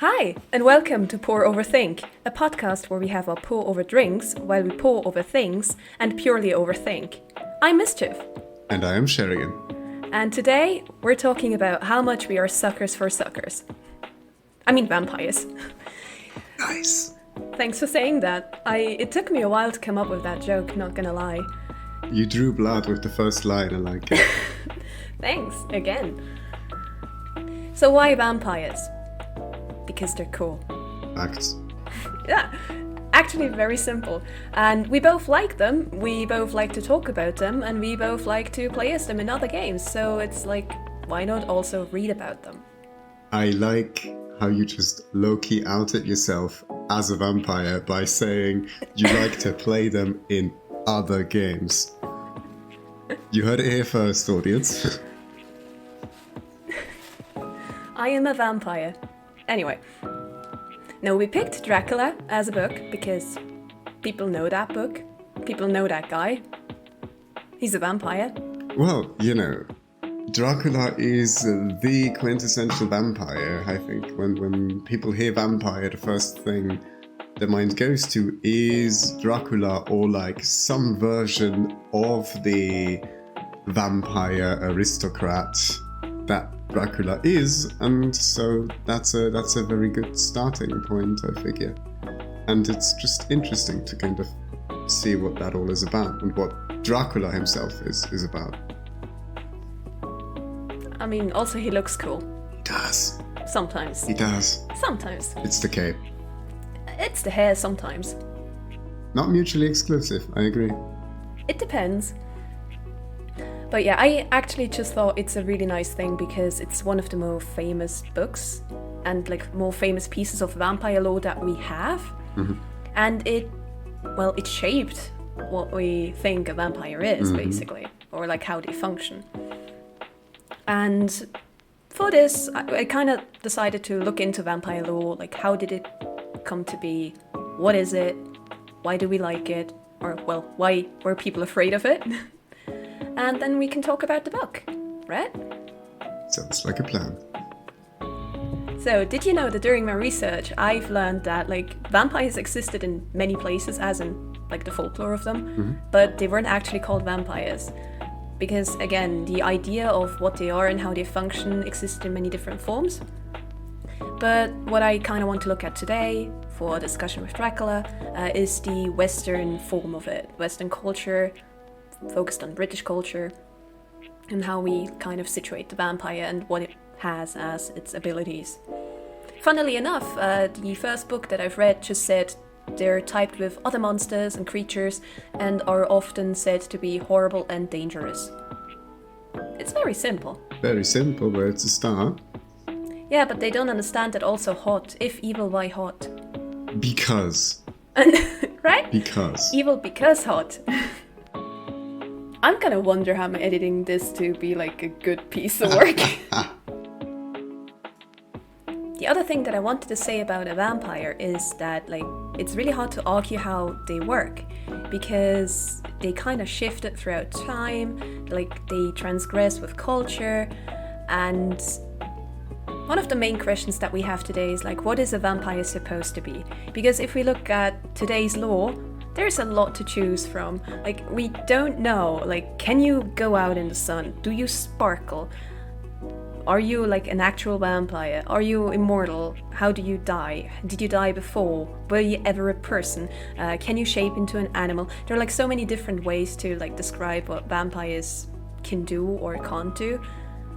Hi, and welcome to Pour Over Think, a podcast where we have our pour over drinks while we pour over things and purely overthink. I'm Mischief. And I am Sherigan. And today we're talking about how much we are suckers for suckers. I mean vampires. Nice. Thanks for saying that. It took me a while to come up with that joke, not gonna lie. You drew blood with the first line, I like it. Thanks, again. So why vampires? Because they're cool. Facts. Yeah, actually very simple. And we both like them, we both like to talk about them, and we both like to play as them in other games. So it's like, why not also read about them? I like how you just low-key outed yourself as a vampire by saying you like to play them in other games. You heard it here first, audience. I am a vampire. Anyway, no, we picked Dracula as a book because people know that book. People know that guy. He's a vampire. Well, you know, Dracula is the quintessential vampire, I think. When people hear vampire, the first thing their mind goes to is Dracula or like some version of the vampire aristocrat that Dracula is, and so that's a very good starting point, I figure. And it's just interesting to kind of see what that all is about and what Dracula himself is about. I mean, also he looks cool. He does. Sometimes. He does. Sometimes. It's the cape. It's the hair sometimes. Not mutually exclusive, I agree. It depends. But yeah, I actually just thought it's a really nice thing because it's one of the more famous books and like more famous pieces of vampire lore that we have. Mm-hmm. And it shaped what we think a vampire is, basically, or like how they function. And for this, I kind of decided to look into vampire lore, like how did it come to be? What is it? Why do we like it? Or, well, why were people afraid of it? And then we can talk about the book, right? Sounds like a plan. So, did you know that during my research, I've learned that like vampires existed in many places, as in like the folklore of them, but they weren't actually called vampires. Because again, the idea of what they are and how they function existed in many different forms. But what I kind of want to look at today for a discussion with Dracula is the Western form of it, Western culture, focused on British culture, and how we kind of situate the vampire and what it has as its abilities. Funnily enough, the first book that I've read just said they're typed with other monsters and creatures and are often said to be horrible and dangerous. It's very simple. Very simple, but it's a start. Yeah, but they don't understand that also hot. If evil, why hot? Because. Right? Because. Evil because hot. I'm gonna wonder how I'm editing this to be like a good piece of work. The other thing that I wanted to say about a vampire is that like it's really hard to argue how they work because they kind of shifted throughout time, like they transgress with culture, and one of the main questions that we have today is like, what is a vampire supposed to be? Because if we look at today's lore, there's a lot to choose from. Like, we don't know, like, can you go out in the sun? Do you sparkle? Are you like an actual vampire? Are you immortal? How do you die? Did you die before? Were you ever a person? Can you shape into an animal? There are like so many different ways to like describe what vampires can do or can't do.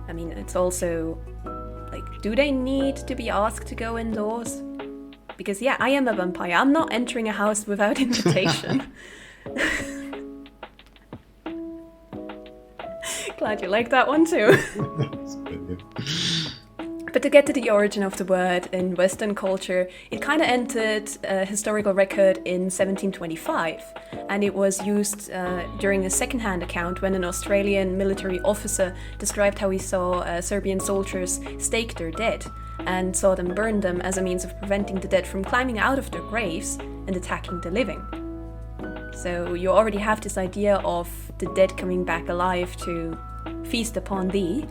I mean, it's also like, do they need to be asked to go indoors? Because yeah, I am a vampire. I'm not entering a house without invitation. Glad you like that one too. But to get to the origin of the word in Western culture, it kind of entered a historical record in 1725, and it was used during a second-hand account when an Australian military officer described how he saw Serbian soldiers stake their dead and saw them burn them as a means of preventing the dead from climbing out of their graves and attacking the living. So you already have this idea of the dead coming back alive to feast upon thee.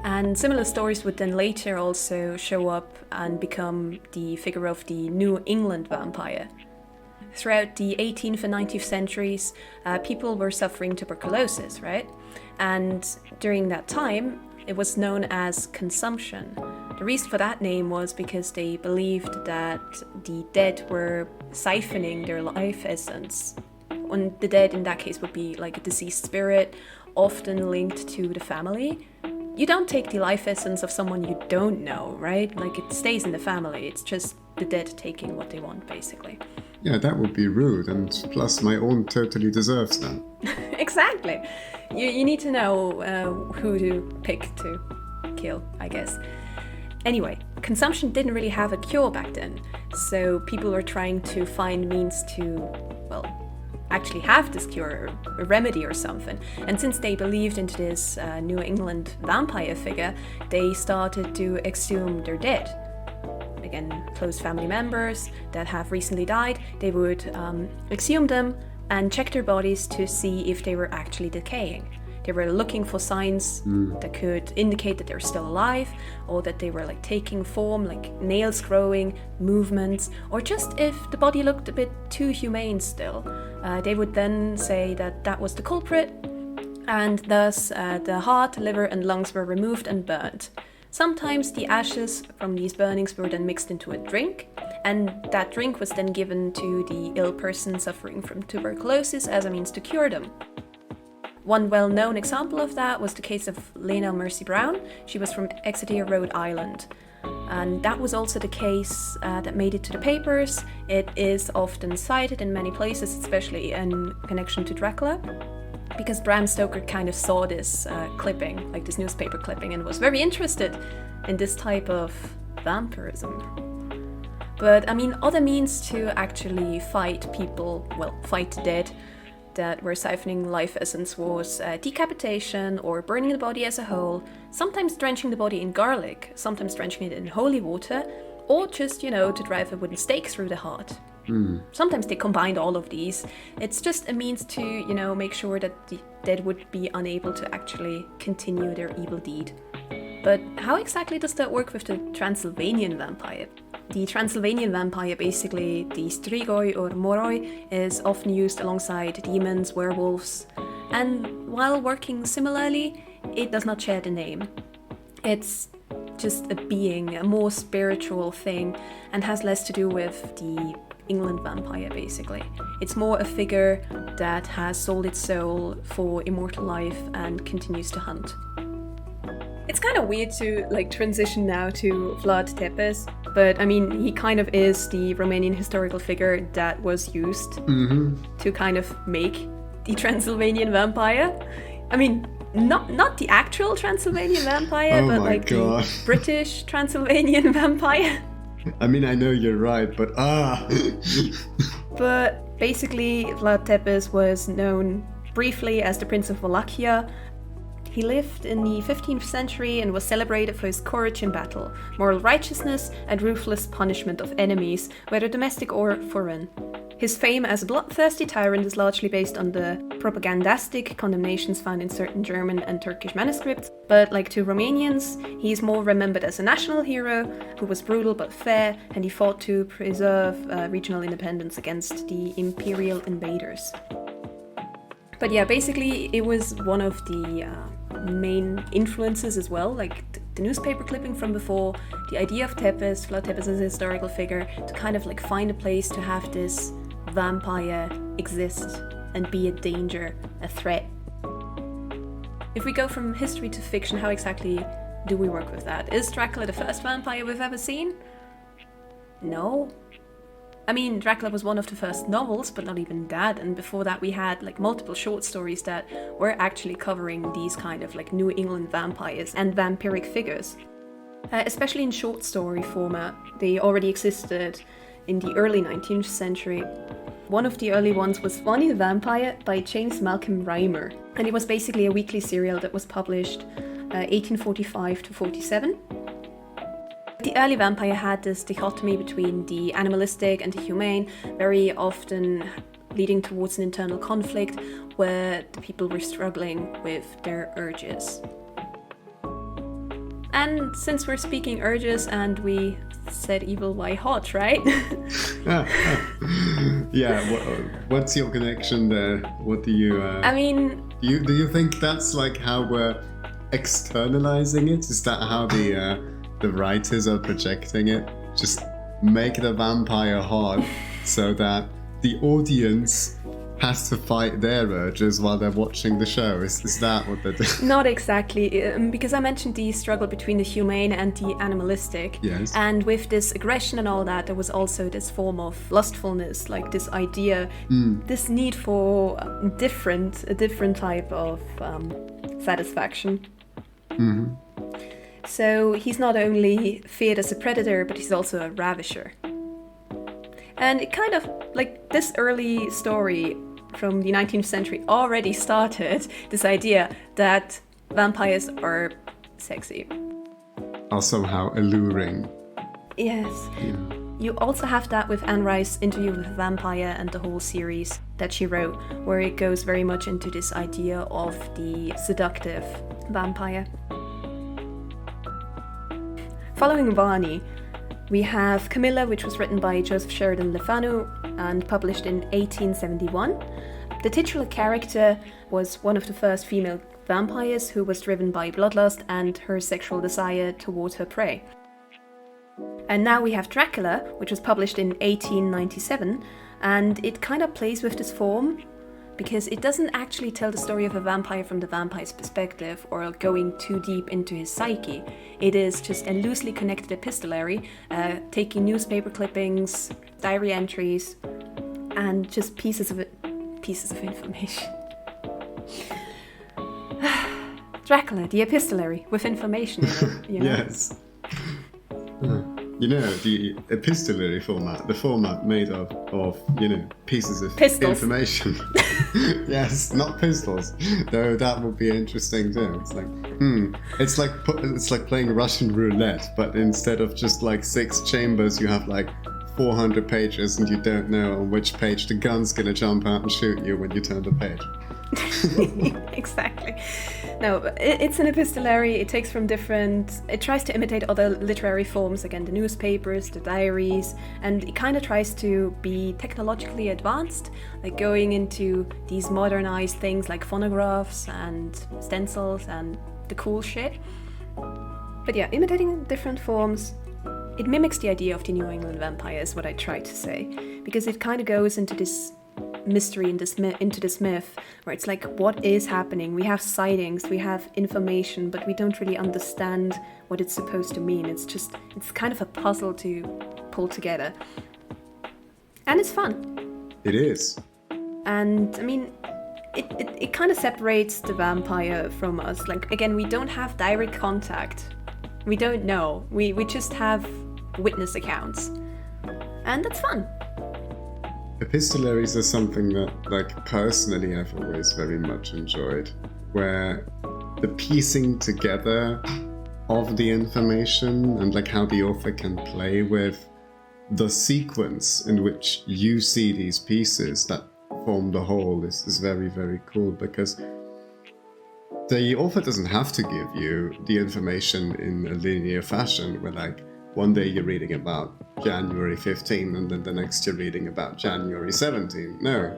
And similar stories would then later also show up and become the figure of the New England vampire. Throughout the 18th and 19th centuries, people were suffering tuberculosis, right? And during that time, it was known as consumption. The reason for that name was because they believed that the dead were siphoning their life essence. And the dead in that case would be like a deceased spirit, often linked to the family. You don't take the life essence of someone you don't know, right? Like, it stays in the family. It's just the dead taking what they want, basically. Yeah, that would be rude, and plus my own totally deserves that. Exactly. You need to know who to pick to kill, I guess. Anyway, consumption didn't really have a cure back then, so people were trying to find means to, well, actually have this cure, a remedy or something. And since they believed into this New England vampire figure, they started to exhume their dead. Again, close family members that have recently died, they would exhume them and check their bodies to see if they were actually decaying. They were looking for signs that could indicate that they were still alive, or that they were like taking form, like nails growing, movements, or just if the body looked a bit too humane still. They would then say that that was the culprit, and thus the heart, liver and lungs were removed and burnt. Sometimes the ashes from these burnings were then mixed into a drink, and that drink was then given to the ill person suffering from tuberculosis as a means to cure them. One well-known example of that was the case of Lena Mercy Brown. She was from Exeter, Rhode Island. And that was also the case that made it to the papers. It is often cited in many places, especially in connection to Dracula, because Bram Stoker kind of saw this clipping, like this newspaper clipping, and was very interested in this type of vampirism. But I mean, other means to actually fight people, well, fight the dead, that were siphoning life essence was decapitation or burning the body as a whole, sometimes drenching the body in garlic, sometimes drenching it in holy water, or just, to drive a wooden stake through the heart. Sometimes they combined all of these. It's just a means to, make sure that the dead would be unable to actually continue their evil deed. But how exactly does that work with the Transylvanian vampire? The Transylvanian vampire, basically the strigoi or moroi, is often used alongside demons, werewolves, and while working similarly, it does not share the name. It's just a being, a more spiritual thing, and has less to do with the England vampire, basically. It's more a figure that has sold its soul for immortal life and continues to hunt. It's kind of weird to transition now to Vlad Tepes, but I mean, he kind of is the Romanian historical figure that was used to kind of make the Transylvanian vampire. I mean, not the actual Transylvanian vampire, but the British Transylvanian vampire. I mean, I know you're right, but But basically, Vlad Tepes was known briefly as the Prince of Wallachia. He lived in the 15th century and was celebrated for his courage in battle, moral righteousness, and ruthless punishment of enemies, whether domestic or foreign. His fame as a bloodthirsty tyrant is largely based on the propagandistic condemnations found in certain German and Turkish manuscripts, but like to Romanians, he is more remembered as a national hero who was brutal but fair, and he fought to preserve regional independence against the imperial invaders. But yeah, basically it was one of the main influences as well, like the newspaper clipping from before, the idea of Tepes, Vlad Tepes as a historical figure, to kind of find a place to have this vampire exist and be a danger, a threat. If we go from history to fiction, how exactly do we work with that? Is Dracula the first vampire we've ever seen? No. I mean, Dracula was one of the first novels, but not even that, and before that we had multiple short stories that were actually covering these kind of New England vampires and vampiric figures. Especially in short story format, they already existed in the early 19th century. One of the early ones was Bonnie the Vampire by James Malcolm Rymer, and it was basically a weekly serial that was published 1845 to 47. The early vampire had this dichotomy between the animalistic and the humane, very often leading towards an internal conflict where the people were struggling with their urges. And since we're speaking urges and we said evil, why hot, right? Yeah, what's your connection there? What do you... I mean... Do you think that's like how we're externalizing it? Is that how the writers are projecting it? Just make the vampire hard so that the audience has to fight their urges while they're watching the show. Is that what they're doing? Not exactly, because I mentioned the struggle between the humane and the animalistic. Yes. And with this aggression and all that, there was also this form of lustfulness, like this idea, this need for a different type of satisfaction. Mm-hmm. So he's not only feared as a predator, but he's also a ravisher. And it kind of, like, this early story from the 19th century already started this idea that vampires are sexy. Are somehow alluring. Yes. Yeah. You also have that with Anne Rice's Interview with a Vampire and the whole series that she wrote, where it goes very much into this idea of the seductive vampire. Following Varney, we have Camilla, which was written by Joseph Sheridan Lefanu and published in 1871. The titular character was one of the first female vampires who was driven by bloodlust and her sexual desire toward her prey. And now we have Dracula, which was published in 1897, and it kind of plays with this form because it doesn't actually tell the story of a vampire from the vampire's perspective or going too deep into his psyche. It is just a loosely connected epistolary, taking newspaper clippings, diary entries, and just pieces of information. Dracula, the epistolary with information in it. You know? Yes. You know, the epistolary format, the format made of pieces of Pistols. information. Yes, not pistols. Though that would be interesting too. It's like it's like playing Russian roulette, but instead of just like 6 chambers, you have like 400 pages, and you don't know on which page the gun's gonna jump out and shoot you when you turn the page. Exactly. No, it's an epistolary. It takes from it tries to imitate other literary forms, again, the newspapers, the diaries, and it kind of tries to be technologically advanced, like going into these modernized things like phonographs and stencils and the cool shit. But yeah, imitating different forms, it mimics the idea of the New England vampire, is what I try to say, because it kind of goes into this mystery into this myth where it's like, what is happening? We have sightings, we have information, but we don't really understand what it's supposed to mean. It's kind of a puzzle to pull together, and it's fun. It is. And I mean, it kind of separates the vampire from us. Like, again, we don't have direct contact, we don't know, we just have witness accounts, and that's fun. Epistolaries are something that, like, personally I've always very much enjoyed, where the piecing together of the information and like how the author can play with the sequence in which you see these pieces that form the whole is very, very cool, because the author doesn't have to give you the information in a linear fashion where, like, one day you're reading about January 15 and then the next you're reading about January 17. No,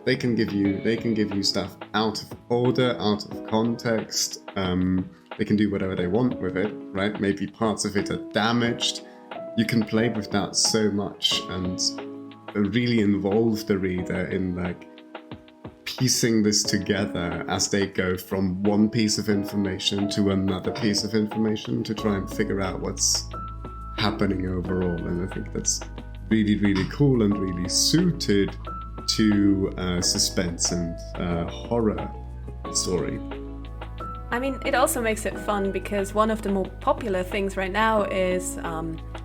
they can give you stuff out of order, out of context. They can do whatever they want with it, right? Maybe parts of it are damaged. You can play with that so much and really involve the reader in, like, piecing this together as they go from one piece of information to another piece of information to try and figure out what's happening overall. And I think that's really, really cool and really suited to suspense and horror story. I mean, it also makes it fun because one of the more popular things right now is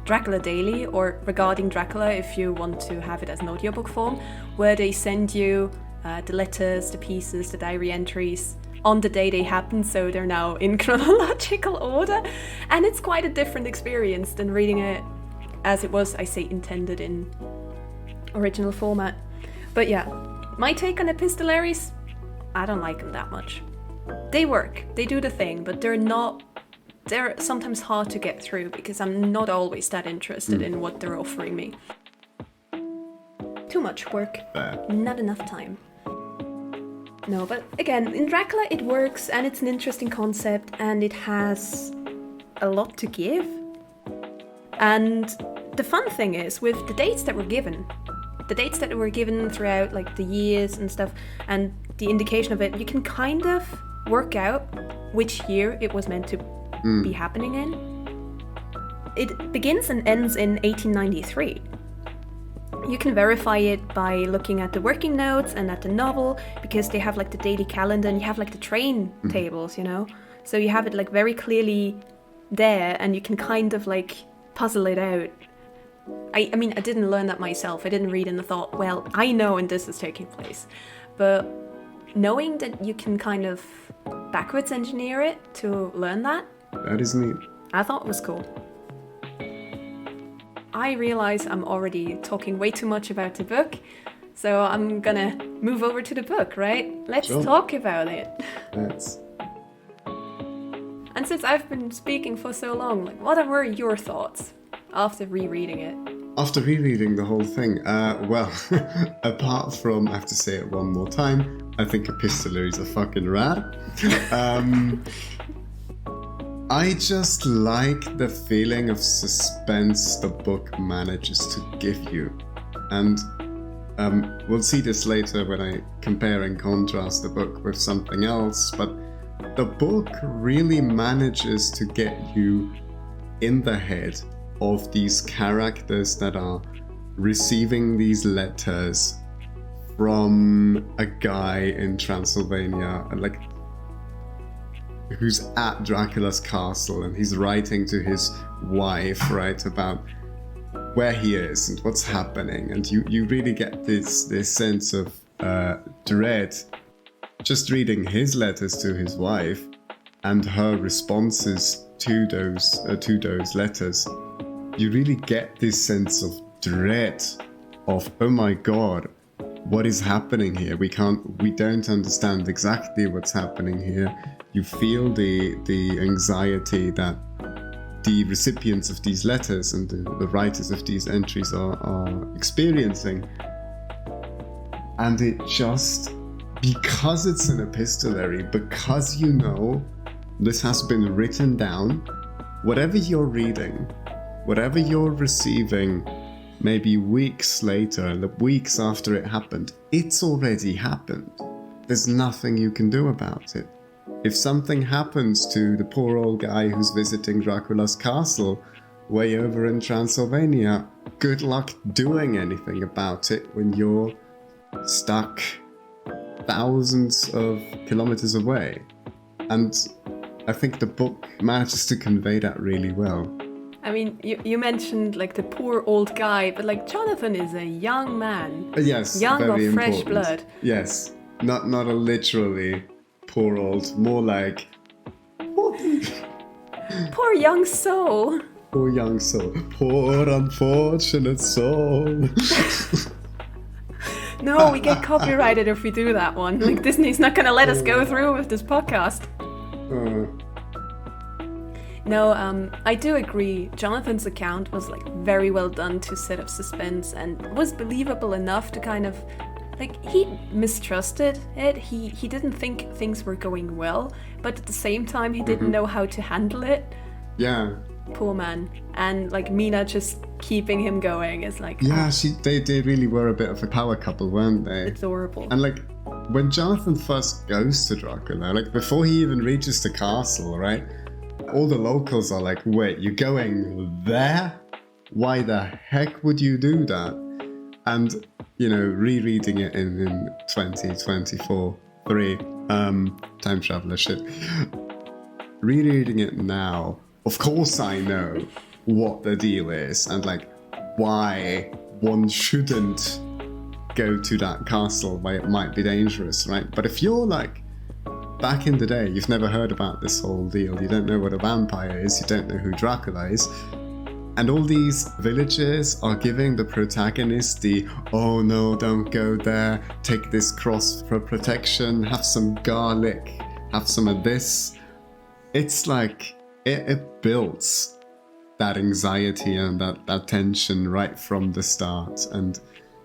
Dracula Daily, or Regarding Dracula if you want to have it as an audiobook form, where they send you the letters, the pieces, the diary entries on the day they happen, so they're now in chronological order, and it's quite a different experience than reading it as it was, I say, intended in original format. But yeah, my take on epistolaries, I don't like them that much. They work, they do the thing, but they're not they're sometimes hard to get through because I'm not always that interested in what they're offering me. Too much work, not enough time. No, but again, in Dracula it works, and it's an interesting concept, and it has a lot to give. And the fun thing is, with the dates that were given throughout like the years and stuff, and the indication of it, you can kind of work out which year it was meant to be happening in. It begins and ends in 1893. You can verify it by looking at the working notes and at the novel, because they have like the daily calendar, and you have like the train tables, you know? So you have it like very clearly there, and you can kind of like puzzle it out. I mean, I didn't learn that myself. I didn't read and thought, well, I know when this is taking place. But knowing that you can kind of backwards engineer it to learn that. That is neat. I thought it was cool. I realize I'm already talking way too much about the book, so I'm gonna move over to the book, right? Let's talk about it. Let's. And since I've been speaking for so long, like, what were your thoughts after rereading it? After rereading the whole thing, well, apart from, I have to say it one more time, I think epistolaries are fucking rad. I just like the feeling of suspense the book manages to give you. And we'll see this later when I compare and contrast the book with something else, but the book really manages to get you in the head of these characters that are receiving these letters from a guy in Transylvania, like, who's at Dracula's castle, and he's writing to his wife, right, about where he is and what's happening, and you really get this sense of dread just reading his letters to his wife and her responses to those letters. You really get this sense of dread of, oh my god, what is happening here? We don't understand exactly what's happening here. You feel the anxiety that the recipients of these letters and the writers of these entries are experiencing. And it just, because it's an epistolary, because you know this has been written down, whatever you're reading, whatever you're receiving, maybe weeks later, the weeks after it happened, it's already happened. There's nothing you can do about it. If something happens to the poor old guy who's visiting Dracula's castle way over in Transylvania, good luck doing anything about it when you're stuck thousands of kilometers away. And I think the book manages to convey that really well. I mean, you mentioned like the poor old guy, but like Jonathan is a young man. Yes, young very of fresh important. blood. Yes, not a literally poor old, more like poor young soul. Poor young soul. Poor unfortunate soul. No, we get copyrighted if we do that one. Like, Disney's not gonna let us go through with this podcast. No, I do agree. Jonathan's account was like very well done to set up suspense and was believable enough to kind of, like, he mistrusted it. He didn't think things were going well, but at the same time he didn't know how to handle it. Yeah. Poor man. And like Mina just keeping him going is like, yeah, they really were a bit of a power couple, weren't they? Adorable. And like when Jonathan first goes to Dracula, like before he even reaches the castle, right? All the locals are like, wait, you're going there? Why the heck would you do that? And, you know, rereading it in 2024, time traveler shit. Rereading it now, of course I know what the deal is and like why one shouldn't go to that castle, why it might be dangerous, right? But if you're like, back in the day, you've never heard about this whole deal, you don't know what a vampire is, you don't know who Dracula is, and all these villagers are giving the protagonist the, oh no, don't go there, take this cross for protection, have some garlic, have some of this. It's like, it builds that anxiety and that tension right from the start, and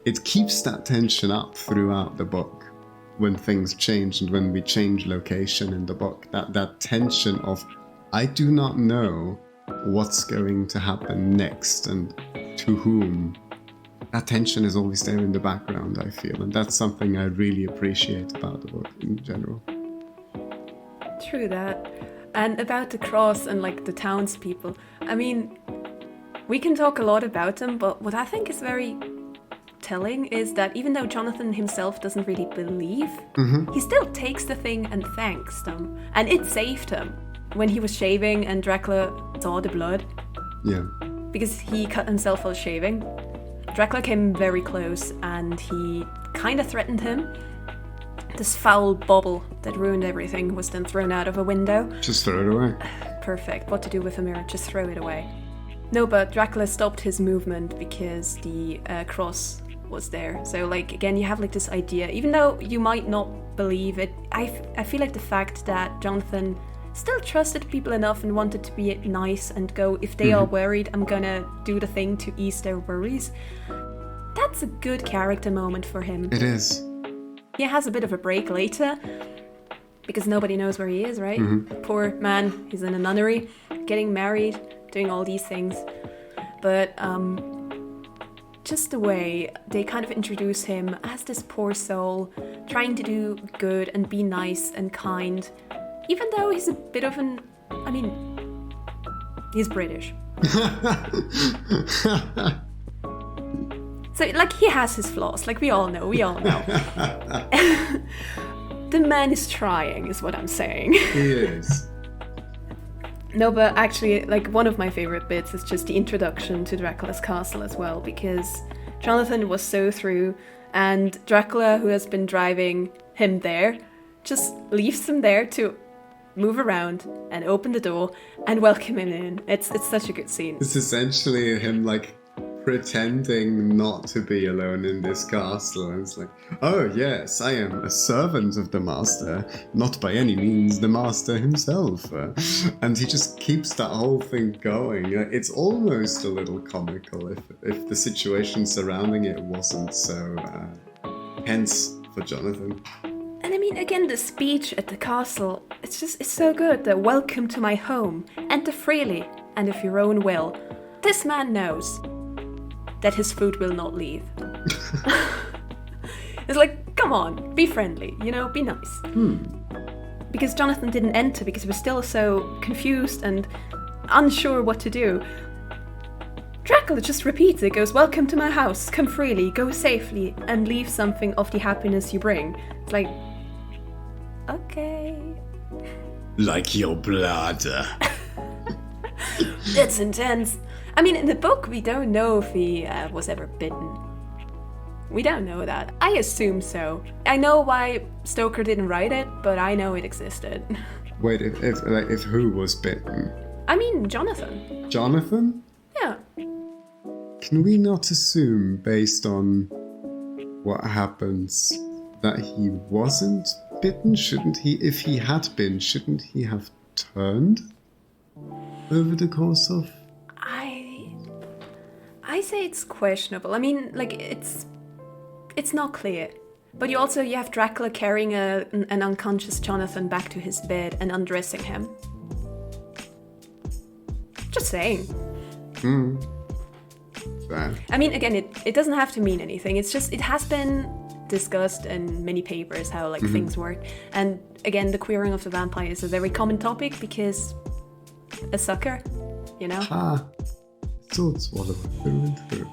it keeps that tension up throughout the book when things change and when we change location in the book. That tension of, I do not know what's going to happen next and to whom. That tension is always there in the background, I feel, and that's something I really appreciate about the book in general. True that. And about the cross and like the townspeople, I mean, we can talk a lot about them, but what I think is very telling is that even though Jonathan himself doesn't really believe, he still takes the thing and thanks them. And it saved him when he was shaving and Dracula saw the blood. Yeah. Because he cut himself while shaving. Dracula came very close and he kind of threatened him. This foul bauble that ruined everything was then thrown out of a window. Just throw it away. Perfect. What to do with a mirror? Just throw it away. No, but Dracula stopped his movement because the cross was there. So, like, again, you have like this idea, even though you might not believe it, I feel like the fact that Jonathan still trusted people enough and wanted to be nice and go, if they are worried, I'm gonna do the thing to ease their worries. That's a good character moment for him. It is. He has a bit of a break later, because nobody knows where he is, right? Poor man, he's in a nunnery, getting married, doing all these things. But just the way they kind of introduce him as this poor soul, trying to do good and be nice and kind, even though he's a bit of an... I mean, he's British. So, like, he has his flaws, like we all know. The man is trying, is what I'm saying. He is. No, but actually, like, one of my favorite bits is just the introduction to Dracula's castle as well, because Jonathan was so through, and Dracula, who has been driving him there, just leaves him there to move around and open the door and welcome him in. It's such a good scene. It's essentially him, like, pretending not to be alone in this castle. And it's like, oh yes, I am a servant of the master, not by any means the master himself. And he just keeps that whole thing going. It's almost a little comical if the situation surrounding it wasn't so tense for Jonathan. And I mean, again, the speech at the castle, it's so good. The welcome to my home, enter freely and of your own will. This man knows that his food will not leave. It's like, come on, be friendly, be nice. Because Jonathan didn't enter because he was still so confused and unsure what to do. Dracula just repeats it, goes, welcome to my house, come freely, go safely, and leave something of the happiness you bring. It's like, okay. Like your blood. It's intense. I mean, in the book, we don't know if he was ever bitten. We don't know that. I assume so. I know why Stoker didn't write it, but I know it existed. Wait, if who was bitten? I mean, Jonathan. Jonathan? Yeah. Can we not assume, based on what happens, that he wasn't bitten? Shouldn't he, if he had been, shouldn't he have turned over the course of... I say it's questionable. I mean, like, it's not clear. But you have Dracula carrying an unconscious Jonathan back to his bed and undressing him. Just saying. Fair. I mean, again, it doesn't have to mean anything. It's just, it has been discussed in many papers how, like, things work. And again, the queering of the vampire is a very common topic because a sucker, Thoughts swallow through and through.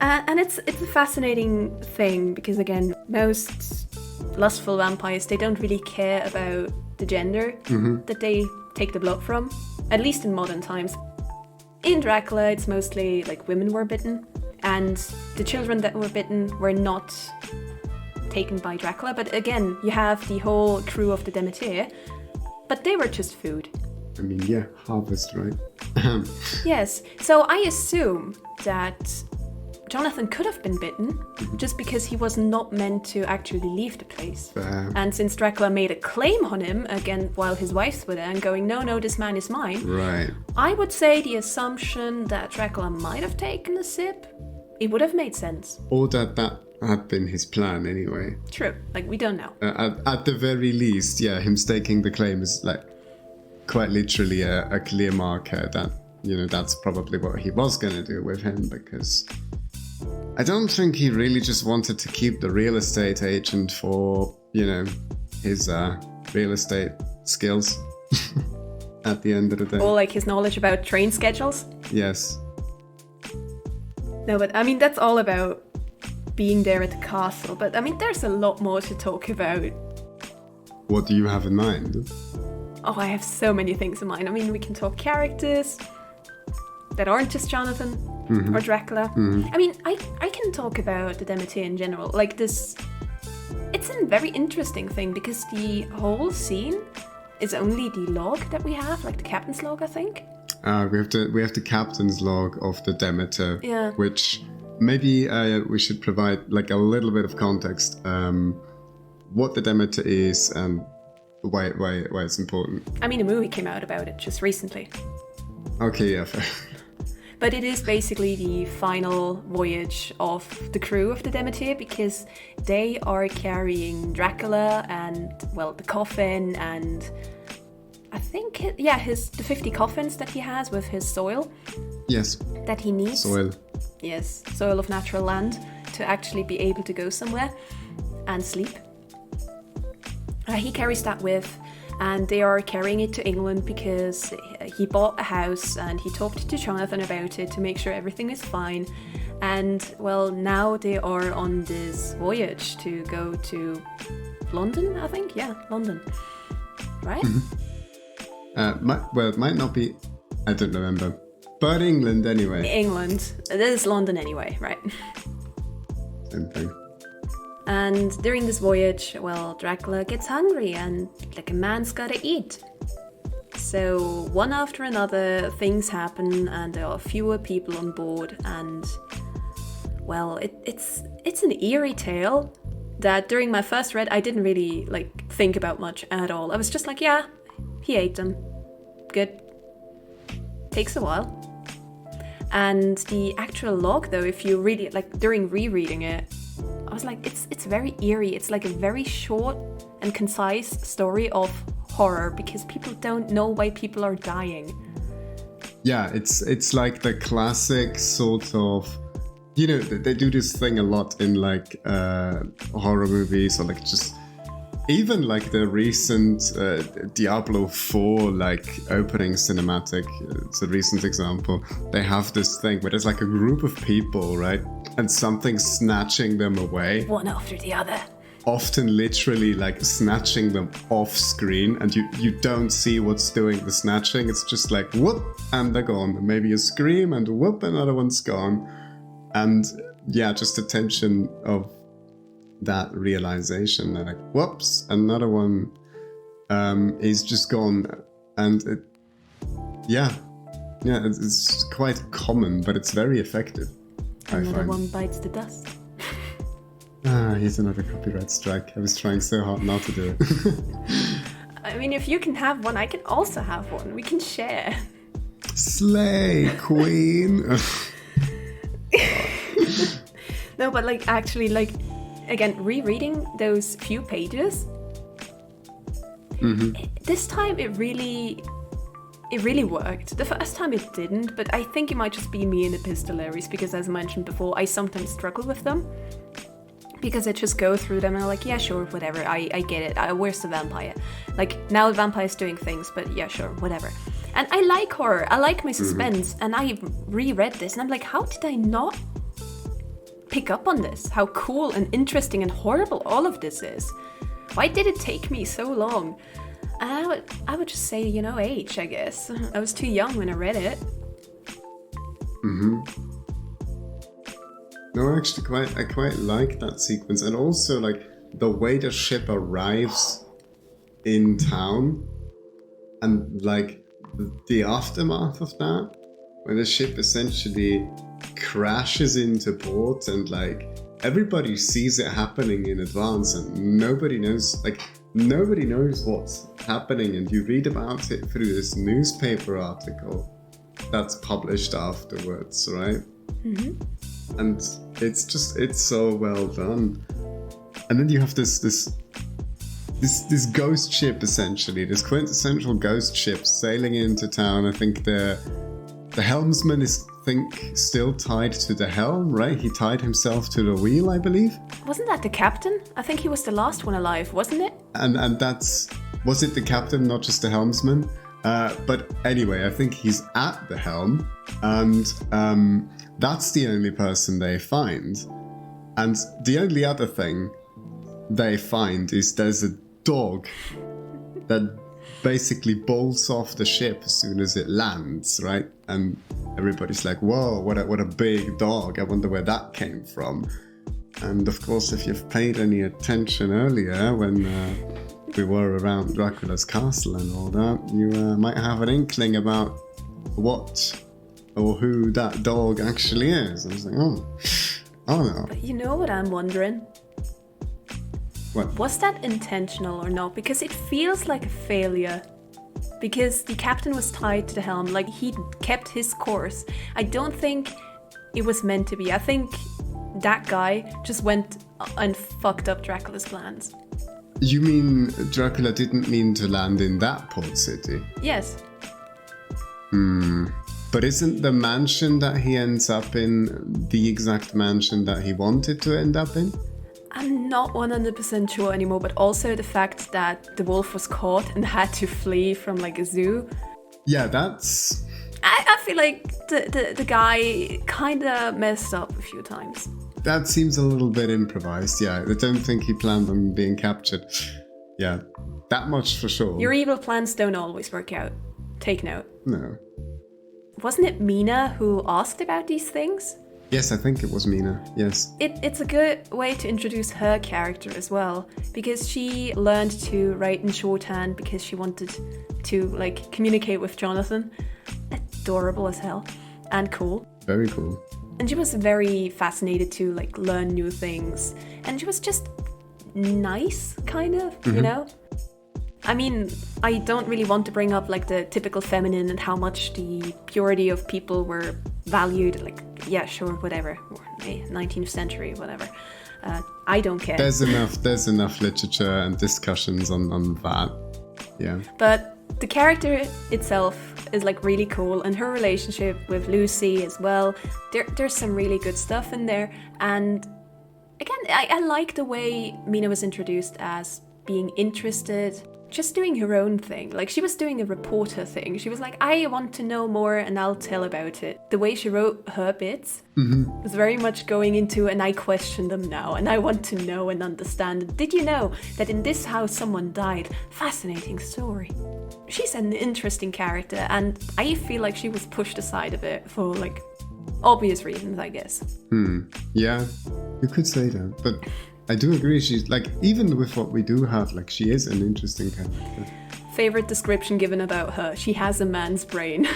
And it's a fascinating thing because, again, most lustful vampires, they don't really care about the gender that they take the blood from, at least in modern times. In Dracula, it's mostly like women were bitten, and the children that were bitten were not taken by Dracula. But again, you have the whole crew of the Demeter, but they were just food. I mean, yeah, harvest, right? Yes, so I assume that Jonathan could have been bitten just because he was not meant to actually leave the place. And since Dracula made a claim on him again while his wives were there and going, no, this man is mine. Right. I would say the assumption that Dracula might have taken a sip, it would have made sense. Or that had been his plan anyway. True. Like, we don't know. At the very least, yeah, him staking the claim is like quite literally a clear marker that, that's probably what he was going to do with him, because I don't think he really just wanted to keep the real estate agent for, his real estate skills at the end of the day. Or like his knowledge about train schedules. Yes. No, but I mean, that's all about being there at the castle. But I mean, there's a lot more to talk about. What do you have in mind? Oh, I have so many things in mind. I mean, we can talk characters that aren't just Jonathan or Dracula. I mean, I can talk about the Demeter in general. Like this, it's a very interesting thing because the whole scene is only the log that we have, like the captain's log, I think. We have the captain's log of the Demeter, yeah. Which maybe we should provide like a little bit of context. What the Demeter is and why it's important. I mean, a movie came out about it just recently. Okay, yeah, fair. But it is basically the final voyage of the crew of the Demeter because they are carrying Dracula and, well, the coffin and I think, the 50 coffins that he has with his soil. Yes. That he needs. Soil. Yes, soil of natural land to actually be able to go somewhere and sleep. He carries that with, and they are carrying it to England because he bought a house and he talked to Jonathan about it to make sure everything is fine. And, well, now they are on this voyage to go to London, I think? Yeah, London. Right? It might not be, I don't remember, but England anyway. England. It is London anyway, right? Same thing. And during this voyage, well, Dracula gets hungry and like a man's gotta eat. So one after another, things happen and there are fewer people on board and, well, it's an eerie tale that during my first read, I didn't really like think about much at all. I was just like, yeah, he ate them. Good. Takes a while. And the actual log, though, if you read it, like during rereading it, I was like, it's very eerie. It's like a very short and concise story of horror because people don't know why people are dying. Yeah, it's like the classic sort of, they do this thing a lot in like horror movies or like just even like the recent Diablo 4 like opening cinematic, it's a recent example. They have this thing where there's like a group of people, right? And something's snatching them away. One after the other. Often literally like snatching them off screen and you don't see what's doing the snatching. It's just like whoop and they're gone. Maybe a scream and whoop, another one's gone. And yeah, just the tension of that realization that like whoops, another one is just gone. And it's quite common, but it's very effective. Another one bites the dust. Here's another copyright strike. I was trying so hard not to do it. I mean, if you can have one, I can also have one. We can share. Slay, queen! No, but like actually, like again, rereading those few pages, this time it really worked. The first time it didn't, but I think it might just be me and epistolaries because, as I mentioned before, I sometimes struggle with them. Because I just go through them and I'm like, yeah, sure, whatever, I get it. Where's the vampire? Like, now the vampire's doing things, but yeah, sure, whatever. And I like horror, I like my suspense, and I reread this and I'm like, how did I not pick up on this? How cool and interesting and horrible all of this is. Why did it take me so long? And I would just say, age, I guess. I was too young when I read it. No, actually, I quite like that sequence, and also like the way the ship arrives in town, and like the aftermath of that, when the ship essentially crashes into port and like everybody sees it happening in advance and nobody knows what's happening, and you read about it through this newspaper article that's published afterwards, right? Mm-hmm. And it's so well done. And then you have this ghost ship, essentially, this quintessential ghost ship sailing into town. I think the helmsman is still tied to the helm, right? He tied himself to the wheel, I believe. Wasn't that the captain? I think he was the last one alive, wasn't it? And was it the captain, not just the helmsman? But anyway, I think he's at the helm, and that's the only person they find. And the only other thing they find is there's a dog that basically bolts off the ship as soon as it lands, right? And everybody's like, whoa, what a big dog. I wonder where that came from. And of course, if you've paid any attention earlier when we were around Dracula's castle and all that, you might have an inkling about what or who that dog actually is. I was like, oh no. But you know what I'm wondering? What? Was that intentional or not? Because it feels like a failure. Because the captain was tied to the helm, like he kept his course. I don't think it was meant to be. I think that guy just went and fucked up Dracula's plans. You mean Dracula didn't mean to land in that port city? Yes. But isn't the mansion that he ends up in the exact mansion that he wanted to end up in? I'm not 100% sure anymore, but also the fact that the wolf was caught and had to flee from like a zoo. Yeah, that's... I feel like the guy kind of messed up a few times. That seems a little bit improvised, yeah. I don't think he planned on being captured. Yeah, that much for sure. Your evil plans don't always work out. Take note. No. Wasn't it Mina who asked about these things? Yes, I think it was Mina, yes. It's a good way to introduce her character as well, because she learned to write in shorthand because she wanted to like communicate with Jonathan. Adorable as hell. And cool. Very cool. And she was very fascinated to like learn new things. And she was just nice, kind of, you know? I mean, I don't really want to bring up like the typical feminine and how much the purity of people were valued. Like, yeah, sure, whatever. 19th century, whatever. I don't care. There's enough literature and discussions on that. Yeah. But the character itself is like really cool, and her relationship with Lucy as well. There's some really good stuff in there. And again, I like the way Mina was introduced as being interested, just doing her own thing. Like, she was doing a reporter thing. She was like, I want to know more and I'll tell about it. The way she wrote her bits was very much going into, and I question them now, and I want to know and understand. Did you know that in this house someone died? Fascinating story. She's an interesting character, and I feel like she was pushed aside a bit for like obvious reasons, I guess. Yeah, you could say that, but I do agree. She's like, even with what we do have, like, she is an interesting character. Favorite description given about her: she has a man's brain.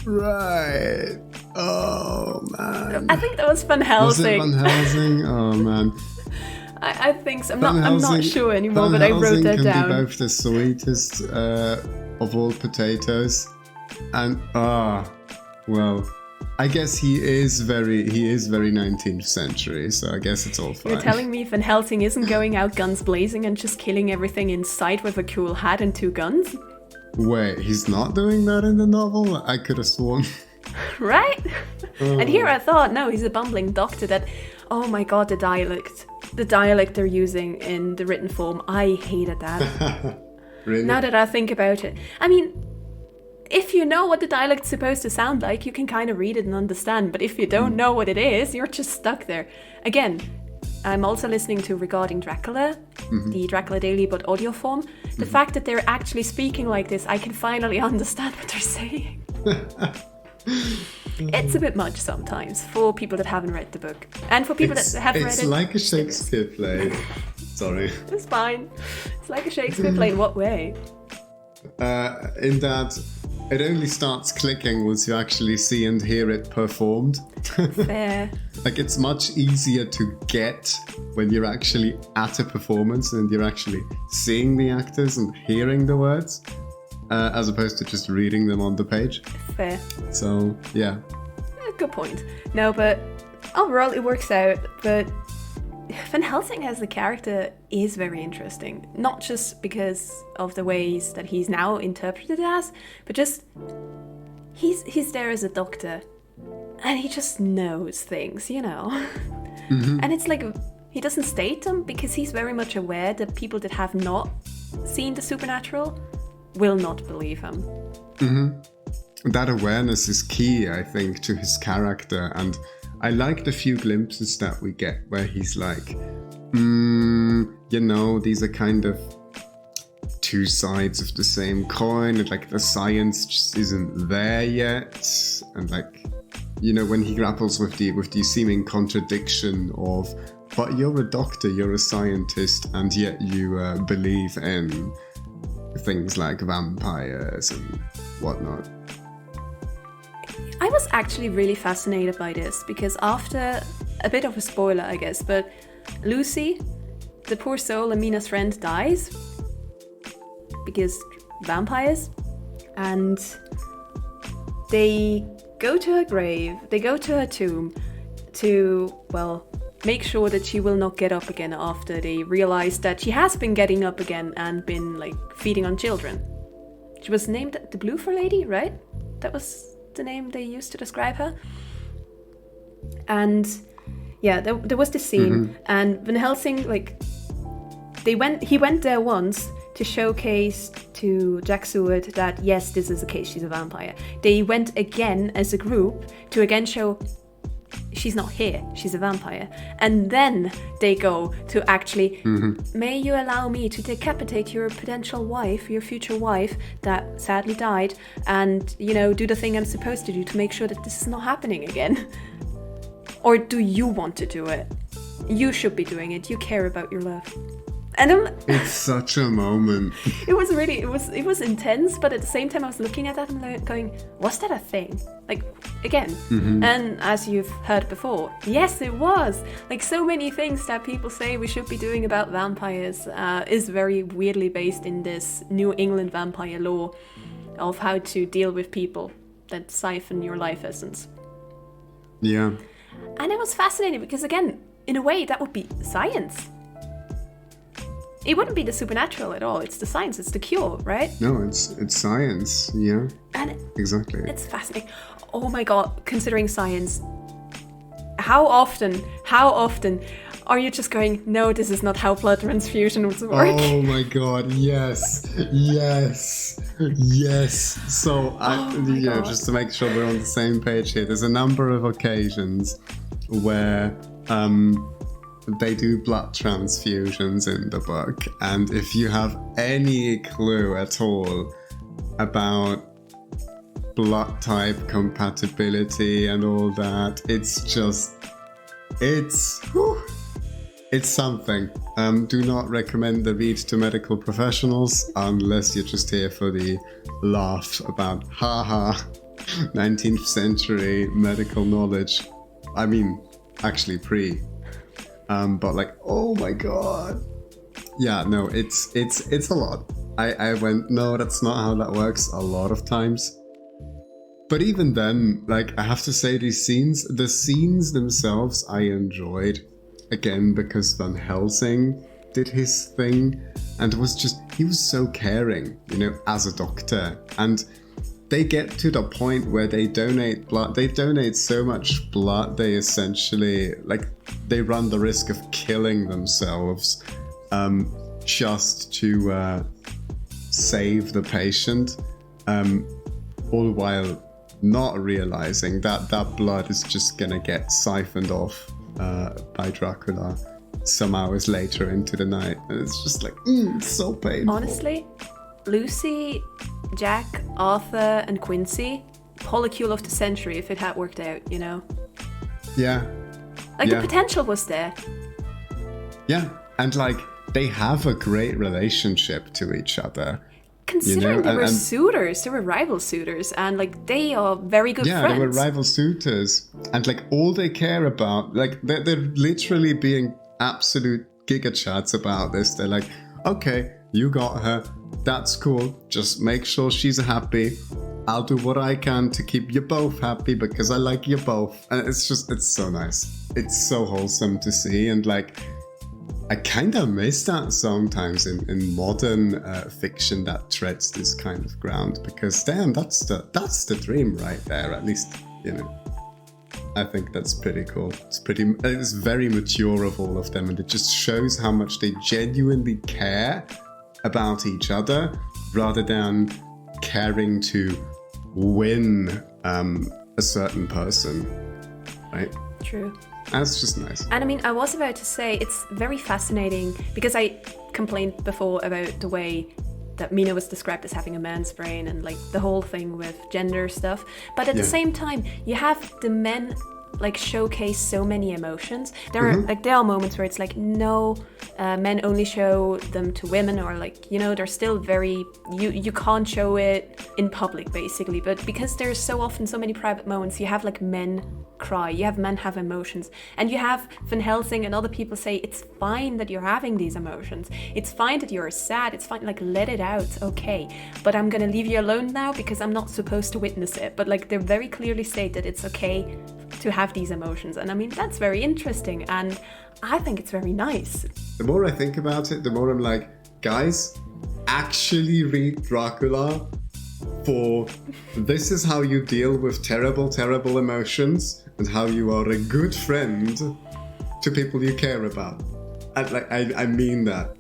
Right. Oh man. I think that was Van Helsing. Was it Van Helsing? Oh man. I think so. I'm not sure anymore, but I wrote that down. Can be both the sweetest of all potatoes, and well, I guess he is very 19th century, so I guess it's all fine. You're telling me Van Helsing isn't going out guns blazing and just killing everything in sight with a cool hat and 2 guns? Wait, he's not doing that in the novel? I could have sworn. Right? And here I thought, no, he's a bumbling doctor that, oh my god, the dialect they're using in the written form, I hated that. Really? Now that I think about it. I mean, if you know what the dialect's supposed to sound like, you can kind of read it and understand. But if you don't know what it is, you're just stuck there. Again, I'm also listening to Regarding Dracula, the Dracula Daily, but audio form. The fact that they're actually speaking like this, I can finally understand what they're saying. It's a bit much sometimes for people that haven't read the book. And for people that have read it. It's like a Shakespeare play. Sorry. It's fine. It's like a Shakespeare play. In what way? In that It only starts clicking once you actually see and hear it performed. Fair. Like, it's much easier to get when you're actually at a performance and you're actually seeing the actors and hearing the words, as opposed to just reading them on the page. Fair. So, yeah. Good point. No, but overall it works out. But Van Helsing as the character is very interesting. Not just because of the ways that he's now interpreted as, but just he's there as a doctor. And he just knows things, you know. Mm-hmm. And it's like, he doesn't state them because he's very much aware that people that have not seen the supernatural will not believe him. Mm-hmm. That awareness is key, I think, to his character. And I like the few glimpses that we get where he's like, you know, these are kind of two sides of the same coin. And like, the science just isn't there yet. And like, you know, when he grapples with the seeming contradiction of, but you're a doctor, you're a scientist, and yet you believe in things like vampires and whatnot. I was actually really fascinated by this because after a bit of a spoiler, I guess, but Lucy, the poor soul, Amina's friend, dies because vampires, and they go to her grave, they go to her tomb to, well, make sure that she will not get up again after they realize that she has been getting up again and been, like, feeding on children. She was named the Blue Fur Lady, right? That was the name they used to describe her. And, yeah, there was this scene, and Van Helsing, like, he went there once to showcase to Jack Seward that, yes, this is the case, she's a vampire. They went again as a group to again show she's not here, she's a vampire. And then they go to actually, may you allow me to decapitate your potential wife, your future wife that sadly died, and, you know, do the thing I'm supposed to do to make sure that this is not happening again. Or do you want to do it? You should be doing it. You care about your love. And it's such a moment. It was really, it was intense, but at the same time I was looking at that and like going, was that a thing? Like, again. And as you've heard before, yes, it was. Like, so many things that people say we should be doing about vampires is very weirdly based in this New England vampire law of how to deal with people that siphon your life essence. Yeah. And it was fascinating because, again, in a way, that would be science. It wouldn't be the supernatural at all. It's the science. It's the cure, right? No, it's science. Yeah. And exactly. It's fascinating. Oh my god! Considering science, how often are you just going, no, this is not how blood transfusion would work? Oh my god! Yes. So God. Just to make sure we're on the same page here, there's a number of occasions where they do blood transfusions in the book, and if you have any clue at all about blood type compatibility and all that, it's something. Do not recommend the read to medical professionals unless you're just here for the laugh about 19th century medical knowledge. I mean, actually pre. But like, oh my god. Yeah, no, it's a lot. I went, no, that's not how that works a lot of times. But even then, like, I have to say the scenes themselves I enjoyed. Again, because Van Helsing did his thing and he was so caring, you know, as a doctor. And they get to the point where they donate blood. They donate so much blood, they essentially, like, they run the risk of killing themselves just to save the patient, all while not realizing that that blood is just gonna get siphoned off by Dracula some hours later into the night. And it's just like, it's so painful. Honestly, Lucy, Jack, Arthur, and Quincy, polycule of the century if it had worked out, you know? Yeah. Like, the potential was there. Yeah, and like, they have a great relationship to each other. considering they were suitors, they were rival suitors, and like they are very good friends. Yeah, they were rival suitors, and like all they care about, like they're literally being absolute gigachads about this. They're like, okay, you got her, that's cool, just make sure she's happy. I'll do what I can to keep you both happy because I like you both. And it's so nice. It's so wholesome to see, and like I kind of miss that sometimes in modern fiction that treads this kind of ground, because damn, that's the dream right there. At least, you know, I think that's pretty cool. It's very mature of all of them, and it just shows how much they genuinely care about each other rather than caring to win a certain person, right? True. That's just nice. And I mean, I was about to say, it's very fascinating because I complained before about the way that Mina was described as having a man's brain and like the whole thing with gender stuff. But at the same time, you have the men like showcase so many emotions. There are moments where it's like, no, men only show them to women, or like, you know, they're still very, you can't show it in public basically. But because there's so often so many private moments, you have like men cry, you have men have emotions, and you have Van Helsing and other people say it's fine that you're having these emotions, it's fine that you're sad, it's fine, like let it out, okay, but I'm gonna leave you alone now because I'm not supposed to witness it. But like they very clearly state that it's okay to have these emotions, and I mean that's very interesting, and I think it's very nice. The more I think about it, the more I'm like, guys, actually read Dracula, for this is how you deal with terrible, terrible emotions, and how you are a good friend to people you care about. I mean that.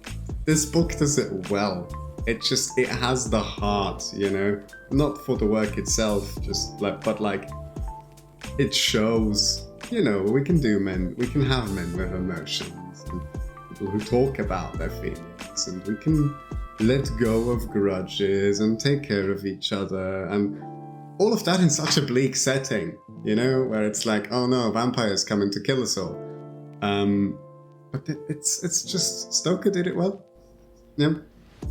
This book does it well. It has the heart, you know? Not for the work itself, but like, it shows, you know, we can have men with emotions, and people who talk about their feelings, and we can let go of grudges and take care of each other, and all of that in such a bleak setting, you know, where it's like, oh no, vampires coming to kill us all. But it's just, Stoker did it well. Yeah.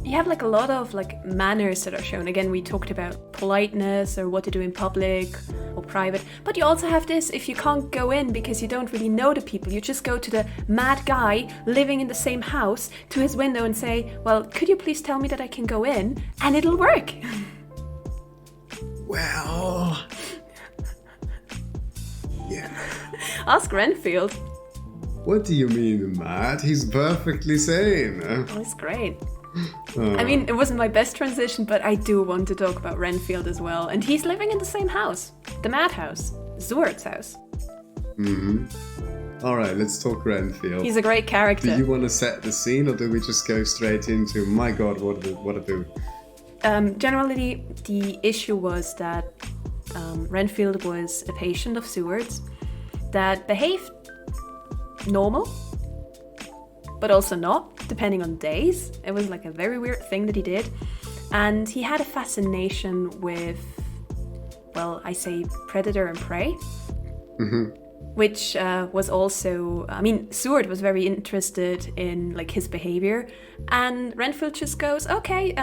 You have like a lot of like manners that are shown. Again, we talked about politeness or what to do in public or private, but you also have this, if you can't go in because you don't really know the people, you just go to the mad guy living in the same house to his window and say, well, could you please tell me that I can go in, and it'll work. Well, yeah. Ask Renfield. What do you mean mad? He's perfectly sane. Oh, it's great. I mean, it wasn't my best transition, but I do want to talk about Renfield as well. And he's living in the same house, the madhouse, Zord's house. Alright, let's talk Renfield. He's a great character. Do you want to set the scene, or do we just go straight into, my god, what a dude? Generally, the issue was that Renfield was a patient of Seward's that behaved normal, but also not, depending on days. It was like a very weird thing that he did. And he had a fascination with, well, I say predator and prey. Which was also, I mean, Seward was very interested in like his behavior, and Renfield just goes, okay,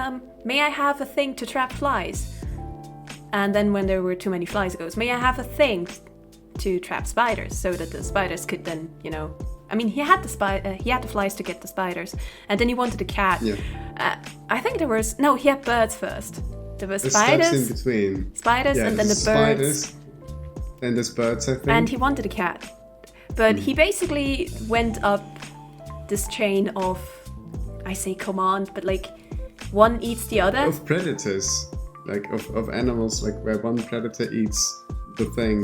may I have a thing to trap flies? And then when there were too many flies, he goes, may I have a thing to trap spiders, so that the spiders could then, you know, I mean, he had the flies to get the spiders, and then he wanted a cat. Yeah. I think he had birds first. There were spiders, in between. Spiders, and then the birds. And there's birds, I think. And he wanted a cat. But he basically went up this chain of, I say command, but like one eats the other. Of predators. Like of animals, like where one predator eats the thing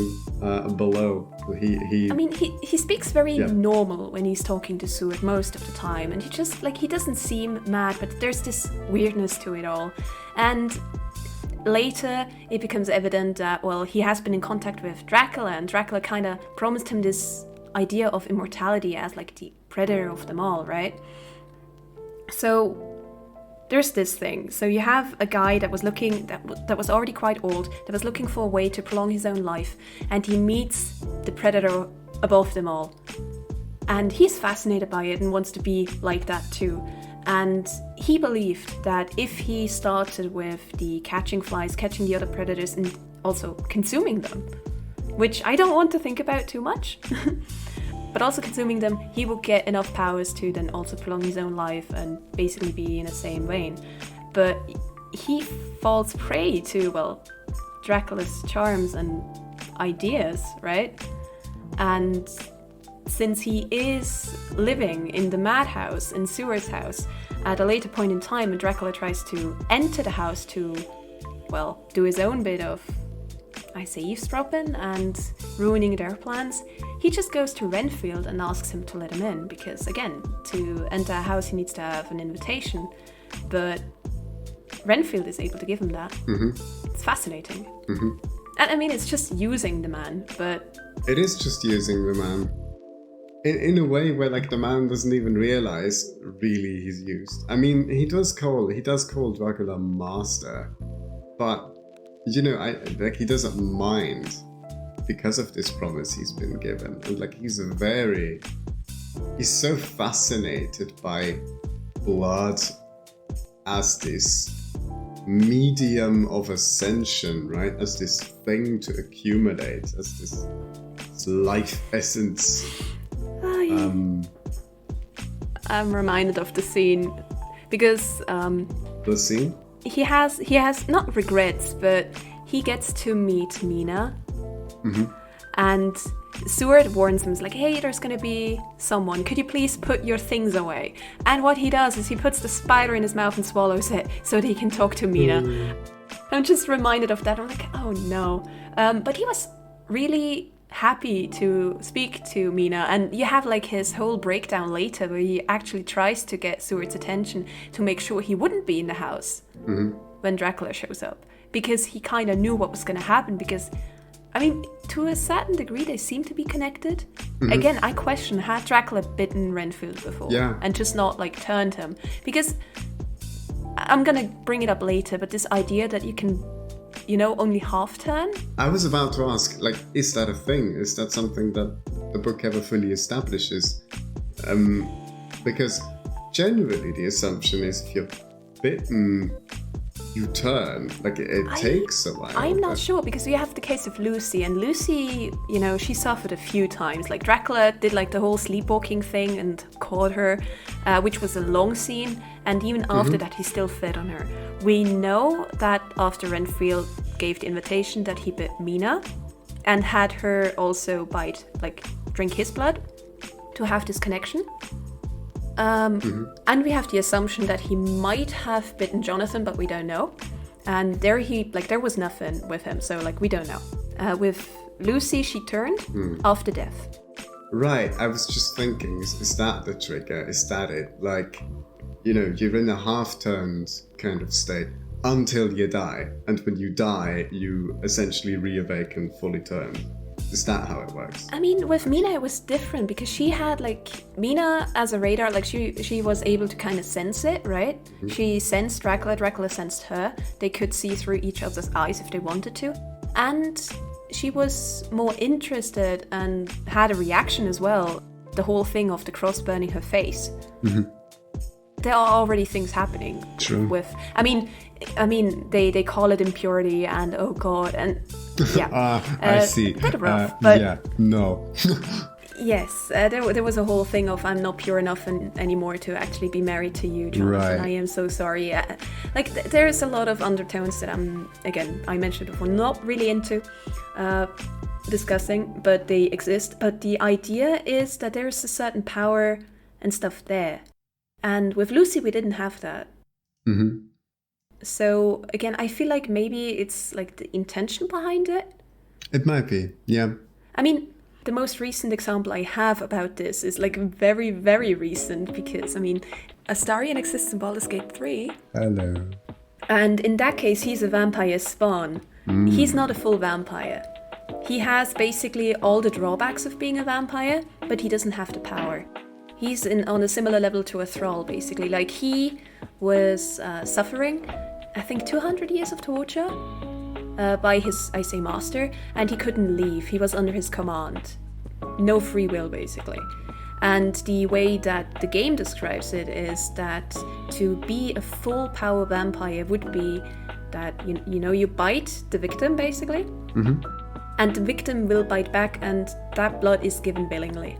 below. I mean, he speaks very normal when he's talking to Seward most of the time. And he doesn't seem mad, but there's this weirdness to it all. And later, it becomes evident that, well, he has been in contact with Dracula, and Dracula kind of promised him this idea of immortality as like the predator of them all, right? So there's this thing. So you have a guy that was looking, that was already quite old, that was looking for a way to prolong his own life, and he meets the predator above them all. And he's fascinated by it and wants to be like that too. And he believed that if he started with the catching flies, catching the other predators, and also consuming them, which I don't want to think about too much, but also consuming them, he would get enough powers to then also prolong his own life and basically be in a sane vein. But he falls prey to, well, Dracula's charms and ideas, right? And since he is living in the madhouse, in Seward's house, at a later point in time, when Dracula tries to enter the house to, well, do his own bit of, I say, eavesdropping and ruining their plans, he just goes to Renfield and asks him to let him in, because, again, to enter a house he needs to have an invitation, but Renfield is able to give him that. It's fascinating. And I mean, it's just using the man, but... It is just using the man. In a way where, like, the man doesn't even realize really he's used. I mean, he does call Dracula master, but, you know, he doesn't mind because of this promise he's been given. And, like, he's so fascinated by blood as this medium of ascension, right? As this thing to accumulate, as this life essence. I'm reminded of the scene because the scene? He has not regrets, but he gets to meet Mina, and Seward warns him, like, hey, there's gonna be someone, could you please put your things away? And what he does is he puts the spider in his mouth and swallows it so that he can talk to Mina. I'm just reminded of that. I'm like, oh no. But he was really happy to speak to Mina, and you have like his whole breakdown later where he actually tries to get Seward's attention to make sure he wouldn't be in the house when Dracula shows up, because he kind of knew what was going to happen, because I mean, to a certain degree they seem to be connected. Again, I question, had Dracula bitten Renfield before and just not like turned him? Because I'm gonna bring it up later, but this idea that you can, you know, only half turn? I was about to ask, like, is that a thing? Is that something that the book ever fully establishes? Because generally the assumption is if you're bitten, you turn. Like, it takes a while. I'm not sure, because we have the case of Lucy, and Lucy, you know, she suffered a few times. Like, Dracula did like the whole sleepwalking thing and caught her, which was a long scene, and even after that he still fed on her. We know that after Renfield gave the invitation that he bit Mina and had her also drink his blood to have this connection. And we have the assumption that he might have bitten Jonathan, but we don't know. And there was nothing with him, so like we don't know. With Lucy, she turned after death. Right, I was just thinking, is that the trigger? Is that it? Like, you know, you're in a half-turned kind of state until you die, and when you die, you essentially reawaken fully turned. Is that how it works? I mean, with Mina it was different, because she had Mina as a radar, like she was able to kind of sense it, right? She sensed Dracula sensed her. They could see through each other's eyes if they wanted to. And she was more interested and had a reaction as well. The whole thing of the cross burning her face. There are already things happening. True. With, I mean, they call it impurity and oh god, and yeah. I see. Bit rough, but yeah, no. Yes, there was a whole thing of I'm not pure enough anymore to actually be married to you, Jonathan. Right. I am so sorry. There's a lot of undertones that I mentioned before, not really into discussing, but they exist. But the idea is that there's a certain power and stuff there. And with Lucy, we didn't have that. So again, I feel like maybe it's like the intention behind it. It might be, yeah. I mean, the most recent example I have about this is like very, very recent, because I mean, Astarion exists in Baldur's Gate 3. Hello. And in that case, he's a vampire spawn. He's not a full vampire. He has basically all the drawbacks of being a vampire, but he doesn't have the power. He's on a similar level to a thrall, basically. Like, he was suffering, I think, 200 years of torture by his, I say, master, and he couldn't leave. He was under his command. No free will, basically. And the way that the game describes it is that to be a full power vampire would be that, you bite the victim, basically. Mm-hmm. And the victim will bite back, and that blood is given willingly.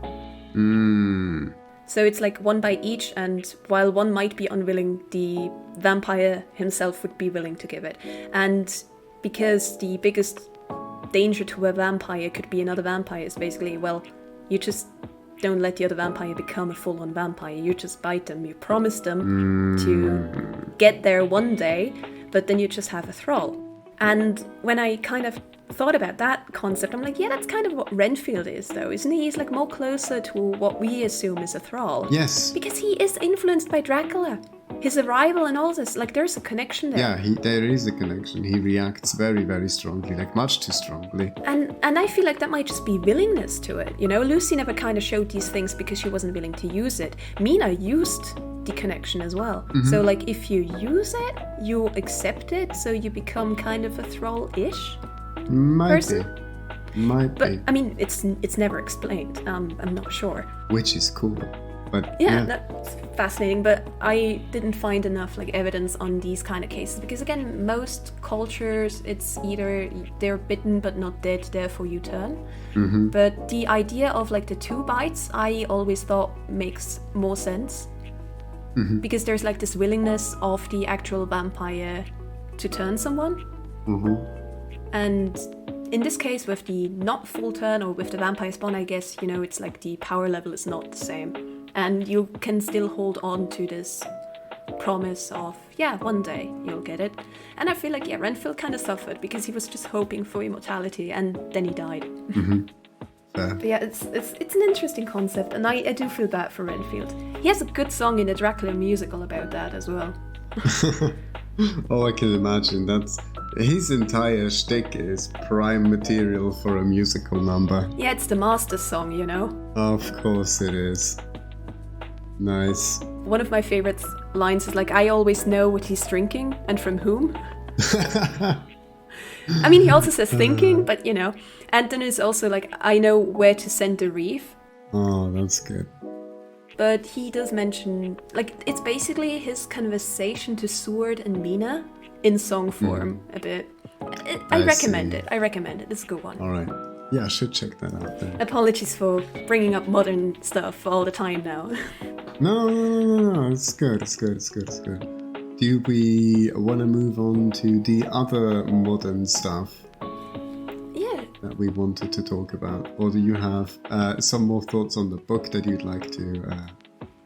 So it's like one bite each, and while one might be unwilling, the vampire himself would be willing to give it. And because the biggest danger to a vampire could be another vampire is basically, well, you just don't let the other vampire become a full-on vampire. You just bite them. You promise them to get there one day, but then you just have a thrall. And when I kind of thought about that concept, I'm like, yeah, that's kind of what Renfield is, though, isn't he? He's like more closer to what we assume is a thrall. Yes. Because he is influenced by Dracula. His arrival and all this, like, there's a connection there. Yeah, there is a connection. He reacts very, very strongly, like much too strongly. And I feel like that might just be willingness to it. Lucy never kind of showed these things because she wasn't willing to use it. Mina used the connection as well. Mm-hmm. So, like, if you use it, you accept it, so you become kind of a thrall-ish person. Might but, be. I mean, it's never explained. I'm not sure. Which is cool. But yeah, that's fascinating, but I didn't find enough evidence on these kind of cases because, again, most cultures, it's either they're bitten but not dead, therefore you turn. Mm-hmm. But the idea of the 2 bites, I always thought makes more sense because there's this willingness of the actual vampire to turn someone. Mm-hmm. And in this case, with the not full turn or with the vampire spawn, I guess, it's the power level is not the same. And you can still hold on to this promise of, yeah, one day you'll get it. And I feel like, yeah, Renfield kind of suffered because he was just hoping for immortality and then he died. Mm-hmm. But yeah, it's an interesting concept, and I do feel bad for Renfield. He has a good song in the Dracula musical about that as well. Oh, I can imagine. That's his entire shtick is prime material for a musical number. Yeah, it's the master song, Of course it is. Nice. One of my favorite lines is I always know what he's drinking and from whom. I mean, he also says thinking, but And then it's also I know where to send the reef. Oh, that's good. But he does mention, it's basically his conversation to Seward and Mina in song form a bit. I recommend it. It's a good one. All right. Yeah, I should check that out then. Apologies for bringing up modern stuff all the time now. No. It's good. Do we want to move on to the other modern stuff? Yeah. That we wanted to talk about? Or do you have some more thoughts on the book that you'd like to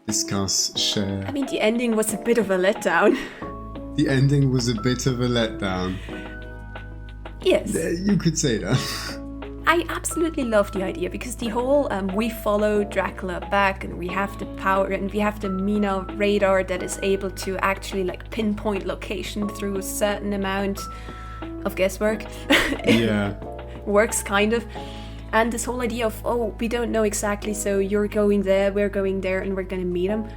discuss, share? I mean, the ending was a bit of a letdown. The ending was a bit of a letdown. Yes. You could say that. I absolutely love the idea because the whole we follow Dracula back and we have the power and we have the Mina radar that is able to actually pinpoint location through a certain amount of guesswork. Yeah. Works kind of. And this whole idea of, we don't know exactly, so you're going there, we're going there, and we're gonna meet him.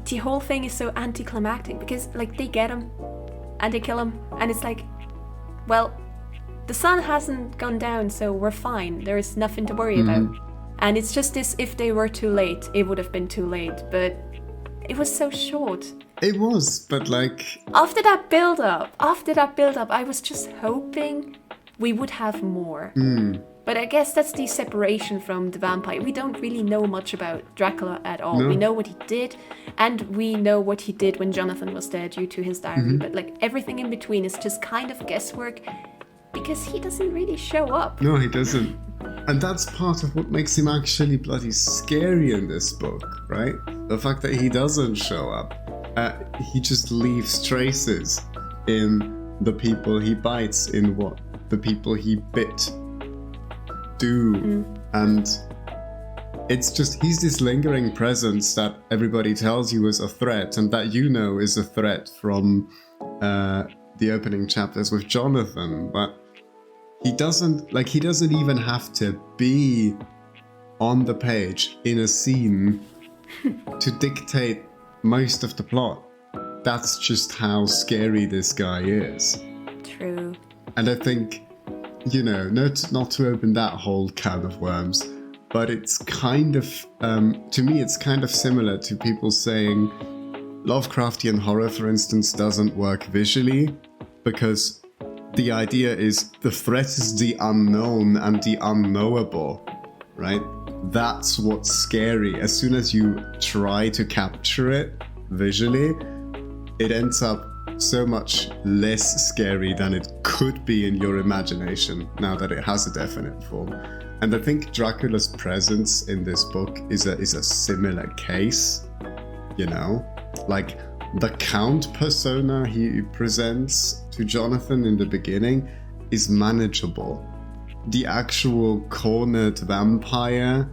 The whole thing is so anticlimactic because they get him and they kill him and it's well, the sun hasn't gone down, so we're fine. There is nothing to worry about. And it's just this, if they were too late, it would have been too late. But it was so short. It was, but After that build-up, I was just hoping we would have more. But I guess that's the separation from the vampire. We don't really know much about Dracula at all. No. We know what he did, and we know what he did when Jonathan was there due to his diary. But everything in between is just kind of guesswork. Because he doesn't really show up. No, he doesn't. And that's part of what makes him actually bloody scary in this book, right? The fact that he doesn't show up. He just leaves traces in the people he bites, in what the people he bit do. And it's just, he's this lingering presence that everybody tells you is a threat, and that is a threat from the opening chapters with Jonathan, but he doesn't even have to be on the page in a scene to dictate most of the plot. That's just how scary this guy is. True. And I think, not to open that whole can of worms, but it's kind of, to me, it's kind of similar to people saying Lovecraftian horror, for instance, doesn't work visually because the idea is the threat is the unknown and the unknowable, right? That's what's scary. As soon as you try to capture it visually, it ends up so much less scary than it could be in your imagination now that it has a definite form. And I think Dracula's presence in this book is a similar case, you know? Like, the Count persona he presents to Jonathan in the beginning is manageable. The actual cornered vampire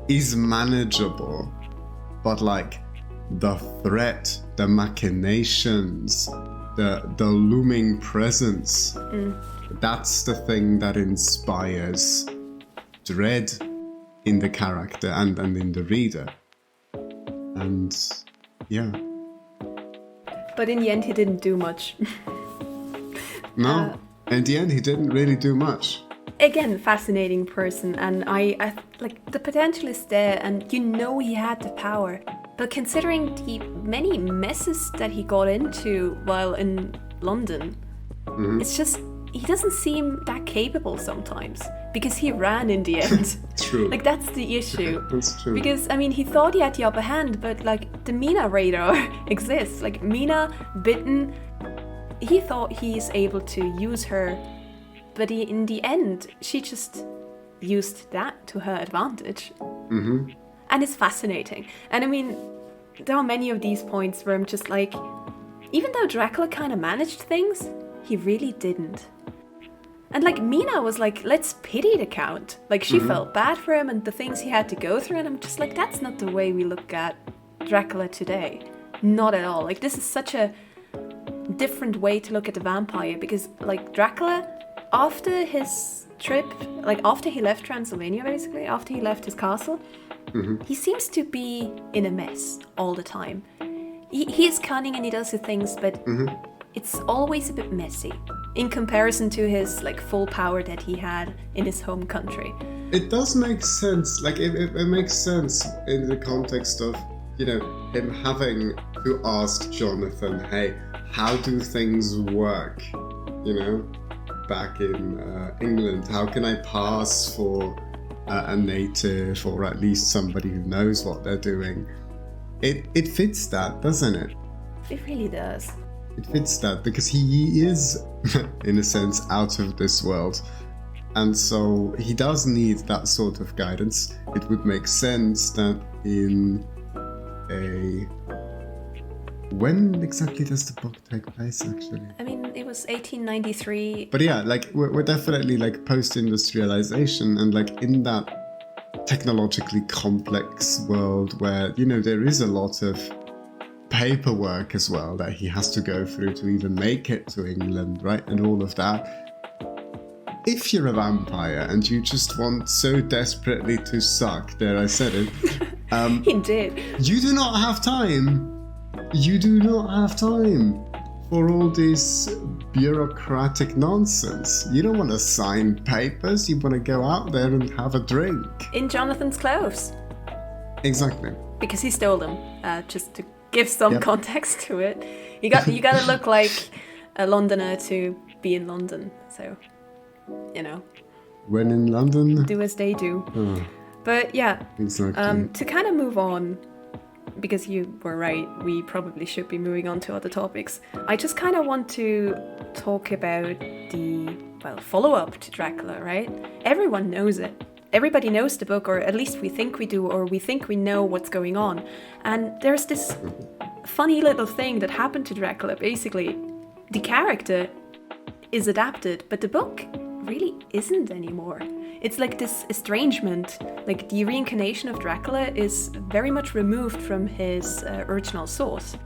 is manageable. But like, the threat, the machinations, the looming presence, that's the thing that inspires dread in the character and in the reader. And yeah. But in the end, he didn't do much. No, in the end, he didn't really do much. Again, fascinating person, and I like the potential is there, and you know he had the power. But considering the many messes that he got into while in London, it's just he doesn't seem that capable sometimes because he ran in the end. True. Like that's the issue. That's true. Because I mean, he thought he had the upper hand, but like the Mina radar exists. Like Mina bitten, he thought he's able to use her, but in the end, she just used that to her advantage. Mm-hmm. And it's fascinating. And I mean, there are many of these points where I'm just like, even though Dracula kind of managed things, he really didn't. And like Mina was like, let's pity the Count. Like she felt bad for him and the things he had to go through. And I'm just like, that's not the way we look at Dracula today. Not at all. Like this is such a different way to look at the vampire because like Dracula, after his trip, like after he left Transylvania basically, after he left his castle, he seems to be in a mess all the time. He is cunning and he does the things, but it's always a bit messy in comparison to his like full power that he had in his home country. It does make sense. Like it makes sense in the context of, you know, him having to ask Jonathan, hey, how do things work? You know, back in England, how can I pass for a native or at least somebody who knows what they're doing? It fits that, doesn't it? It really does. It fits that because he is, in a sense, out of this world. And so he does need that sort of guidance. It would make sense that in a... When exactly does the book take place, actually? I mean, it was 1893. But yeah, like, we're definitely, like, post-industrialization, and, like, in that technologically complex world where, you know, there is a lot of paperwork as well that he has to go through to even make it to England, right? And all of that. If you're a vampire and you just want so desperately to suck, there I said it. He did. You do not have time. You do not have time for all this bureaucratic nonsense. You don't want to sign papers. You want to go out there and have a drink. In Jonathan's clothes. Exactly. Because he stole them, just to give some context to it. You got to look like a Londoner to be in London. So, you know. When in London? Do as they do. Oh. But yeah. Exactly. To kind of move on, because you were right, we probably should be moving on to other topics. I just kind of want to talk about the, follow-up to Dracula, right? Everyone knows it. Everybody knows the book, or at least we think we do, or we think we know what's going on. And there's this funny little thing that happened to Dracula. Basically, the character is adapted, but the book really isn't anymore. It's like this estrangement, like the reincarnation of Dracula is very much removed from his original source.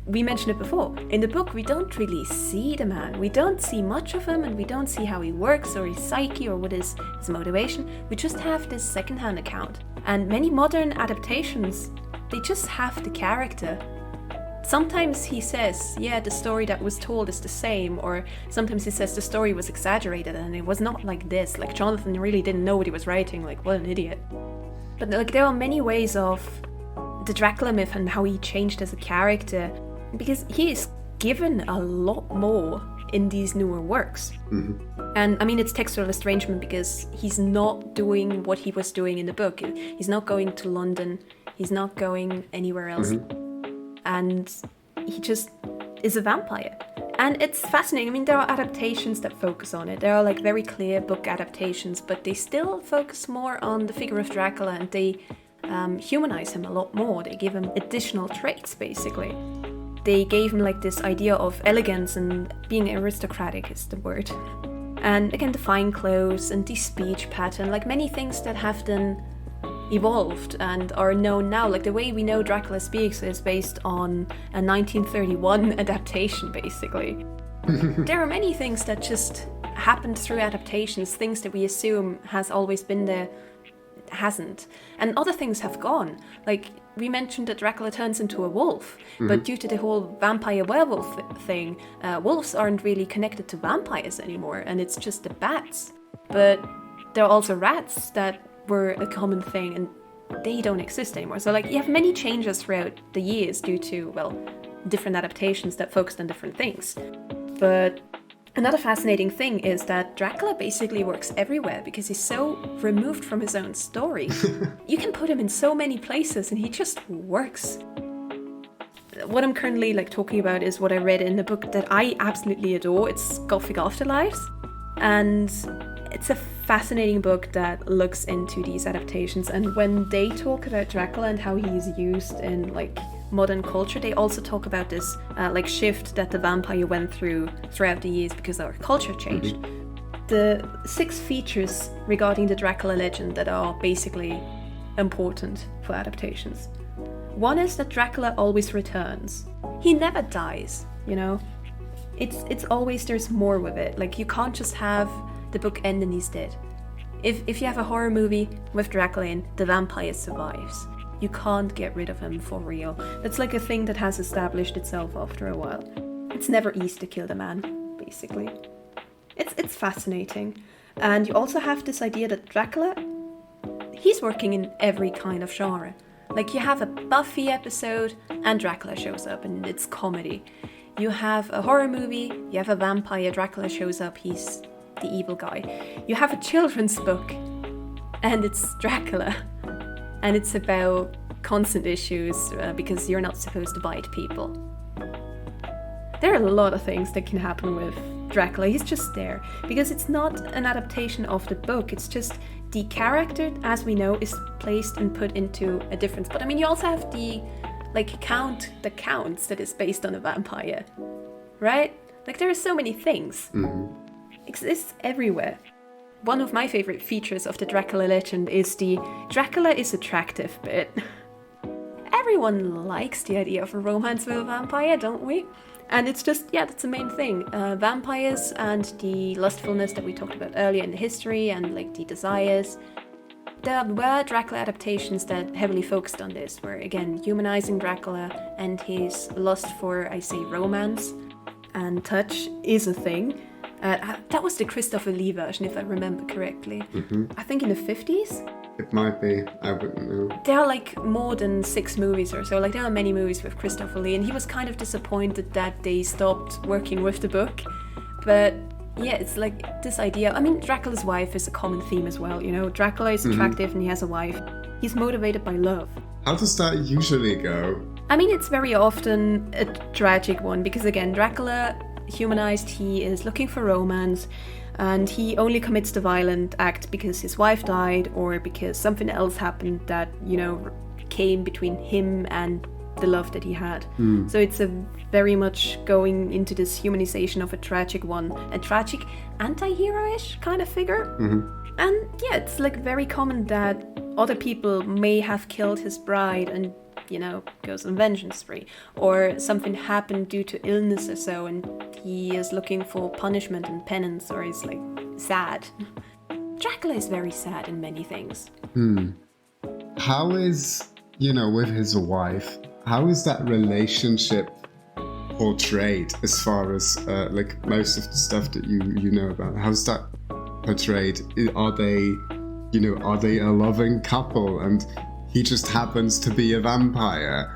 We mentioned it before. In the book, we don't really see the man. We don't see much of him, and we don't see how he works or his psyche or what is his motivation. We just have this secondhand account. And many modern adaptations, they just have the character, Sometimes he says, yeah, the story that was told is the same, or sometimes he says the story was exaggerated and it was not like this. Like, Jonathan really didn't know what he was writing, like, what an idiot. But like, there are many ways of the Dracula myth and how he changed as a character, because he is given a lot more in these newer works. And I mean, it's textual estrangement because he's not doing what he was doing in the book. He's not going to London, he's not going anywhere else. And he just is a vampire. And it's fascinating. I mean, there are adaptations that focus on it. There are like very clear book adaptations, but they still focus more on the figure of Dracula, and they humanize him a lot more. They give him additional traits, basically. They gave him like this idea of elegance and being aristocratic is the word. And again, the fine clothes and the speech pattern, like many things that have then evolved and are known now. Like the way we know Dracula speaks is based on a 1931 adaptation, basically. There are many things that just happened through adaptations, things that we assume has always been there, hasn't. And other things have gone. Like, we mentioned that Dracula turns into a wolf, but due to the whole vampire-werewolf thing, wolves aren't really connected to vampires anymore, and it's just the bats. But there are also rats that were a common thing, and they don't exist anymore. So, like, you have many changes throughout the years due to, well, different adaptations that focused on different things. But another fascinating thing is that Dracula basically works everywhere because he's so removed from his own story. You can put him in so many places and he just works. What I'm currently like talking about is what I read in the book that I absolutely adore. It's Gothic Afterlives. And it's a fascinating book that looks into these adaptations. And when they talk about Dracula and how he's used in like modern culture, they also talk about this like shift that the vampire went through throughout the years because our culture changed. The 6 features regarding the Dracula legend that are basically important for adaptations. One is that Dracula always returns. He never dies, you know? It's always, there's more with it. Like, you can't just have the book end and he's dead. If you have a horror movie with Dracula in, the vampire survives. You can't get rid of him for real. That's like a thing that has established itself after a while. It's never easy to kill the man, basically. It's fascinating. And you also have this idea that Dracula, he's working in every kind of genre. Like, you have a Buffy episode and Dracula shows up and it's comedy. You have a horror movie, you have a vampire, Dracula shows up, he's the evil guy. You have a children's book and it's Dracula. And it's about constant issues because you're not supposed to bite people. There are a lot of things that can happen with Dracula. He's just there. Because it's not an adaptation of the book. It's just the character, as we know, is placed and put into a difference. But I mean, you also have the, like, Count the Counts that is based on a vampire. Right? Like, there are so many things. Exists everywhere. One of my favorite features of the Dracula legend is the Dracula is attractive bit. Everyone likes the idea of a romance with a vampire, don't we? And it's just, yeah, that's the main thing. Vampires and the lustfulness that we talked about earlier in the history and like the desires. There were Dracula adaptations that heavily focused on this, where again, humanizing Dracula and his lust for, I say, romance and touch is a thing. That was the Christopher Lee version, if I remember correctly. I think in the 50s? It might be, I wouldn't know. There are like more than 6 movies or so. Like, there are many movies with Christopher Lee, and he was kind of disappointed that they stopped working with the book. But yeah, it's like this idea. I mean, Dracula's wife is a common theme as well, you know? Dracula is attractive and he has a wife. He's motivated by love. How does that usually go? I mean, it's very often a tragic one, because again, Dracula humanized, he is looking for romance, and he only commits the violent act because his wife died or because something else happened that, you know, came between him and the love that he had. So it's a very much going into this humanization of a tragic one, a tragic anti-hero-ish kind of figure. And yeah, it's like very common that other people may have killed his bride and, you know, goes on vengeance spree, or something happened due to illness or so and he is looking for punishment and penance, or is like sad. Dracula is very sad in many things. How is, you know, with his wife, how is that relationship portrayed as far as like most of the stuff that you know about? How's that portrayed? Are they a loving couple and he just happens to be a vampire?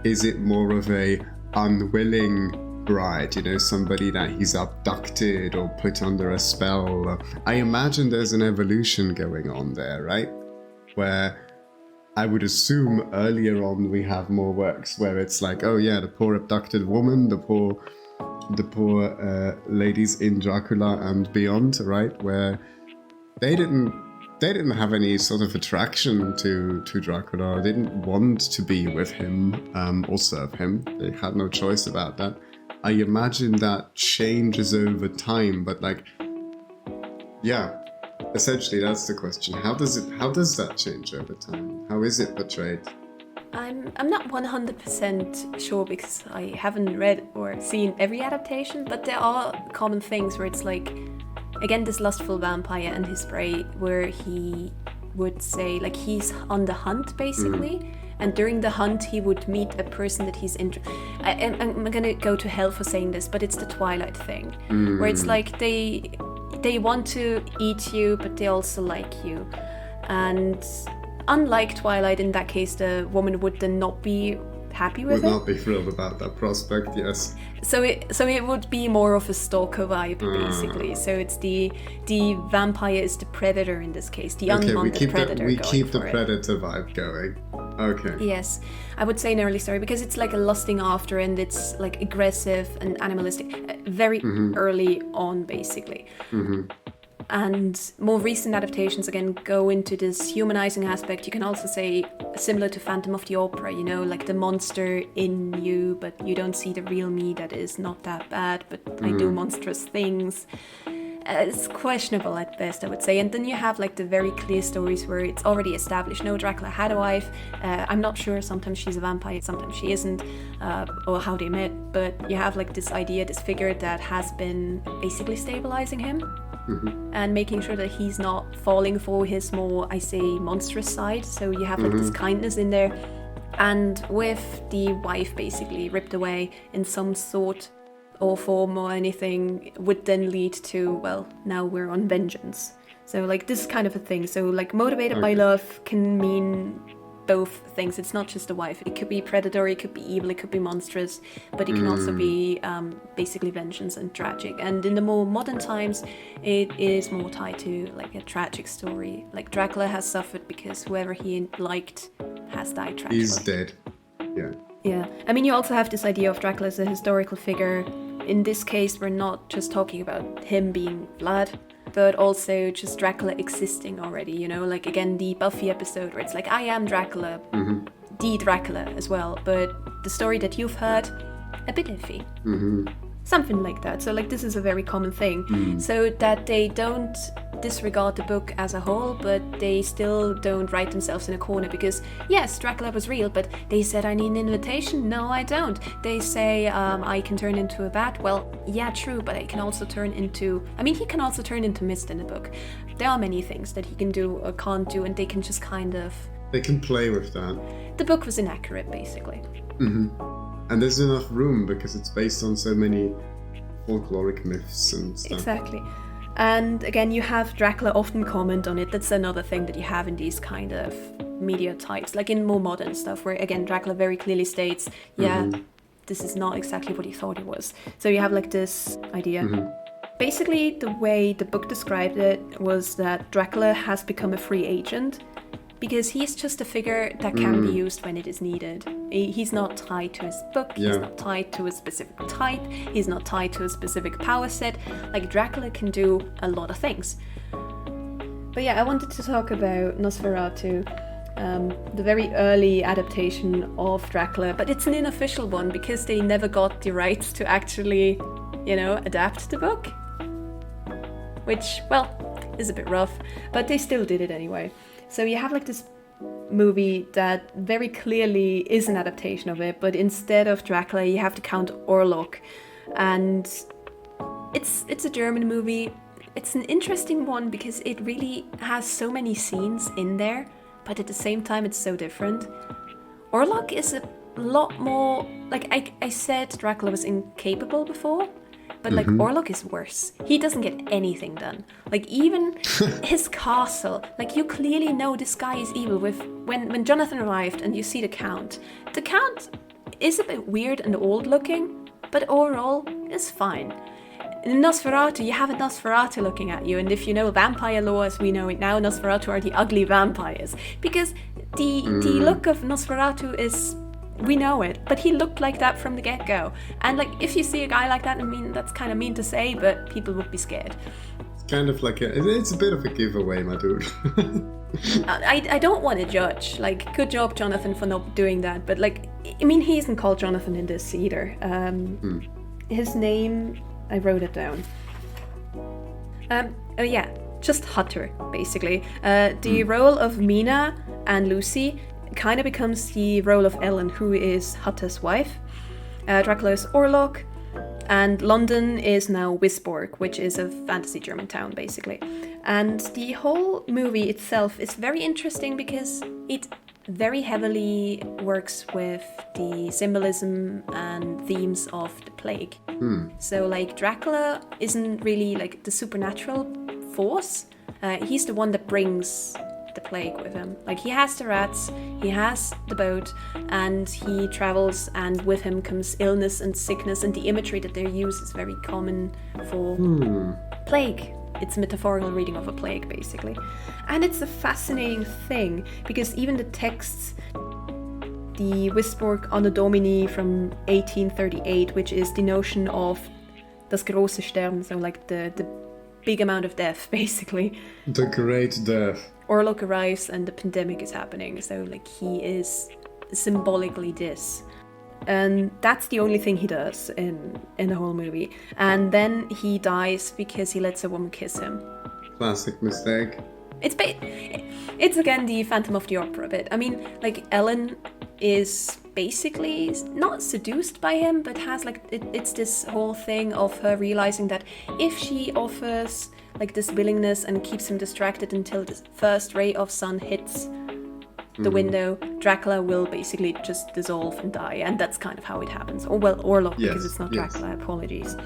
Is it more of a unwilling bride, somebody that he's abducted or put under a spell? I imagine there's an evolution going on there, right? Where I would assume earlier on we have more works where it's like, oh yeah, the poor abducted woman, the poor ladies in Dracula and beyond, right? Where they didn't have any sort of attraction to Dracula, or didn't want to be with him or serve him. They had no choice about that. I imagine that changes over time, but like, yeah, essentially that's the question. How does that change over time? How is it portrayed? I'm not 100% sure because I haven't read or seen every adaptation, but there are common things where it's like, again, this lustful vampire and his prey, where he would say, like, he's on the hunt, basically. And during the hunt, he would meet a person that he's interested. I'm gonna go to hell for saying this, but it's the Twilight thing, where it's like they want to eat you, but they also like you. And unlike Twilight, in that case, the woman would then not be happy with it. Would not be thrilled about that prospect, yes. So it would be more of a Stalker vibe, basically. So it's the vampire is the predator in this case, the unwanted predator. We keep the predator vibe going. Okay. Yes, I would say an early story because it's like a lusting after, and it's like aggressive and animalistic, very early on, basically. And more recent adaptations again go into this humanizing aspect. You can also say similar to Phantom of the Opera, like the monster in you, but you don't see the real me that is not that bad, but I do monstrous things. It's questionable at best, I would say. And then you have like the very clear stories where it's already established. No, Dracula had a wife. I'm not sure. Sometimes she's a vampire, sometimes she isn't, or how they met. But you have like this idea, this figure that has been basically stabilizing him. And making sure that he's not falling for his more, I say, monstrous side. So you have like this kindness in there. And with the wife basically ripped away in some sort or form or anything, would then lead to, well, now we're on vengeance. So like this is kind of a thing. So like motivated by love can mean both things. It's not just a wife. It could be predatory, it could be evil, it could be monstrous, but it can also be basically vengeance and tragic. And in the more modern times, it is more tied to like a tragic story. Like Dracula has suffered because whoever he liked has died tragically. He's dead. Yeah. Yeah. I mean, you also have this idea of Dracula as a historical figure. In this case, we're not just talking about him being Vlad, but also just Dracula existing already, like again the Buffy episode where it's like, I am Dracula, the Dracula as well, but the story that you've heard, a bit iffy. Something like that. So like this is a very common thing. So that they don't disregard the book as a whole, but they still don't write themselves in a corner because yes, Dracula was real, but they said I need an invitation. No, I don't. They say I can turn into a bat. Well, yeah, true, but I can also turn into, he can also turn into mist in the book. There are many things that he can do or can't do, and they can just kind of... They can play with that. The book was inaccurate, basically. And there's enough room because it's based on so many folkloric myths and stuff. Exactly. And again, you have Dracula often comment on it. That's another thing that you have in these kind of media types, like in more modern stuff, where again, Dracula very clearly states, this is not exactly what he thought he was. So you have like this idea. Basically, the way the book described it was that Dracula has become a free agent because he's just a figure that can be used when it is needed. He's not tied to his book, he's not tied to a specific type, he's not tied to a specific power set. Like Dracula can do a lot of things. But yeah, I wanted to talk about Nosferatu, the very early adaptation of Dracula, but it's an unofficial one because they never got the rights to actually, adapt the book. Which, well, is a bit rough, but they still did it anyway. So you have like this movie that very clearly is an adaptation of it, but instead of Dracula, you have to count Orlok. And it's a German movie. It's an interesting one because it really has so many scenes in there, but at the same time it's so different. Orlok is a lot more, like I said Dracula was incapable before, but like Orlok is worse. He doesn't get anything done. Like even his castle, like you clearly know this guy is evil when Jonathan arrived and you see the Count. The Count is a bit weird and old looking, but overall is fine. In Nosferatu, you have a Nosferatu looking at you, and if you know vampire lore as we know it now, Nosferatu are the ugly vampires. Because the look of Nosferatu is, we know it, but he looked like that from the get-go. And like, if you see a guy like that, I mean, that's kind of mean to say, but people would be scared. It's kind of like it's a bit of a giveaway, my dude. I don't want to judge. Like, good job, Jonathan, for not doing that. But like, I mean, he isn't called Jonathan in this either. His name, I wrote it down. Oh yeah, just Hutter, basically. The role of Mina and Lucy kind of becomes the role of Ellen, who is Hutter's wife. Dracula is Orlok, and London is now Wisborg, which is a fantasy German town, basically. And the whole movie itself is very interesting because it very heavily works with the symbolism and themes of the plague. So like Dracula isn't really like the supernatural force. He's the one that brings the plague with him. Like he has the rats, he has the boat, and he travels, and with him comes illness and sickness, and the imagery that they use is very common for plague. It's a metaphorical reading of a plague, basically. And it's a fascinating thing, because even the texts, the Wisborg Anno Domini from 1838, which is the notion of das große Sterben, so like the big amount of death, basically. The great death. Orlok arrives and the pandemic is happening, so like he is symbolically this. And that's the only thing he does in the whole movie. And then he dies because he lets a woman kiss him. Classic mistake. It's again the Phantom of the Opera bit. I mean, like Ellen is basically not seduced by him, but has like it's this whole thing of her realizing that if she offers like this willingness and keeps him distracted until the first ray of sun hits the window, Dracula will basically just dissolve and die, and that's kind of how it happens. Or well, Orlok, because it's not Dracula, apologies.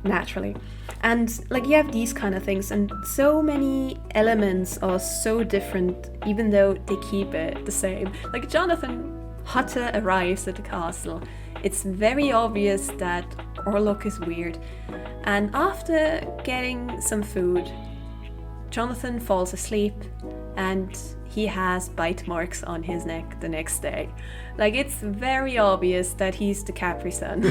Naturally. And like you have these kind of things, and so many elements are so different, even though they keep it the same. Like Jonathan Hutter arrives at the castle. It's very obvious that Orlok is weird. And after getting some food, Jonathan falls asleep, and he has bite marks on his neck the next day. Like, it's very obvious that he's the Capri Sun.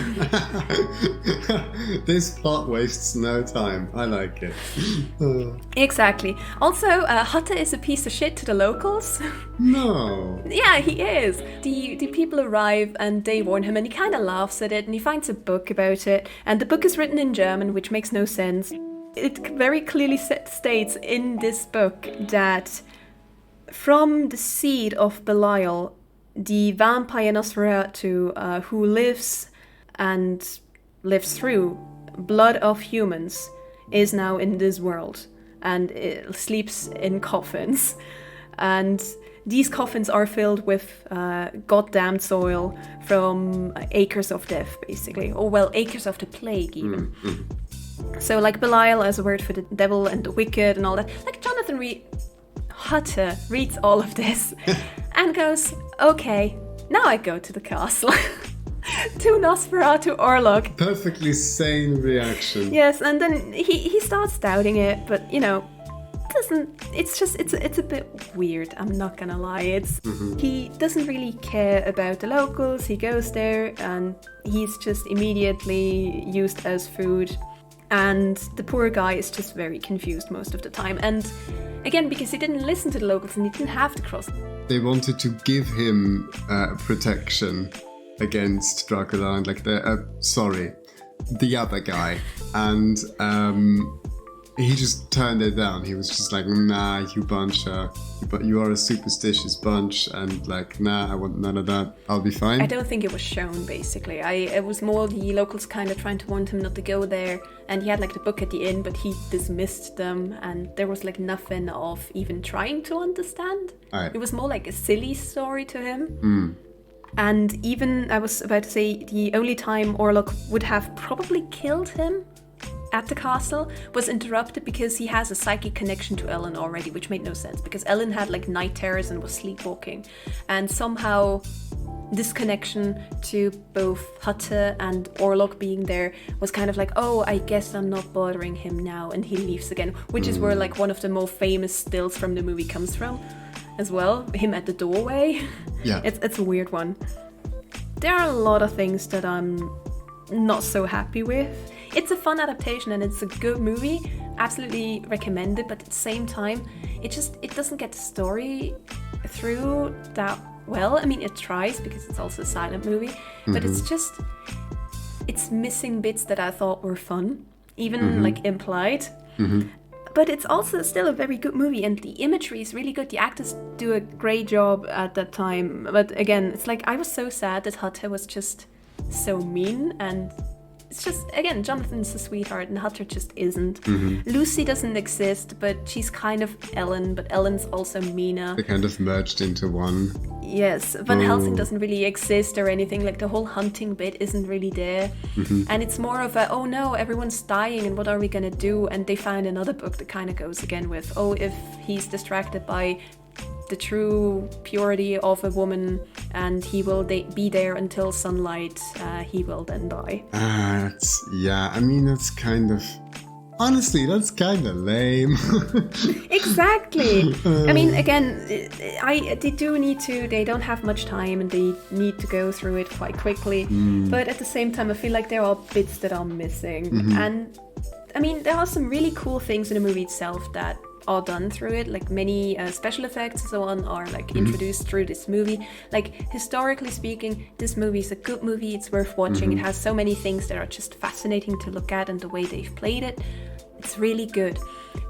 This plot wastes no time. I like it. Exactly. Also, Hutter is a piece of shit to the locals. No. Yeah, he is. The people arrive and they warn him, and he kind of laughs at it, and he finds a book about it. And the book is written in German, which makes no sense. It very clearly states in this book that from the seed of Belial, the vampire Nosferatu, who lives through blood of humans, is now in this world and it sleeps in coffins. And these coffins are filled with goddamned soil from acres of death, basically. Or, well, acres of the plague, even. So, like, Belial as a word for the devil and the wicked and all that. Like, Jonathan Hutter reads all of this and goes, okay, now I go to the castle. To Nosferatu Orlok. Perfectly sane reaction. Yes, and then he starts doubting it, but, you know, it's a bit weird, I'm not gonna lie. He doesn't really care about the locals. He goes there and he's just immediately used as food. And the poor guy is just very confused most of the time. And again, because he didn't listen to the locals and he didn't have to cross. They wanted to give him protection against Dracula and like the other guy. And he just turned it down. He was just like, nah, you are a superstitious bunch, and like, nah, I want none of that. I'll be fine. I don't think it was shown, basically. It was more the locals kind of trying to warn him not to go there, and he had like the book at the inn, but he dismissed them, and there was like nothing of even trying to understand. Right. It was more like a silly story to him. And even, I was about to say, the only time Orlok would have probably killed him at the castle was interrupted because he has a psychic connection to Ellen already, which made no sense because Ellen had like night terrors and was sleepwalking, and somehow this connection to both Hutte and Orlok being there was kind of like, oh, I guess I'm not bothering him now, and he leaves again, which is where like one of the more famous stills from the movie comes from as well, him at the doorway. Yeah. It's a weird one. There are a lot of things that I'm not so happy with. It's a fun adaptation and it's a good movie. Absolutely recommend it, but at the same time, it doesn't get the story through that well. I mean, it tries because it's also a silent movie, but it's missing bits that I thought were fun, even like implied. But it's also still a very good movie, and the imagery is really good. The actors do a great job at that time. But again, it's like I was so sad that Hutte was just so mean, and it's just, again, Jonathan's a sweetheart and Hutte just isn't. Lucy doesn't exist, but she's kind of Ellen, but Ellen's also meaner. They kind of merged into one. Yes, Van Helsing doesn't really exist or anything, like the whole hunting bit isn't really there. And it's more of a, oh no, everyone's dying and what are we gonna do? And they find another book that kind of goes again with, oh, if he's distracted by the true purity of a woman and he will be there until sunlight, he will then die. That's kind of... Honestly, that's kind of lame. Exactly. I mean, again, they don't have much time and they need to go through it quite quickly. But at the same time, I feel like there are bits that are missing. And I mean, there are some really cool things in the movie itself that are done through it, like many special effects and so on are like introduced through this movie. Like historically speaking, this movie is a good movie, it's worth watching. It has so many things that are just fascinating to look at, and the way they've played it, it's really good.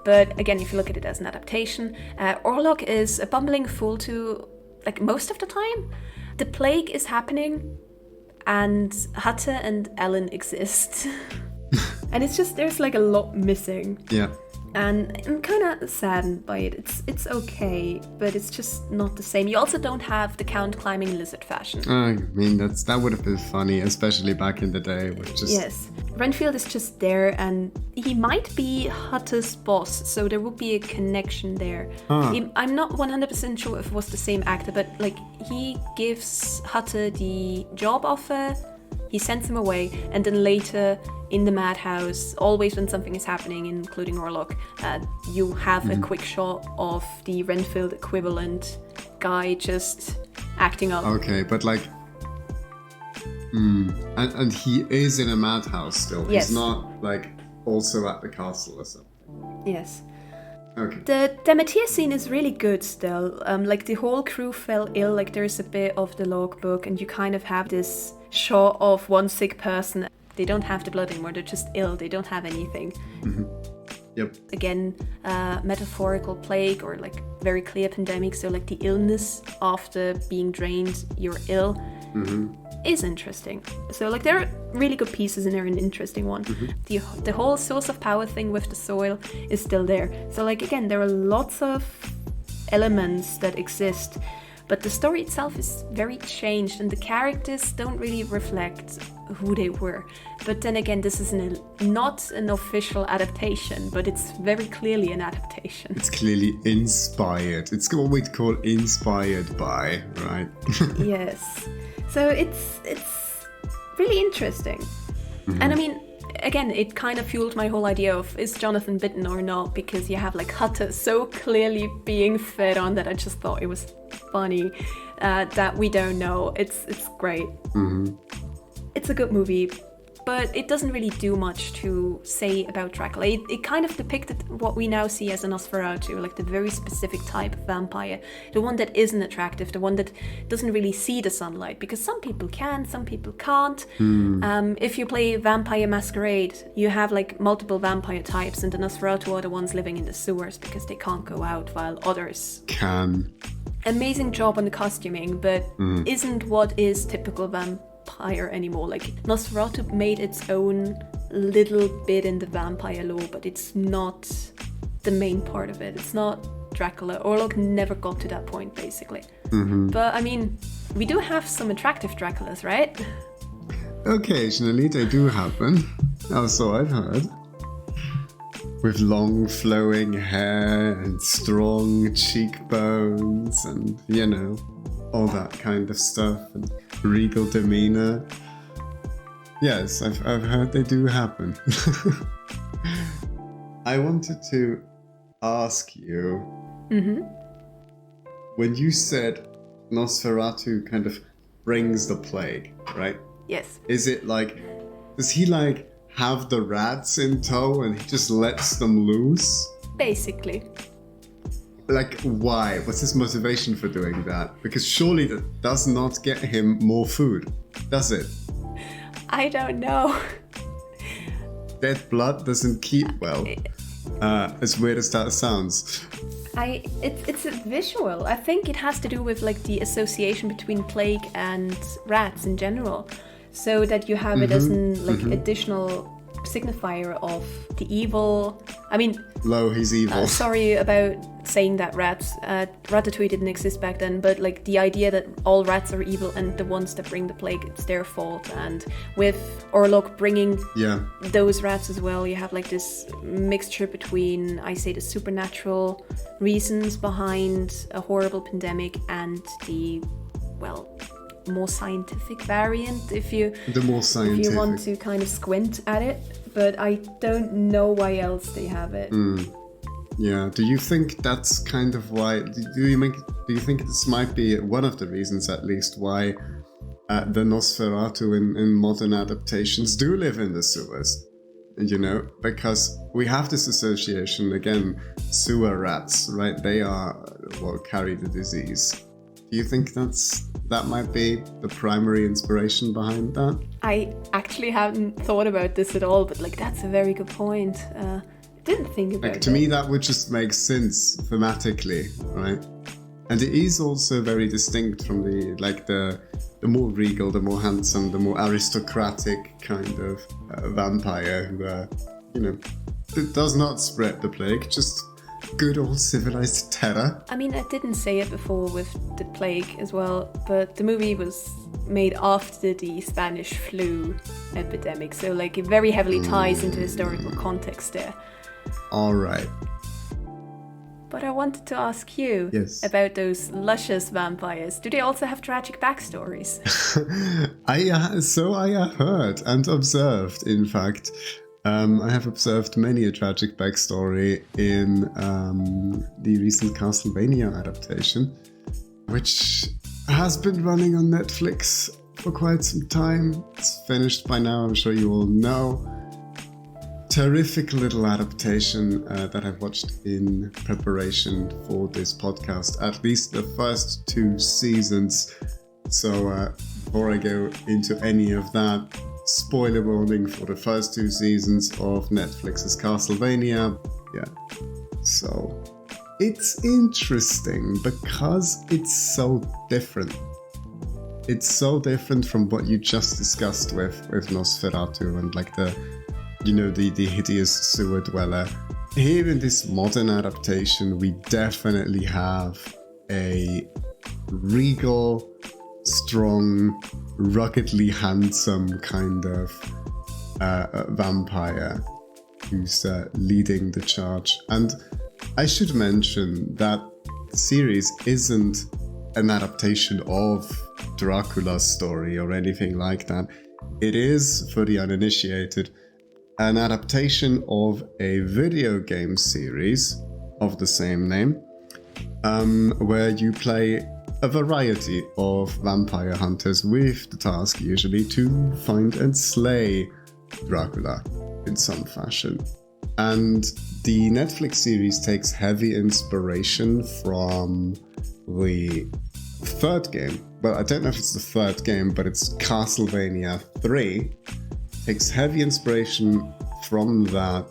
But again, if you look at it as an adaptation, Orlok is a bumbling fool to like most of the time. The plague is happening and Hutte and Ellen exist. And it's just, there's like a lot missing. Yeah. And I'm kind of saddened by it. It's okay, but it's just not the same. You also don't have the Count climbing lizard fashion. I mean, that would have been funny, especially back in the day. With just... Yes. Renfield is just there, and he might be Hutte's boss, so there would be a connection there. I'm not 100% sure if it was the same actor, but like he gives Hutte the job offer, he sends him away, and then later in the madhouse, always when something is happening, including Orlok, you have a quick shot of the Renfield equivalent guy just acting up. Okay, but like... And he is in a madhouse still. Yes. He's not like also at the castle or something. Yes. Okay. The Demeter scene is really good still. Like the whole crew fell ill, like there's a bit of the logbook and you kind of have this shot of one sick person. They don't have the blood anymore, they're just ill, they don't have anything. Yep. Again, metaphorical plague or like very clear pandemic, so like the illness after being drained, you're ill, is interesting. So like there are really good pieces in there, an interesting one. The whole source of power thing with the soil is still there. So like again, there are lots of elements that exist, but the story itself is very changed and the characters don't really reflect who they were. But then again, this is not an official adaptation, but it's very clearly an adaptation. It's clearly inspired. It's what we'd call inspired by, right? Yes. So it's really interesting. And I mean, again, it kind of fueled my whole idea of is Jonathan bitten or not, because you have like Hutte so clearly being fed on that I just thought it was funny that we don't know. It's great. It's a good movie, but it doesn't really do much to say about Dracula. It kind of depicted what we now see as a Nosferatu, like the very specific type of vampire, the one that isn't attractive, the one that doesn't really see the sunlight, because some people can, some people can't. If you play Vampire Masquerade, you have like multiple vampire types, and the Nosferatu are the ones living in the sewers because they can't go out, while others can. Amazing job on the costuming, but isn't what is typical vampire anymore. Like, Nosferatu made its own little bit in the vampire lore, but it's not the main part of it. It's not Dracula. Orlok never got to that point, basically. But, I mean, we do have some attractive Draculas, right? Occasionally they do happen. So I've heard. With long flowing hair and strong cheekbones and, you know, all that kind of stuff, and regal demeanor. Yes, I've heard they do happen. I wanted to ask you, when you said Nosferatu kind of brings the plague, right? Yes. Is it like, does he like have the rats in tow and he just lets them loose? Basically. Like, why? What's his motivation for doing that? Because surely that does not get him more food, does it? I don't know. Dead blood doesn't keep well. As weird as that sounds. It's a visual. I think it has to do with like the association between plague and rats in general. So that you have it as an like additional signifier of the evil. I mean, he's evil. Sorry about saying that rats. Ratatouille didn't exist back then, but like the idea that all rats are evil and the ones that bring the plague, it's their fault. And with Orlok bringing those rats as well, you have like this mixture between, I say, the supernatural reasons behind a horrible pandemic and the, well, more scientific variant, if you want to kind of squint at it, but I don't know why else they have it. Yeah. Do you think that's kind of why? Do you think this might be one of the reasons, at least, why the Nosferatu in modern adaptations do live in the sewers? You know, because we have this association again, sewer rats, right? They are what carry the disease. Do you think that might be the primary inspiration behind that? I actually haven't thought about this at all, but like that's a very good point. Didn't think about it. To me, that would just make sense thematically, right? And it is also very distinct from the more regal, the more handsome, the more aristocratic kind of vampire who, does not spread the plague, just good old civilized terror. I mean, I didn't say it before with the plague as well, but the movie was made after the Spanish flu epidemic, so like it very heavily ties into historical context there. All right. But I wanted to ask you about those luscious vampires. Do they also have tragic backstories? I have heard and observed, in fact. I have observed many a tragic backstory in the recent Castlevania adaptation, which has been running on Netflix for quite some time. It's finished by now, I'm sure you all know. Terrific little adaptation that I've watched in preparation for this podcast, at least the first 2 seasons. So before I go into any of that, spoiler warning for the first 2 seasons of Netflix's Castlevania. Yeah. So it's interesting because it's so different. It's so different from what you just discussed with Nosferatu and like the hideous sewer dweller. Here in this modern adaptation, we definitely have a regal, strong, ruggedly handsome kind of vampire who's leading the charge. And I should mention that the series isn't an adaptation of Dracula's story or anything like that. It is, for the uninitiated, an adaptation of a video game series of the same name, where you play a variety of vampire hunters with the task usually to find and slay Dracula in some fashion. And the Netflix series takes heavy inspiration from the third game. Well, I don't know if it's the third game, but it's Castlevania 3. Takes heavy inspiration from that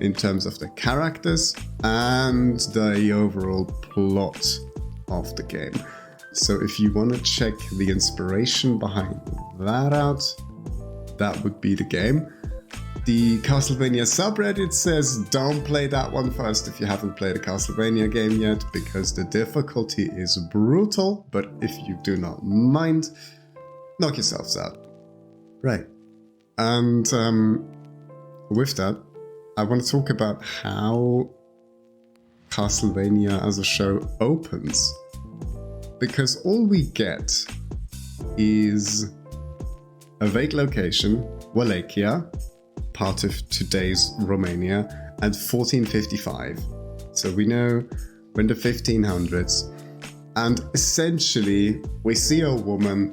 in terms of the characters and the overall plot of the game. So if you want to check the inspiration behind that out, that would be the game. The Castlevania subreddit says don't play that one first if you haven't played a Castlevania game yet, because the difficulty is brutal, but if you do not mind, knock yourselves out. Right. And with that, I want to talk about how Castlevania as a show opens. Because all we get is a vague location, Wallachia, part of today's Romania, and 1455. So we know we're in the 1500s. And essentially, we see a woman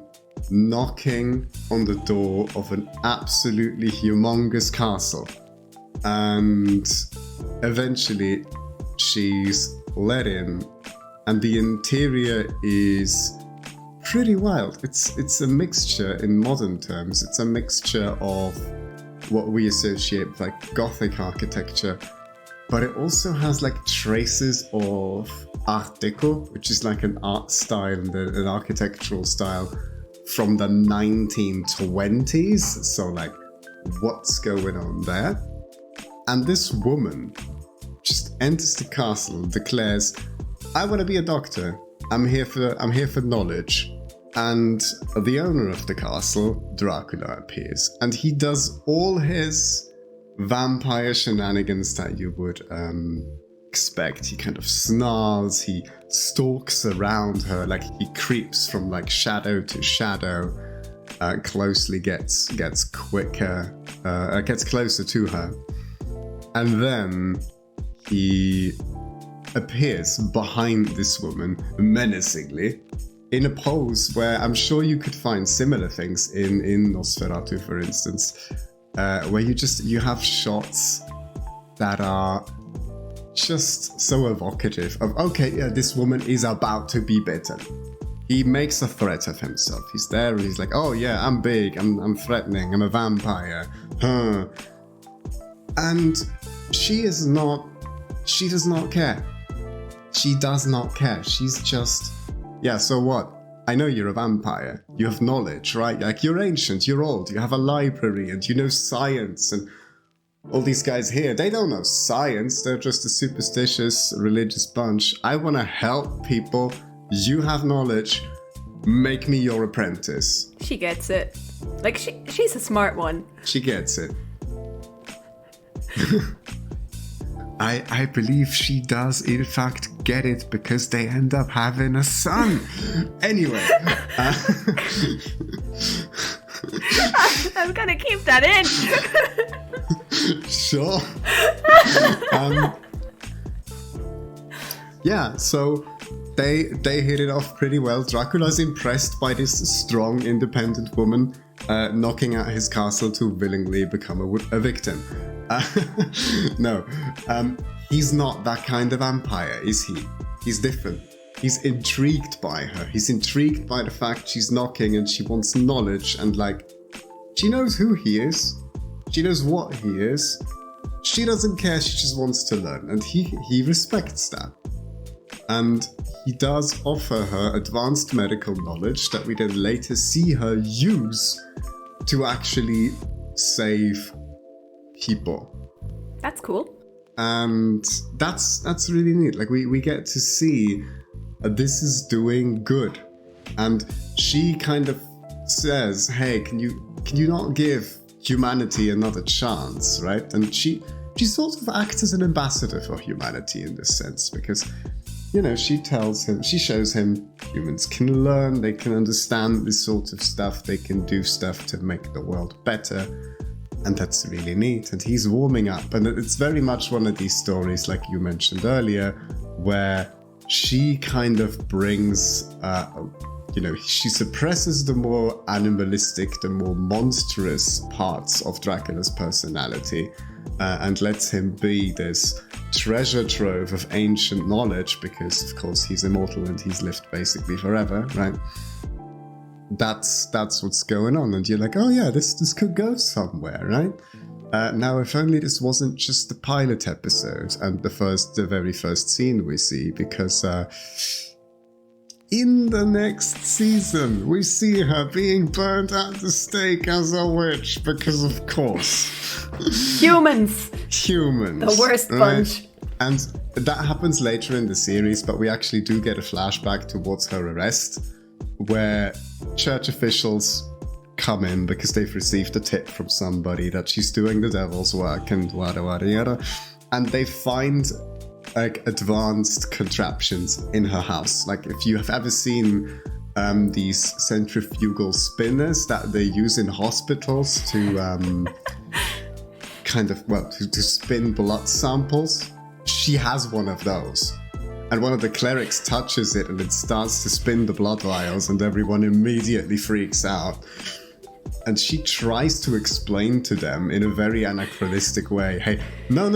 knocking on the door of an absolutely humongous castle. And eventually, she's let in. And the interior is pretty wild. It's a mixture, in modern terms, it's a mixture of what we associate with like Gothic architecture, but it also has like traces of Art Deco, which is like an art style and an architectural style from the 1920s. So like, what's going on there? And this woman just enters the castle, declares, I want to be a doctor. I'm here for knowledge. And the owner of the castle, Dracula, appears. And he does all his vampire shenanigans that you would expect. He kind of snarls, he stalks around her, like he creeps from like shadow to shadow, closely gets closer to her. And then he appears behind this woman menacingly in a pose where I'm sure you could find similar things in Nosferatu, for instance, where you have shots that are just so evocative of, okay, yeah, this woman is about to be bitten. He makes a threat of himself. He's there and he's like, oh yeah, I'm big, I'm threatening, I'm a vampire. Huh. And she does not care. She does not care. She's just, yeah, so what? I know you're a vampire. You have knowledge, right? Like, you're ancient, you're old, you have a library, and you know science, and all these guys here, they don't know science. They're just a superstitious, religious bunch. I want to help people. You have knowledge. Make me your apprentice. She gets it. Like, she's a smart one. She gets it. I believe she does in fact get it, because they end up having a son. Anyway. I'm gonna keep that in. Sure. Yeah, so they hit it off pretty well. Dracula's impressed by this strong, independent woman knocking at his castle to willingly become a victim. No, he's not that kind of vampire, is he? He's different. He's intrigued by her. He's intrigued by the fact she's knocking and she wants knowledge, and like, she knows who he is. She knows what he is. She doesn't care, she just wants to learn, and he respects that. And he does offer her advanced medical knowledge that we then later see her use to actually save people. That's cool. And that's really neat. Like, we get to see this is doing good. And she kind of says, hey, can you not give humanity another chance, right? And she sort of acts as an ambassador for humanity in this sense, because, you know, she shows him humans can learn, they can understand this sort of stuff, they can do stuff to make the world better. And that's really neat. And he's warming up. And it's very much one of these stories, like you mentioned earlier, where she kind of brings she suppresses the more animalistic, the more monstrous parts of Dracula's personality, and lets him be this treasure trove of ancient knowledge, because of course he's immortal and he's lived basically forever, right? That's what's going on, and you're like, oh yeah, this could go somewhere, right? Now, if only this wasn't just the pilot episode and the very first scene we see, because in the next season we see her being burned at the stake as a witch, because of course. Humans! The worst bunch. And that happens later in the series, but we actually do get a flashback towards her arrest, where church officials come in because they've received a tip from somebody that she's doing the devil's work and yada, and they find like advanced contraptions in her house. Like, if you have ever seen these centrifugal spinners that they use in hospitals to to spin blood samples, she has one of those. And one of the clerics touches it and it starts to spin the blood vials, and everyone immediately freaks out. And she tries to explain to them in a very anachronistic way, hey, no,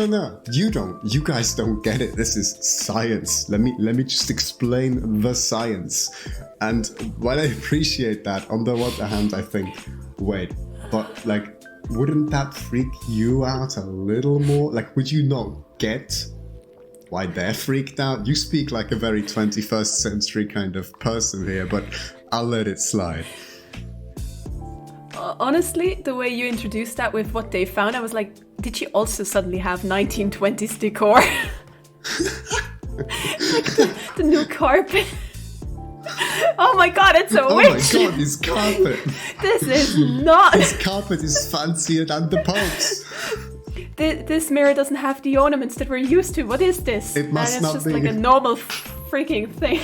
you guys don't get it. This is science. Let me just explain the science. And while I appreciate that, on the other hand, I think, wait, but like, wouldn't that freak you out a little more? Like, would you not get why they're freaked out? You speak like a very 21st century kind of person here, but I'll let it slide. Honestly, the way you introduced that with what they found, I was like, did she also suddenly have 1920s decor? Like the new carpet. Oh my god, it's a witch! Oh my god, this carpet! This is not... This carpet is fancier than the Pope's. This mirror doesn't have the ornaments that we're used to. What is this? It must not be. It's just like a normal freaking thing.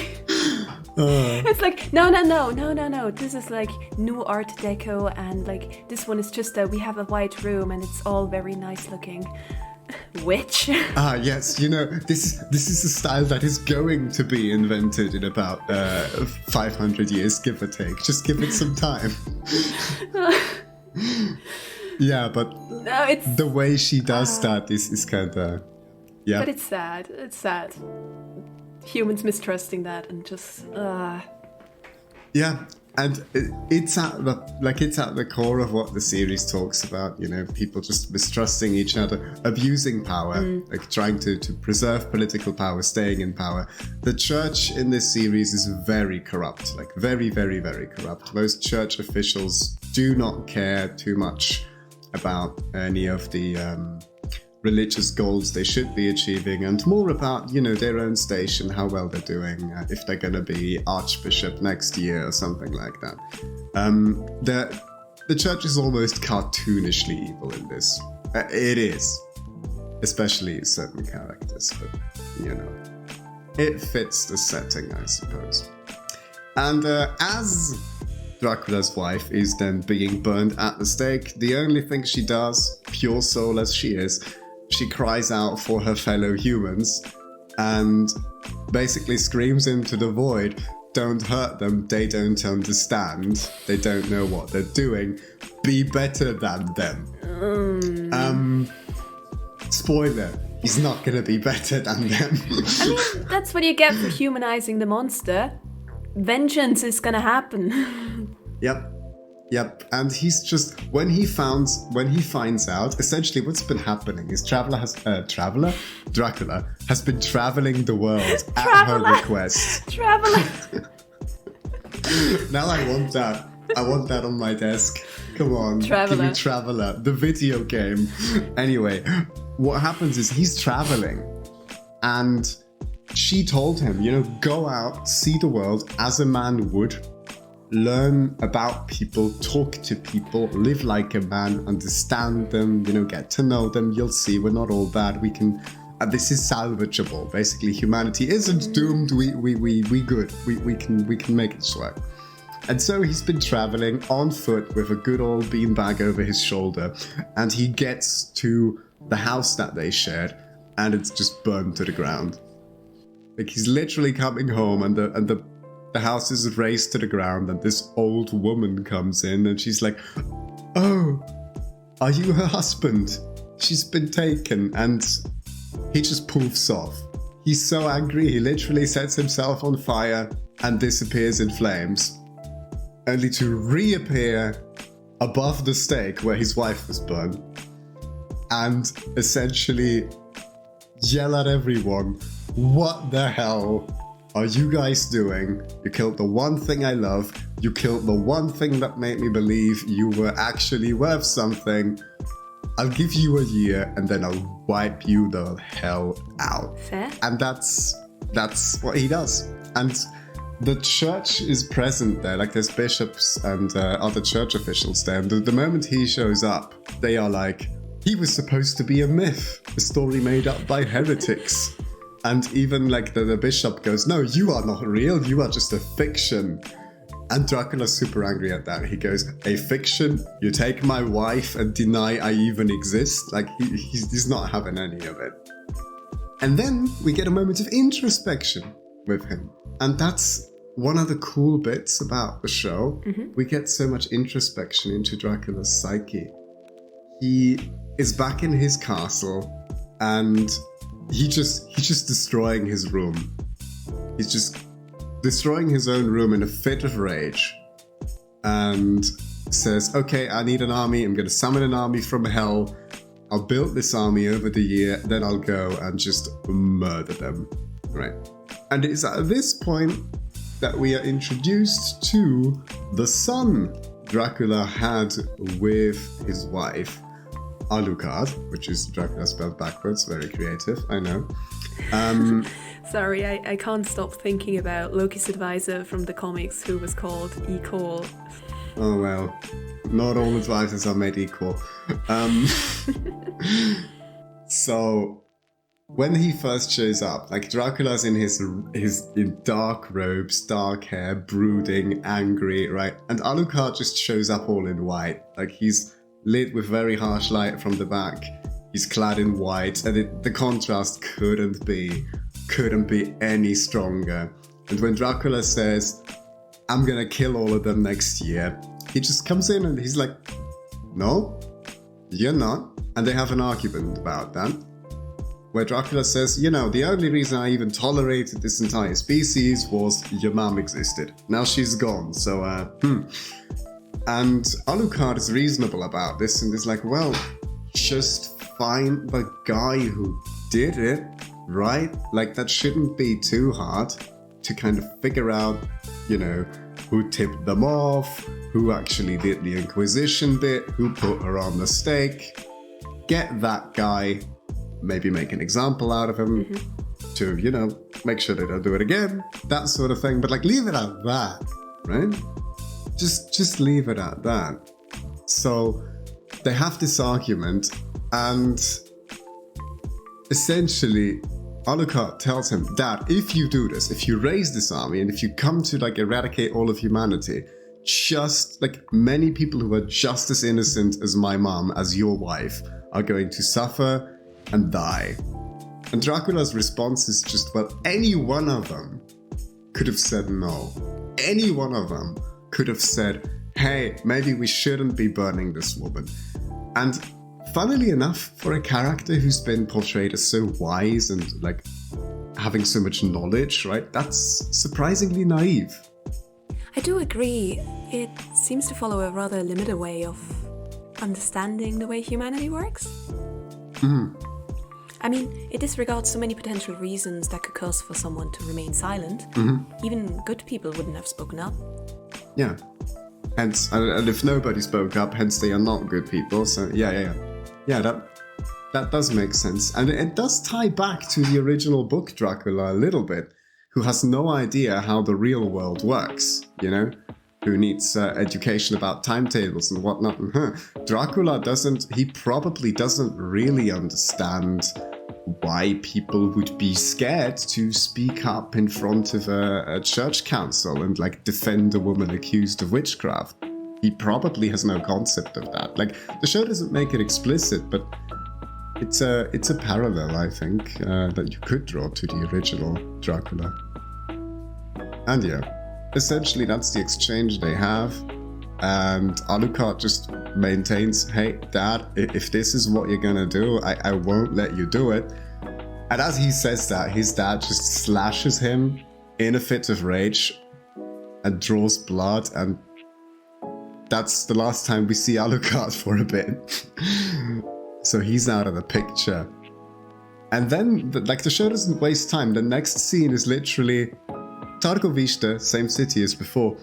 It's like, no. This is like new art deco, and like this one is just we have a white room and it's all very nice looking. Witch? Yes, this is a style that is going to be invented in about 500 years, give or take. Just give it some time. Yeah, but no, the way she does that is kind of... Yeah. But it's sad. It's sad. Humans mistrusting that and just... Yeah, and it's at the core of what the series talks about, people just mistrusting each other, abusing power, like trying to preserve political power, staying in power. The church in this series is very corrupt, like very, very, very corrupt. Most church officials do not care too much about any of the religious goals they should be achieving, and more about, their own station, how well they're doing, if they're going to be archbishop next year or something like that. The church is almost cartoonishly evil in this. It is. Especially certain characters, but, it fits the setting, I suppose. And as Dracula's wife is then being burned at the stake, the only thing she does, pure soul as she is, she cries out for her fellow humans and basically screams into the void, don't hurt them, they don't understand, they don't know what they're doing, be better than them. Spoiler, he's not gonna be better than them. I mean, that's what you get for humanizing the monster. Vengeance is gonna happen. Yep. And he's just, when he finds out, essentially what's been happening is Dracula has been traveling the world at her request. Traveler. Now I want that on my desk. Come on, Traveler. Give me Traveler, the video game. Anyway, what happens is he's traveling, and she told him, go out, see the world as a man would, learn about people, talk to people, live like a man, understand them, get to know them. You'll see we're not all bad. We can. This is salvageable. Basically, humanity isn't doomed. We good. We can make it work. And so he's been traveling on foot with a good old beanbag over his shoulder, and he gets to the house that they shared, and it's just burned to the ground. Like, he's literally coming home, and the the house is razed to the ground, and this old woman comes in, and she's like, "Oh, are you her husband? She's been taken." And he just poofs off. He's so angry, he literally sets himself on fire and disappears in flames, only to reappear above the stake where his wife was burned, and essentially yell at everyone, "What the hell are you guys doing? You killed the one thing I love. You killed the one thing that made me believe you were actually worth something. I'll give you a year and then I'll wipe you the hell out." Fair. And that's what he does. And the church is present there, like there's bishops and other church officials there. And the moment he shows up, they are like, "He was supposed to be a myth, a story made up by heretics." And even like the bishop goes, "No, you are not real, you are just a fiction." And Dracula's super angry at that. He goes, "A fiction? You take my wife and deny I even exist?" Like, he's not having any of it. And then we get a moment of introspection with him. And that's one of the cool bits about the show. Mm-hmm. We get so much introspection into Dracula's psyche. He is back in his castle, and he's just destroying his room. He's just destroying his own room in a fit of rage, and says, "Okay, I need an army. I'm going to summon an army from hell. I'll build this army over the year, then I'll go and just murder them." Right. And it's at this point that we are introduced to the son Dracula had with his wife, Alucard, which is Dracula spelled backwards. Very creative, I know. Sorry, I can't stop thinking about Loki's advisor from the comics who was called Equal. Oh well, not all advisors are made equal. So, when he first shows up, like Dracula's in his in dark robes, dark hair, brooding, angry, right? And Alucard just shows up all in white. Like he's lit with very harsh light from the back. He's clad in white, and the contrast couldn't be any stronger. And when Dracula says, "I'm gonna kill all of them next year," he just comes in and he's like, "No, you're not." And they have an argument about that, where Dracula says, "You know, the only reason I even tolerated this entire species was your mom existed. Now she's gone, so And Alucard is reasonable about this and is like, "Well, just find the guy who did it, right? Like, that shouldn't be too hard to kind of figure out, you know, who tipped them off, who actually did the Inquisition bit, who put her on the stake. Get that guy, maybe make an example out of him to, you know, make sure they don't do it again, that sort of thing. But, like, leave it at that, right? Just leave it at that." So they have this argument, and essentially Alucard tells him, "Dad, if you do this, if you raise this army, and if you come to like eradicate all of humanity, just like many people who are just as innocent as my mom, as your wife, are going to suffer and die." And Dracula's response is just, well, any one of them could have said no. Any one of them could have said, "Hey, maybe we shouldn't be burning this woman." And funnily enough, for a character who's been portrayed as so wise and like having so much knowledge, right? That's surprisingly naive. I do agree. It seems to follow a rather limited way of understanding the way humanity works. I mean, it disregards so many potential reasons that could cause for someone to remain silent. Even good people wouldn't have spoken up. Yeah. Hence, and if nobody spoke up, hence they are not good people. So yeah, that does make sense, and it does tie back to the original book Dracula a little bit, who has no idea how the real world works. You know, who needs education about timetables and whatnot. Dracula doesn't. He probably doesn't really understand why people would be scared to speak up in front of a church council and like defend a woman accused of witchcraft. He probably has no concept of that. Like, the show doesn't make it explicit, but it's a parallel, I think, that you could draw to the original Dracula. And yeah, essentially that's the exchange they have. And Alucard just maintains, hey, Dad, if this is what you're gonna do, I won't let you do it. And as he says that, his dad just slashes him in a fit of rage and draws blood, and that's the last time we see Alucard for a bit. So he's out of the picture. And then, the show doesn't waste time. The next scene is literally Targovište, same city as before,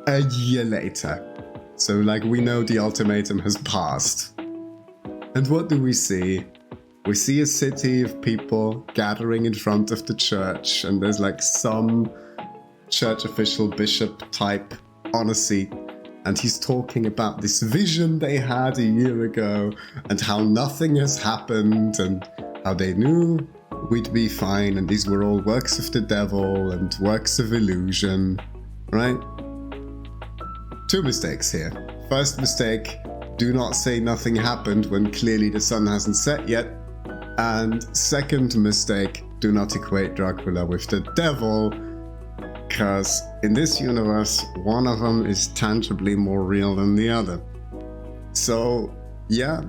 a year later. So, we know the ultimatum has passed. And what do we see? We see a city of people gathering in front of the church, and there's some church official bishop type on a seat, and he's talking about this vision they had a year ago, and how nothing has happened, and how they knew we'd be fine, and these were all works of the devil and works of illusion, right? 2 mistakes here. First mistake, do not say nothing happened when clearly the sun hasn't set yet. And second mistake, do not equate Dracula with the devil, because in this universe, one of them is tangibly more real than the other. So, yeah,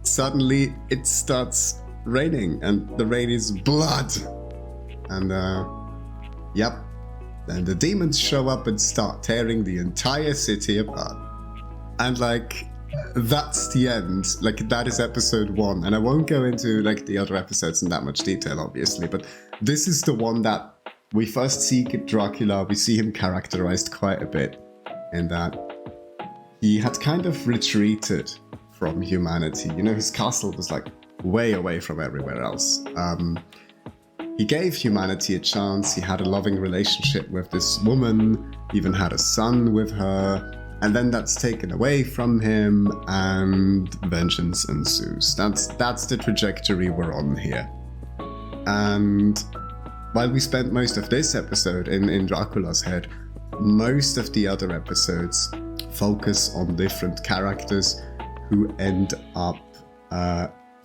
suddenly it starts raining, and the rain is blood. And, yep. Then the demons show up and start tearing the entire city apart. And, that's the end. That is episode 1. And I won't go into, the other episodes in that much detail, obviously. But this is the one that we first see Dracula. We see him characterized quite a bit. In that he had kind of retreated from humanity. His castle was, way away from everywhere else. He gave humanity a chance. He had a loving relationship with this woman, even had a son with her. And then that's taken away from him, and vengeance ensues. That's the trajectory we're on here. And while we spent most of this episode in Dracula's head, most of the other episodes focus on different characters who end up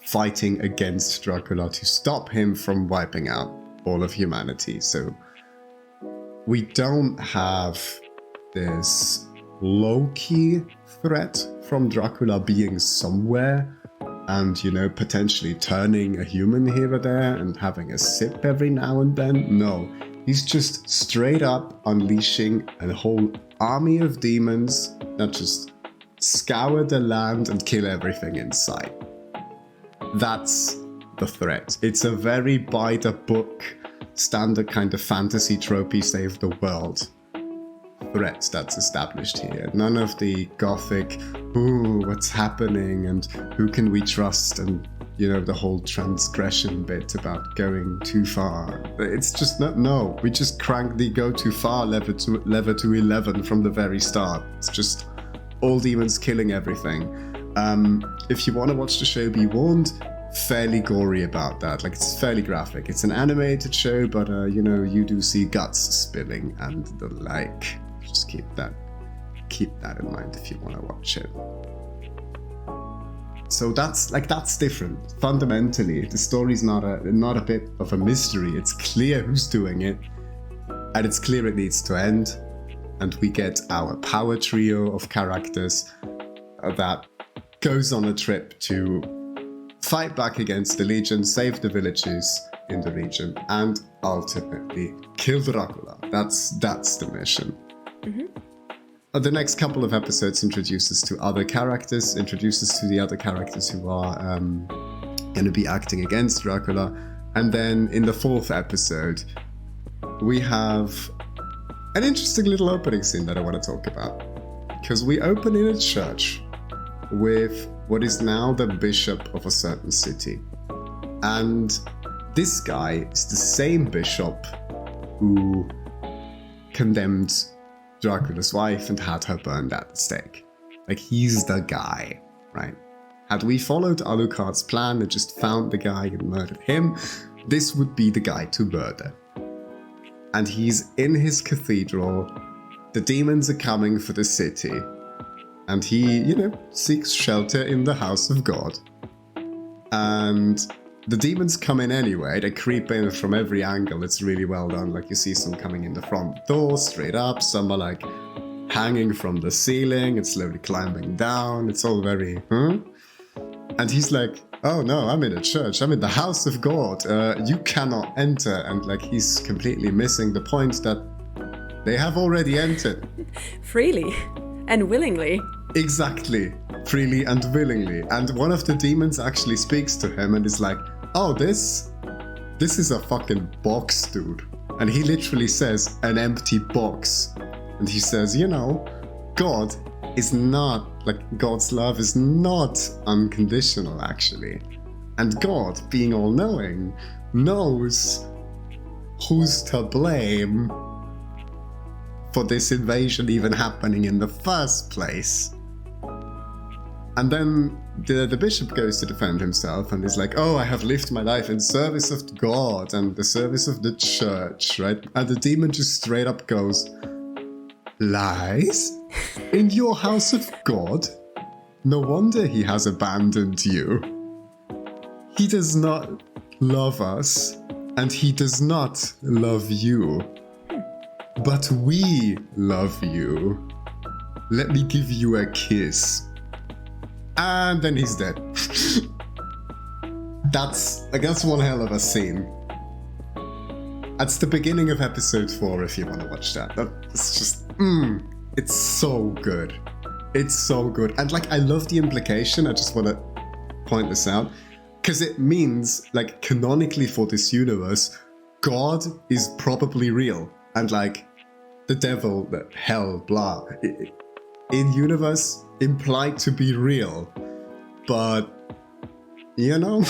fighting against Dracula to stop him from wiping out all of humanity. So we don't have this low-key threat from Dracula being somewhere and, potentially turning a human here or there and having a sip every now and then. No, he's just straight up unleashing a whole army of demons that just scour the land and kill everything in sight. That's the threat. It's a very by-the-book, standard kind of fantasy tropey save the world threat that's established here. None of the gothic, ooh, what's happening and who can we trust, and the whole transgression bit about going too far. It's just no, we just crank the go too far lever to 11 from the very start. It's just all demons killing everything. If you want to watch the show, be warned, fairly gory about that. It's fairly graphic. It's an animated show, but you do see guts spilling and the like. Just keep that in mind if you want to watch it. So that's different. Fundamentally, the story's not a bit of a mystery. It's clear who's doing it, and it's clear it needs to end. And we get our power trio of characters that goes on a trip to fight back against the Legion, save the villages in the region, and ultimately kill Dracula. That's the mission. Mm-hmm. The next couple of episodes introduce us to the other characters who are going to be acting against Dracula. And then in the 4th episode, we have an interesting little opening scene that I want to talk about. Because we open in a church with what is now the bishop of a certain city. And this guy is the same bishop who condemned Dracula's wife and had her burned at the stake. He's the guy, right? Had we followed Alucard's plan and just found the guy and murdered him, this would be the guy to murder. And he's in his cathedral, the demons are coming for the city, and he, seeks shelter in the house of God. And the demons come in anyway. They creep in from every angle. It's really well done. Like, you see some coming in the front door, straight up. Some are like hanging from the ceiling. It's slowly climbing down. It's all very, And he's like, oh no, I'm in a church. I'm in the house of God. You cannot enter. And like, he's completely missing the point that they have already entered. Freely and willingly. Exactly. Freely and willingly. And one of the demons actually speaks to him and is like, oh, this is a fucking box, dude. And he literally says, an empty box. And he says, you know, God is not, like, God's love is not unconditional, actually. And God, being all-knowing, knows who's to blame for this invasion even happening in the first place. And then the bishop goes to defend himself and is like, oh, I have lived my life in service of God and the service of the church, right? And the demon just straight up goes, lies? In your house of God? No wonder he has abandoned you. He does not love us, and he does not love you. But we love you. Let me give you a kiss. And then he's dead. That's one hell of a scene. That's the beginning of episode 4 if you want to watch that. That's just, it's so good. It's so good. And like, I love the implication. I just want to point this out. Because it means, like, canonically for this universe, God is probably real. And like, the devil, the hell, blah, in universe implied to be real. But, you know.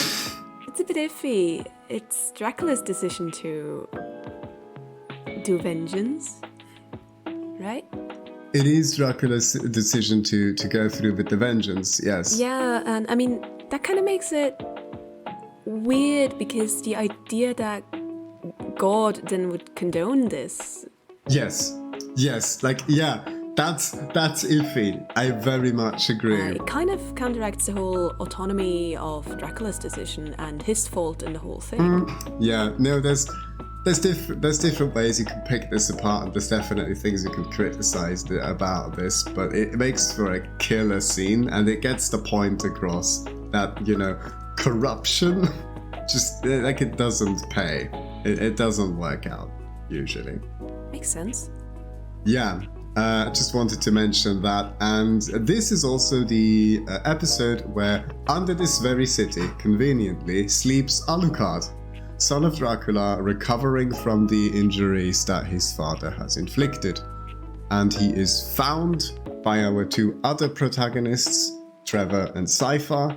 It's a bit iffy. It's Dracula's decision to do vengeance, right? It is Dracula's decision to go through with the vengeance, yes. Yeah, and I mean, that kind of makes it weird because the idea that God then would condone this. Yes, like, yeah, that's iffy. I very much agree. It kind of counteracts the whole autonomy of Dracula's decision and his fault in the whole thing. Yeah, no, there's different ways you can pick this apart, and there's definitely things you can criticize about this, but it makes for a killer scene, and it gets the point across that, you know, corruption just, like, it doesn't pay. It doesn't work out, usually. Makes sense. Yeah, just wanted to mention that. And this is also the episode where, under this very city, conveniently, sleeps Alucard, son of Dracula, recovering from the injuries that his father has inflicted. And he is found by our two other protagonists, Trevor and Cypher.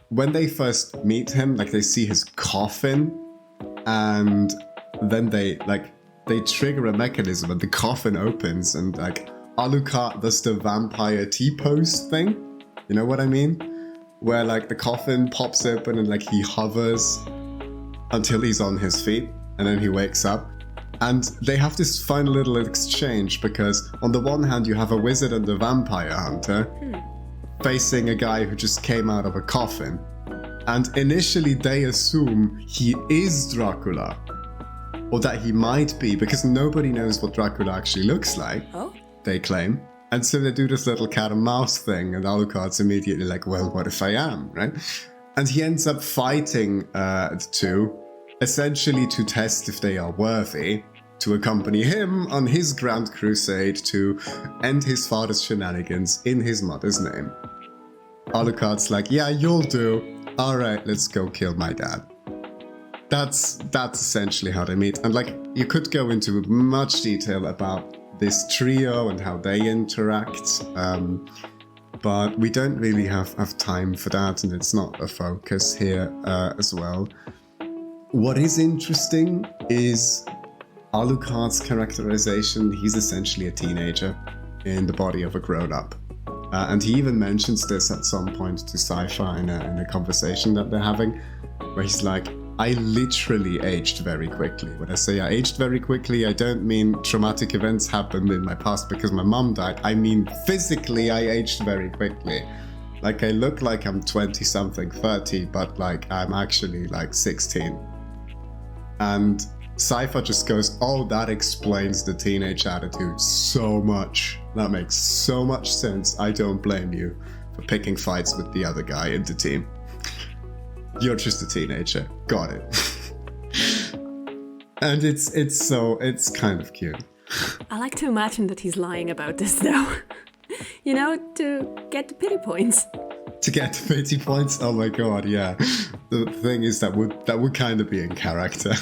When they first meet him, like, they see his coffin, and then they trigger a mechanism and the coffin opens, and like, Alucard does the vampire T-pose thing. You know what I mean? Where like the coffin pops open and like he hovers until he's on his feet, and then he wakes up. And they have this fun little exchange because on the one hand you have a wizard and a vampire hunter facing a guy who just came out of a coffin. And initially they assume he is Dracula. Or that he might be, because nobody knows what Dracula actually looks like, they claim. And so they do this little cat and mouse thing, and Alucard's immediately like, well, what if I am, right? And he ends up fighting the two, essentially to test if they are worthy to accompany him on his grand crusade to end his father's shenanigans in his mother's name. Alucard's like, yeah, you'll do. All right, let's go kill my dad. That's essentially how they meet. And like, you could go into much detail about this trio and how they interact, but we don't really have time for that, and it's not a focus here as well. What is interesting is Alucard's characterization. He's essentially a teenager in the body of a grown-up. And he even mentions this at some point to Cypher in a conversation that they're having, where he's like, I literally aged very quickly. When I say I aged very quickly, I don't mean traumatic events happened in my past because my mom died. I mean physically I aged very quickly. Like, I look like I'm 20 something, 30, but like I'm actually like 16. And Cypher just goes, oh, that explains the teenage attitude so much. That makes so much sense. I don't blame you for picking fights with the other guy in the team. You're just a teenager. Got it. And it's kind of cute. I like to imagine that he's lying about this though. You know, to get the pity points. To get the pity points? Oh my god, yeah. The thing is that would kind of be in character.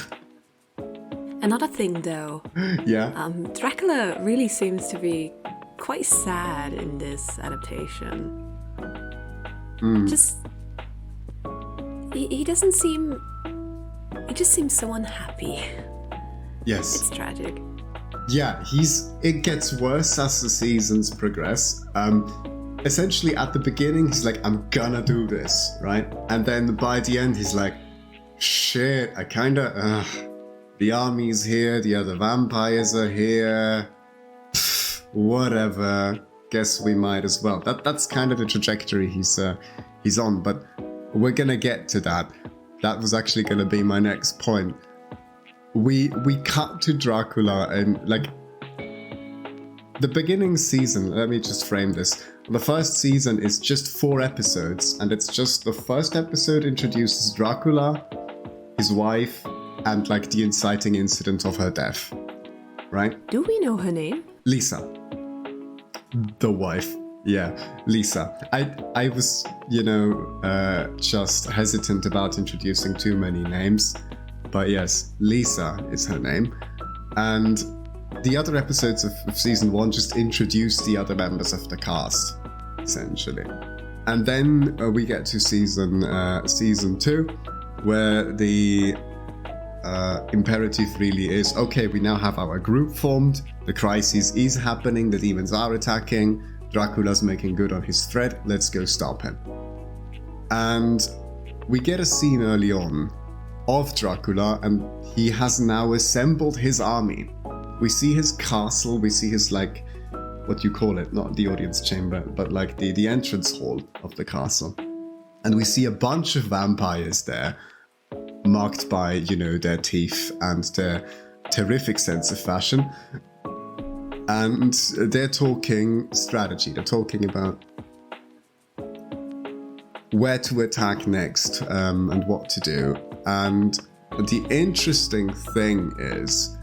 Another thing though. Yeah. Dracula really seems to be quite sad in this adaptation. Just he doesn't seem. He just seems so unhappy. Yes. It's tragic. Yeah, it gets worse as the seasons progress. Essentially at the beginning he's like, I'm gonna do this, right? And then by the end he's like, shit, I kinda the army's here, the other vampires are here. Pfft, whatever. Guess we might as well. That's kind of the trajectory he's on, but we're gonna get to that. That was actually gonna be my next point. We cut to Dracula and like the beginning season, let me just frame this. The first season is just 4 episodes, and it's just the first episode introduces Dracula, his wife, and like the inciting incident of her death. Right? Do we know her name? Lisa. The wife. Yeah, Lisa. I was, just hesitant about introducing too many names. But yes, Lisa is her name. And the other episodes of season 1 just introduce the other members of the cast, essentially. And then we get to season 2, where the imperative really is, okay, we now have our group formed, the crisis is happening, the demons are attacking, Dracula's making good on his threat, let's go stop him. And we get a scene early on of Dracula, and he has now assembled his army. We see his castle, we see his, like, what you call it, not the audience chamber, but like the entrance hall of the castle. And we see a bunch of vampires there, marked by, their teeth and their terrific sense of fashion. And they're talking strategy, they're talking about where to attack next, and what to do. And the interesting thing is,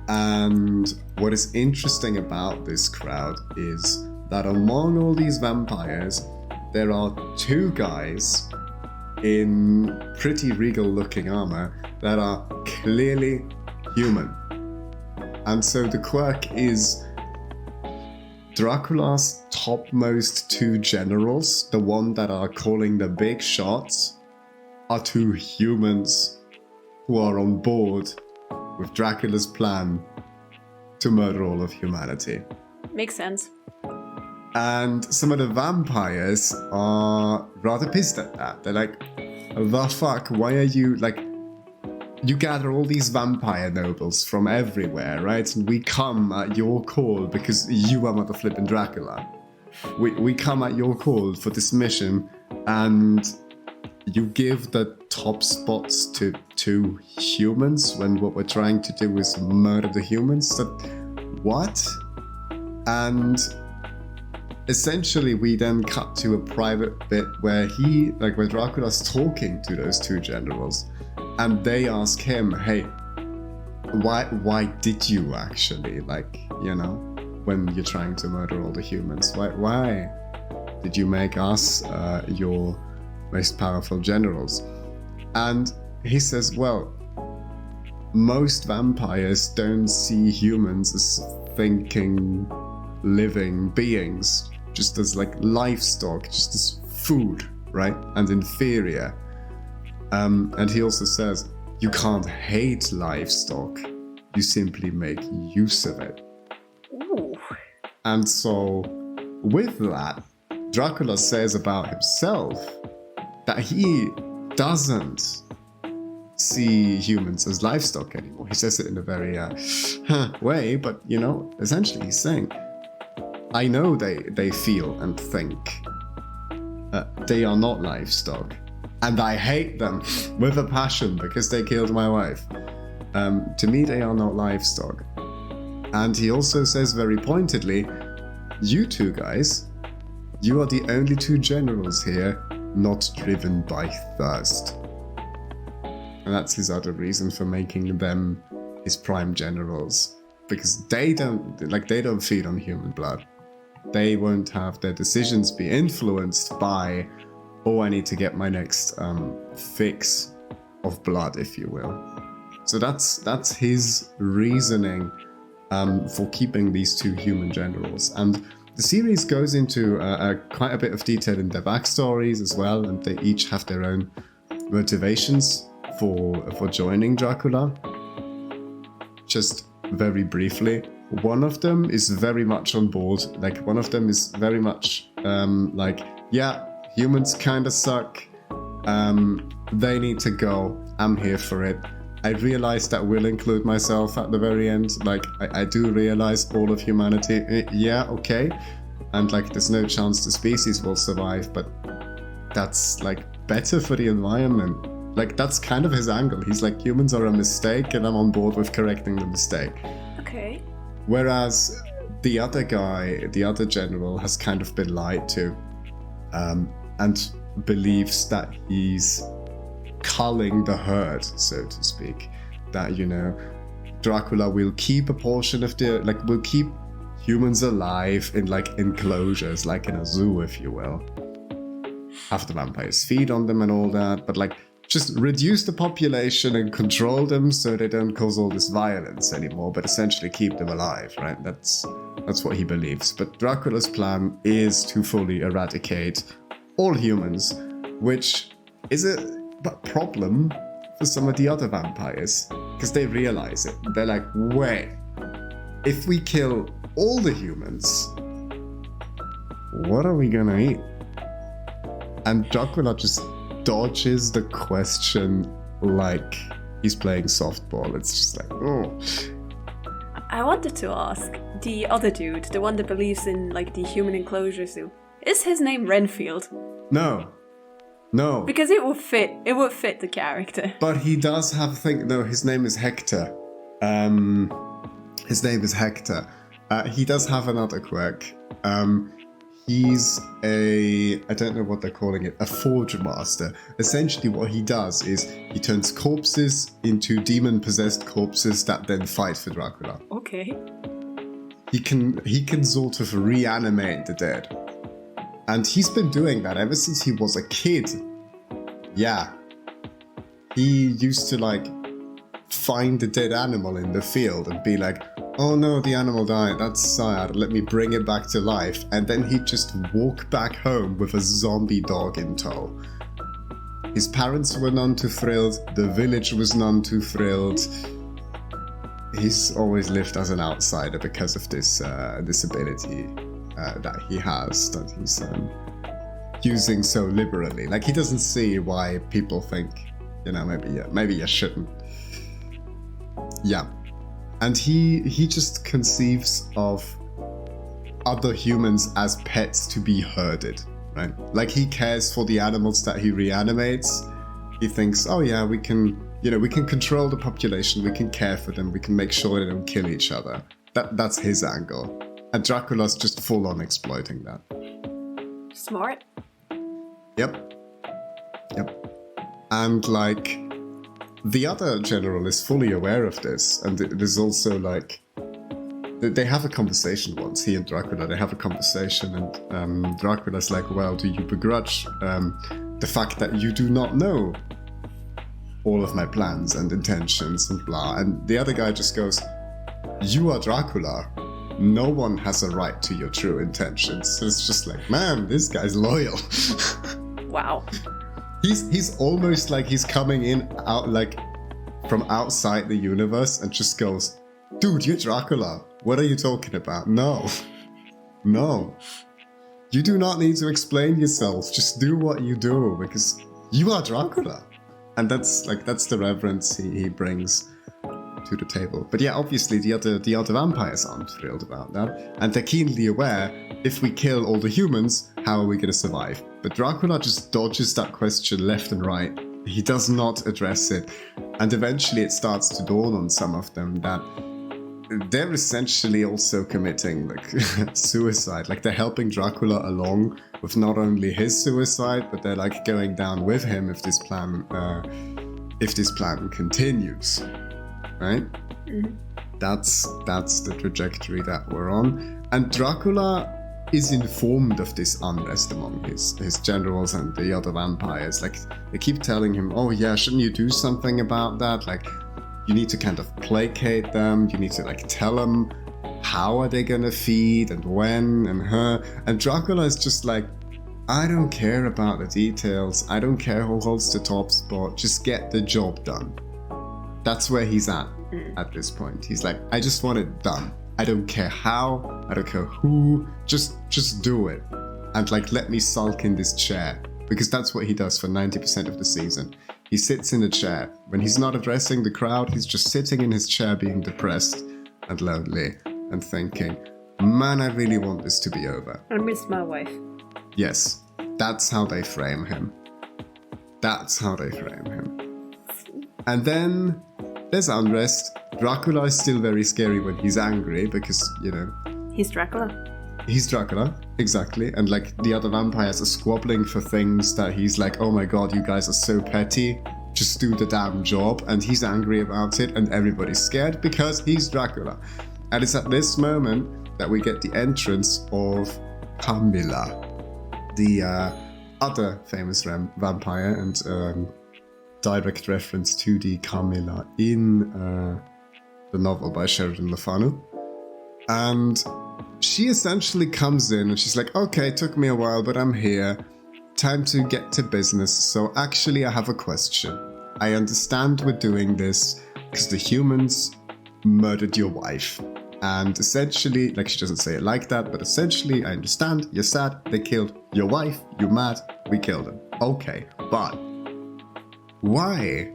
and what is interesting about this crowd is that among all these vampires, there are 2 guys in pretty regal looking armor that are clearly human. And so the quirk is Dracula's topmost 2 generals, the one that are calling the big shots, are 2 humans who are on board with Dracula's plan to murder all of humanity. Makes sense. And some of the vampires are rather pissed at that. They're like, the fuck, why are you, like, you gather all these vampire nobles from everywhere, right? And we come at your call because you are mother flipping Dracula. We come at your call for this mission, and you give the top spots to 2 humans when what we're trying to do is murder the humans? What? And essentially we then cut to a private bit where where Dracula's talking to those 2 generals, and they ask him, hey, why did you actually, when you're trying to murder all the humans, why did you make us your most powerful generals? And he says, well, most vampires don't see humans as thinking, living beings, just as like livestock, just as food, right? And inferior. And he also says, you can't hate livestock, you simply make use of it. Ooh. And so, with that, Dracula says about himself that he doesn't see humans as livestock anymore. He says it in a very way, but essentially he's saying, I know they feel and think they are not livestock. And I hate them with a passion because they killed my wife. To me, they are not livestock. And he also says very pointedly, you two guys, you are the only two generals here not driven by thirst. And that's his other reason for making them his prime generals. Because they don't feed on human blood. They won't have their decisions be influenced by, oh, I need to get my next fix of blood, if you will. So that's his reasoning for keeping these two human generals. And the series goes into quite a bit of detail in their backstories as well, and they each have their own motivations for joining Dracula. Just very briefly, one of them is very much on board. Like, one of them is very much yeah, humans kind of suck. They need to go. I'm here for it. I realize that will include myself at the very end. Like, I do realize all of humanity. Yeah, okay. And like, there's no chance the species will survive, but that's like better for the environment. Like, that's kind of his angle. He's like, humans are a mistake, and I'm on board with correcting the mistake. Okay. Whereas the other guy, the other general, has kind of been lied to, and believes that he's culling the herd, so to speak. That, you know, Dracula will keep a portion of will keep humans alive in like enclosures, like in a zoo, if you will. Have the vampires feed on them and all that, but like, just reduce the population and control them so they don't cause all this violence anymore, but essentially keep them alive, right? That's what he believes. But Dracula's plan is to fully eradicate all humans, which is a problem for some of the other vampires, because they realize it. They're like, wait, if we kill all the humans, what are we gonna eat? And Dracula just dodges the question like he's playing softball. It's just like, oh. I wanted to ask, the other dude, the one that believes in like the human enclosure zoo, is his name Renfield? No. Because it would fit the character. But he does have a thing. No, his name is Hector. His name is Hector. He does have another quirk. He's I don't know what they're calling it, a forge master. Essentially what he does is he turns corpses into demon-possessed corpses that then fight for Dracula. Okay. He can sort of reanimate the dead. And he's been doing that ever since he was a kid. Yeah. He used to like find a dead animal in the field and be like, oh no, the animal died, that's sad, let me bring it back to life. And then he'd just walk back home with a zombie dog in tow. His parents were none too thrilled, the village was none too thrilled. He's always lived as an outsider because of this ability that he has, that he's using so liberally. Like, he doesn't see why people think, you know, maybe you shouldn't. Yeah. And he just conceives of other humans as pets to be herded, right? Like, he cares for the animals that he reanimates. He thinks, oh yeah, we can control the population, we can care for them, we can make sure they don't kill each other. That's his angle. And Dracula's just full on exploiting that. Smart. Yep. And like, the other general is fully aware of this, and there's also like, they have a conversation once, he and Dracula, they have a conversation, and Dracula's like, well, do you begrudge the fact that you do not know all of my plans and intentions and blah? And the other guy just goes, you are Dracula. No one has a right to your true intentions. So it's just like, man, this guy's loyal. Wow. He's almost like he's coming out like from outside the universe and just goes, dude, you're Dracula. What are you talking about? No. You do not need to explain yourself. Just do what you do because you are Dracula. And that's the reverence he brings to the table. But yeah, obviously the other vampires aren't thrilled about that. And they're keenly aware, if we kill all the humans, how are we going to survive? But Dracula just dodges that question left and right. He does not address it. And eventually it starts to dawn on some of them that they're essentially also committing like suicide. Like they're helping Dracula along with not only his suicide, but they're like going down with him if this plan continues. Right? Mm-hmm. That's the trajectory that we're on. And Dracula is informed of this unrest among his generals and the other vampires. Like, they keep telling him, oh yeah, shouldn't you do something about that? Like, you need to kind of placate them. You need to like tell them how are they gonna feed and when and her. And Dracula is just like, I don't care about the details. I don't care who holds the top spot. Just get the job done. That's where he's at this point. He's like, I just want it done. I don't care how, I don't care who, just do it. And like, let me sulk in this chair. Because that's what he does for 90% of the season. He sits in a chair. When he's not addressing the crowd, he's just sitting in his chair being depressed and lonely and thinking, man, I really want this to be over. I miss my wife. Yes, that's how they frame him. That's how they frame him. And then there's unrest. Dracula is still very scary when he's angry because, you know... He's Dracula. He's Dracula, exactly. And like the other vampires are squabbling for things that he's like, oh my god, you guys are so petty. Just do the damn job. And he's angry about it and everybody's scared because he's Dracula. And it's at this moment that we get the entrance of Camilla, the other famous vampire and direct reference to the Camilla in the novel by Sheridan Lefanu. And she essentially comes in and she's like, okay, took me a while, but I'm here. Time to get to business. So actually, I have a question. I understand we're doing this because the humans murdered your wife. And essentially, like she doesn't say it like that, but essentially, I understand, you're sad, they killed your wife, you're mad, we killed them. Okay, but why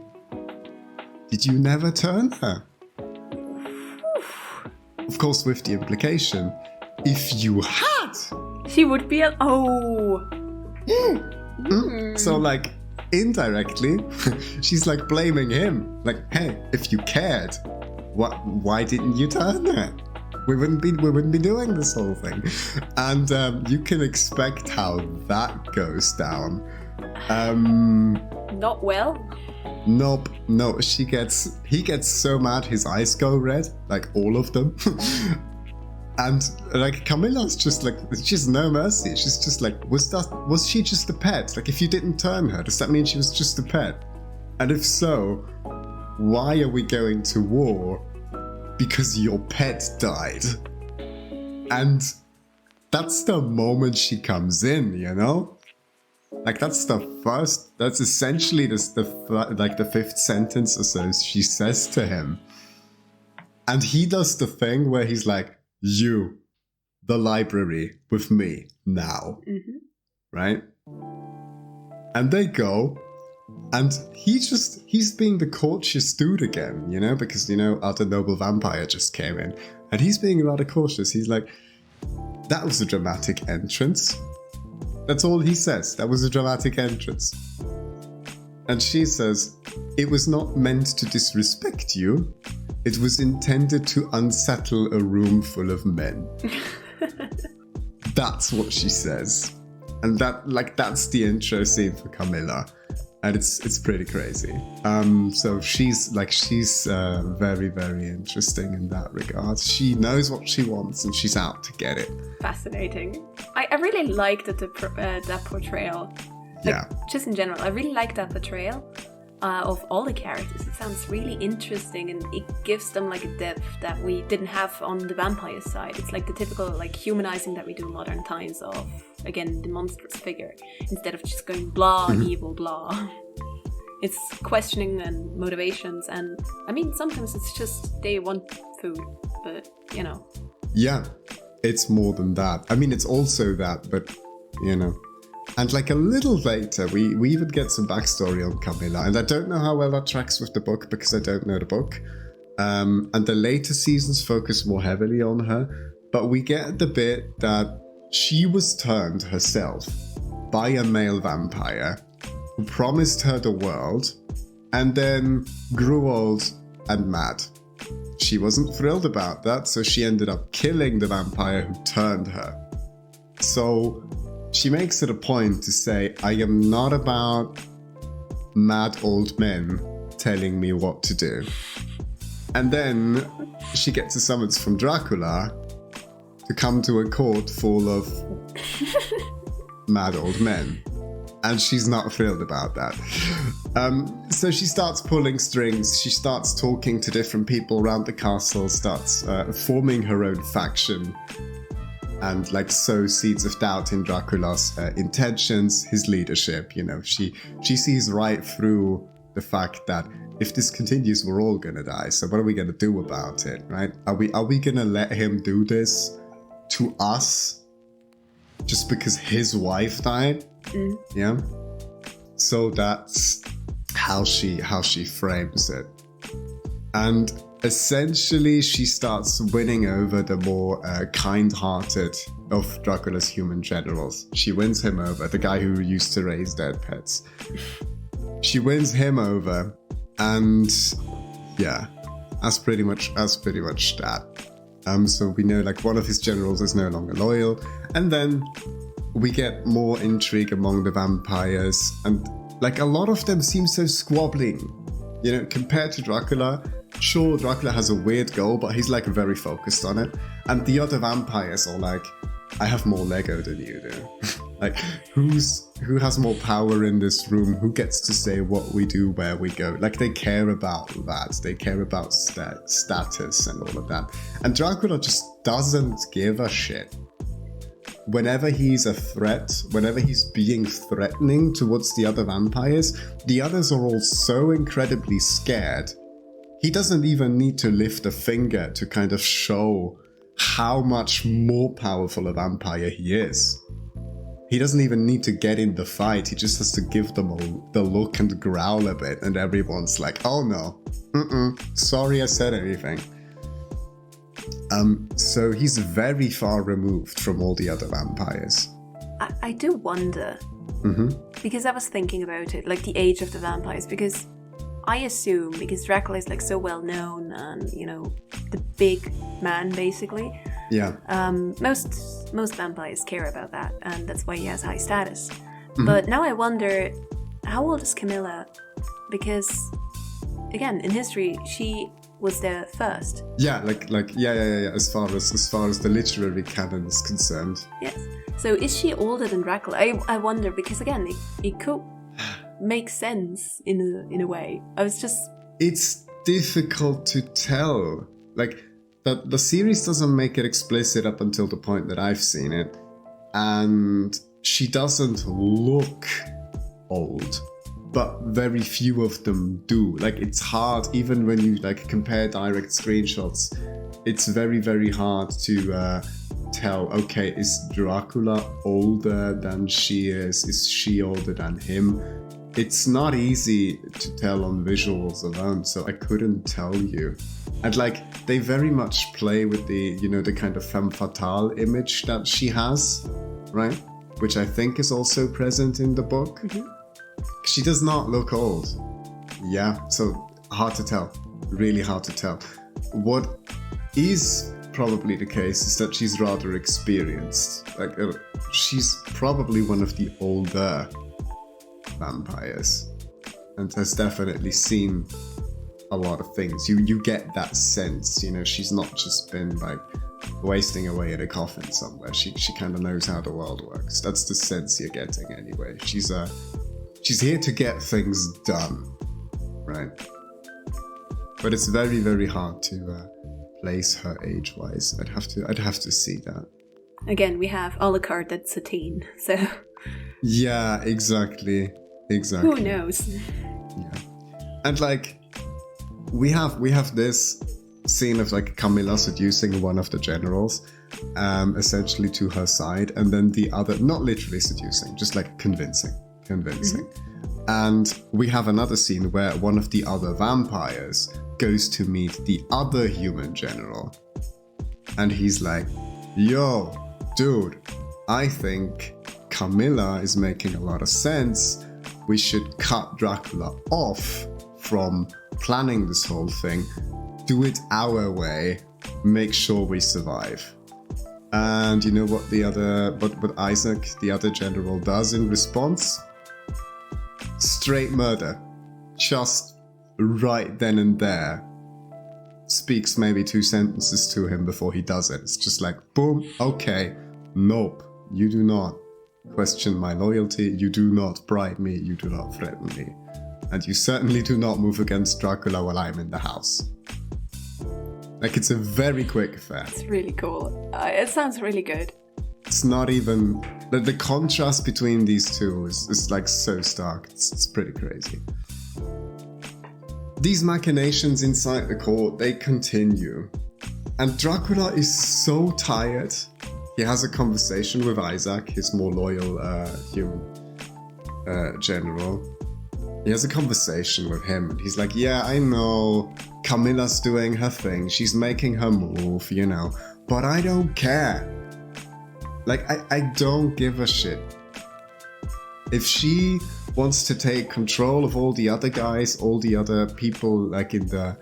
did you never turn her? Of course, with the implication, if you had... She would be a... Oh! So, like, indirectly, she's, like, blaming him. Like, hey, if you cared, why didn't you turn her? We wouldn't be doing this whole thing. And you can expect how that goes down. Not well? Nope, no, he gets so mad his eyes go red, like all of them. And like Camilla's just like, she's no mercy. She's just like, was she just a pet? Like if you didn't turn her, does that mean she was just a pet? And if so, why are we going to war? Because your pet died. And that's the moment she comes in, you know? Like that's essentially the fifth sentence or so she says to him. And he does the thing where he's like, you, the library with me now. Mm-hmm. Right? And they go, and he's being the cautious dude again, you know, because, you know, other noble vampire just came in. And he's being rather cautious. He's like, that was a dramatic entrance. That's all he says. That was a dramatic entrance. And she says, it was not meant to disrespect you. It was intended to unsettle a room full of men. That's what she says. And that's the intro scene for Camilla. And it's pretty crazy. So she's very, very interesting in that regard. She knows what she wants and she's out to get it. Fascinating. I really liked that portrayal. Like, yeah. Just in general, I really like that portrayal of all the characters. It sounds really interesting and it gives them like a depth that we didn't have on the vampire side. It's like the typical like humanizing that we do in modern times of, again, the monstrous figure, instead of just going blah, evil, blah. It's questioning and motivations, and I mean, sometimes it's just they want food, but you know. Yeah, it's more than that. I mean, it's also that, but you know. And like a little later, we even get some backstory on Camilla, and I don't know how well that tracks with the book because I don't know the book. And the later seasons focus more heavily on her, but we get the bit that she was turned herself. by a male vampire who promised her the world and then grew old and mad. She wasn't thrilled about that, so she ended up killing the vampire who turned her. So she makes it a point to say, I am not about mad old men telling me what to do. And then she gets a summons from Dracula to come to a court full of mad old men. And she's not thrilled about that. So she starts pulling strings, she starts talking to different people around the castle, starts forming her own faction, and like sow seeds of doubt in Dracula's intentions, his leadership. You know, she sees right through the fact that if this continues, we're all gonna die. So what are we gonna do about it, right? Are we gonna let him do this to us just because his wife died? Yeah. So that's how she frames it, and essentially she starts winning over the more kind-hearted of Dracula's human generals. She wins him over, the guy who used to raise dead pets. She wins him over, and yeah, that's pretty much that. So we know like one of his generals is no longer loyal, and then we get more intrigue among the vampires, and like a lot of them seem so squabbling, you know, compared to Dracula. Sure, Dracula has a weird goal, but he's like very focused on it, and the other vampires are like, I have more Lego than you do. Like, who has more power in this room? Who gets to say what we do, where we go? Like, they care about that. They care about status and all of that. And Dracula just doesn't give a shit. Whenever he's a threat, whenever he's being threatening towards the other vampires, the others are all so incredibly scared. He doesn't even need to lift a finger to kind of show how much more powerful a vampire he is. He doesn't even need to get in the fight, he just has to give them the look and growl a bit, and everyone's like, oh no, sorry I said anything. So he's very far removed from all the other vampires. I do wonder, because I was thinking about it, like the age of the vampires, because I assume, because Dracula is like so well known and, you know, the big man basically. Yeah. Most vampires care about that, and that's why he has high status. But now I wonder, how old is Camilla? Because, again, in history, she was the first. Yeah, yeah. As far as the literary canon is concerned. Yes. So is she older than Dracula? I wonder, because again, it could make sense in a way. It's difficult to tell. Like, the series doesn't make it explicit up until the point that I've seen it, and she doesn't look old, but very few of them do. Like, it's hard, even when you like compare direct screenshots, it's very, very hard to tell, okay, is Dracula older than she is? Is she older than him? It's not easy to tell on visuals alone, so I couldn't tell you. And like, they very much play with the, you know, the kind of femme fatale image that she has, right? Which I think is also present in the book. She does not look old. Yeah, so hard to tell. Really hard to tell. What is probably the case is that she's rather experienced. Like, she's probably one of the older vampires, and has definitely seen a lot of things. You get that sense, you know, she's not just been like wasting away in a coffin somewhere. She kind of knows how the world works. That's the sense you're getting anyway. She's here to get things done, right? But it's very, very hard to place her age-wise. I'd have to see that. Again, we have Alucard that's a teen, so yeah, exactly. Who knows? Yeah. And like, we have this scene of like Camilla seducing one of the generals, essentially to her side, and then the other, not literally seducing, just like convincing. And we have another scene where one of the other vampires goes to meet the other human general, and he's like, yo, dude, I think Camilla is making a lot of sense. We should cut Dracula off from planning this whole thing, do it our way, make sure we survive. And you know what what Isaac, the other general, does in response? Straight murder. Just right then and there. Speaks maybe 2 sentences to him before he does it. It's just like, boom, okay, nope, you do not question my loyalty, you do not bribe me, you do not threaten me. And you certainly do not move against Dracula while I'm in the house. Like, it's a very quick affair. It's really cool. It sounds really good. It's not even... The contrast between these two is like so stark. It's pretty crazy. These machinations inside the court, they continue. And Dracula is so tired. He has a conversation with Isaac, his more loyal human general. He has a conversation with him, and he's like, yeah, I know Camilla's doing her thing, she's making her move, you know, but I don't care. Like, I don't give a shit. If she wants to take control of all the other guys, all the other people, like in the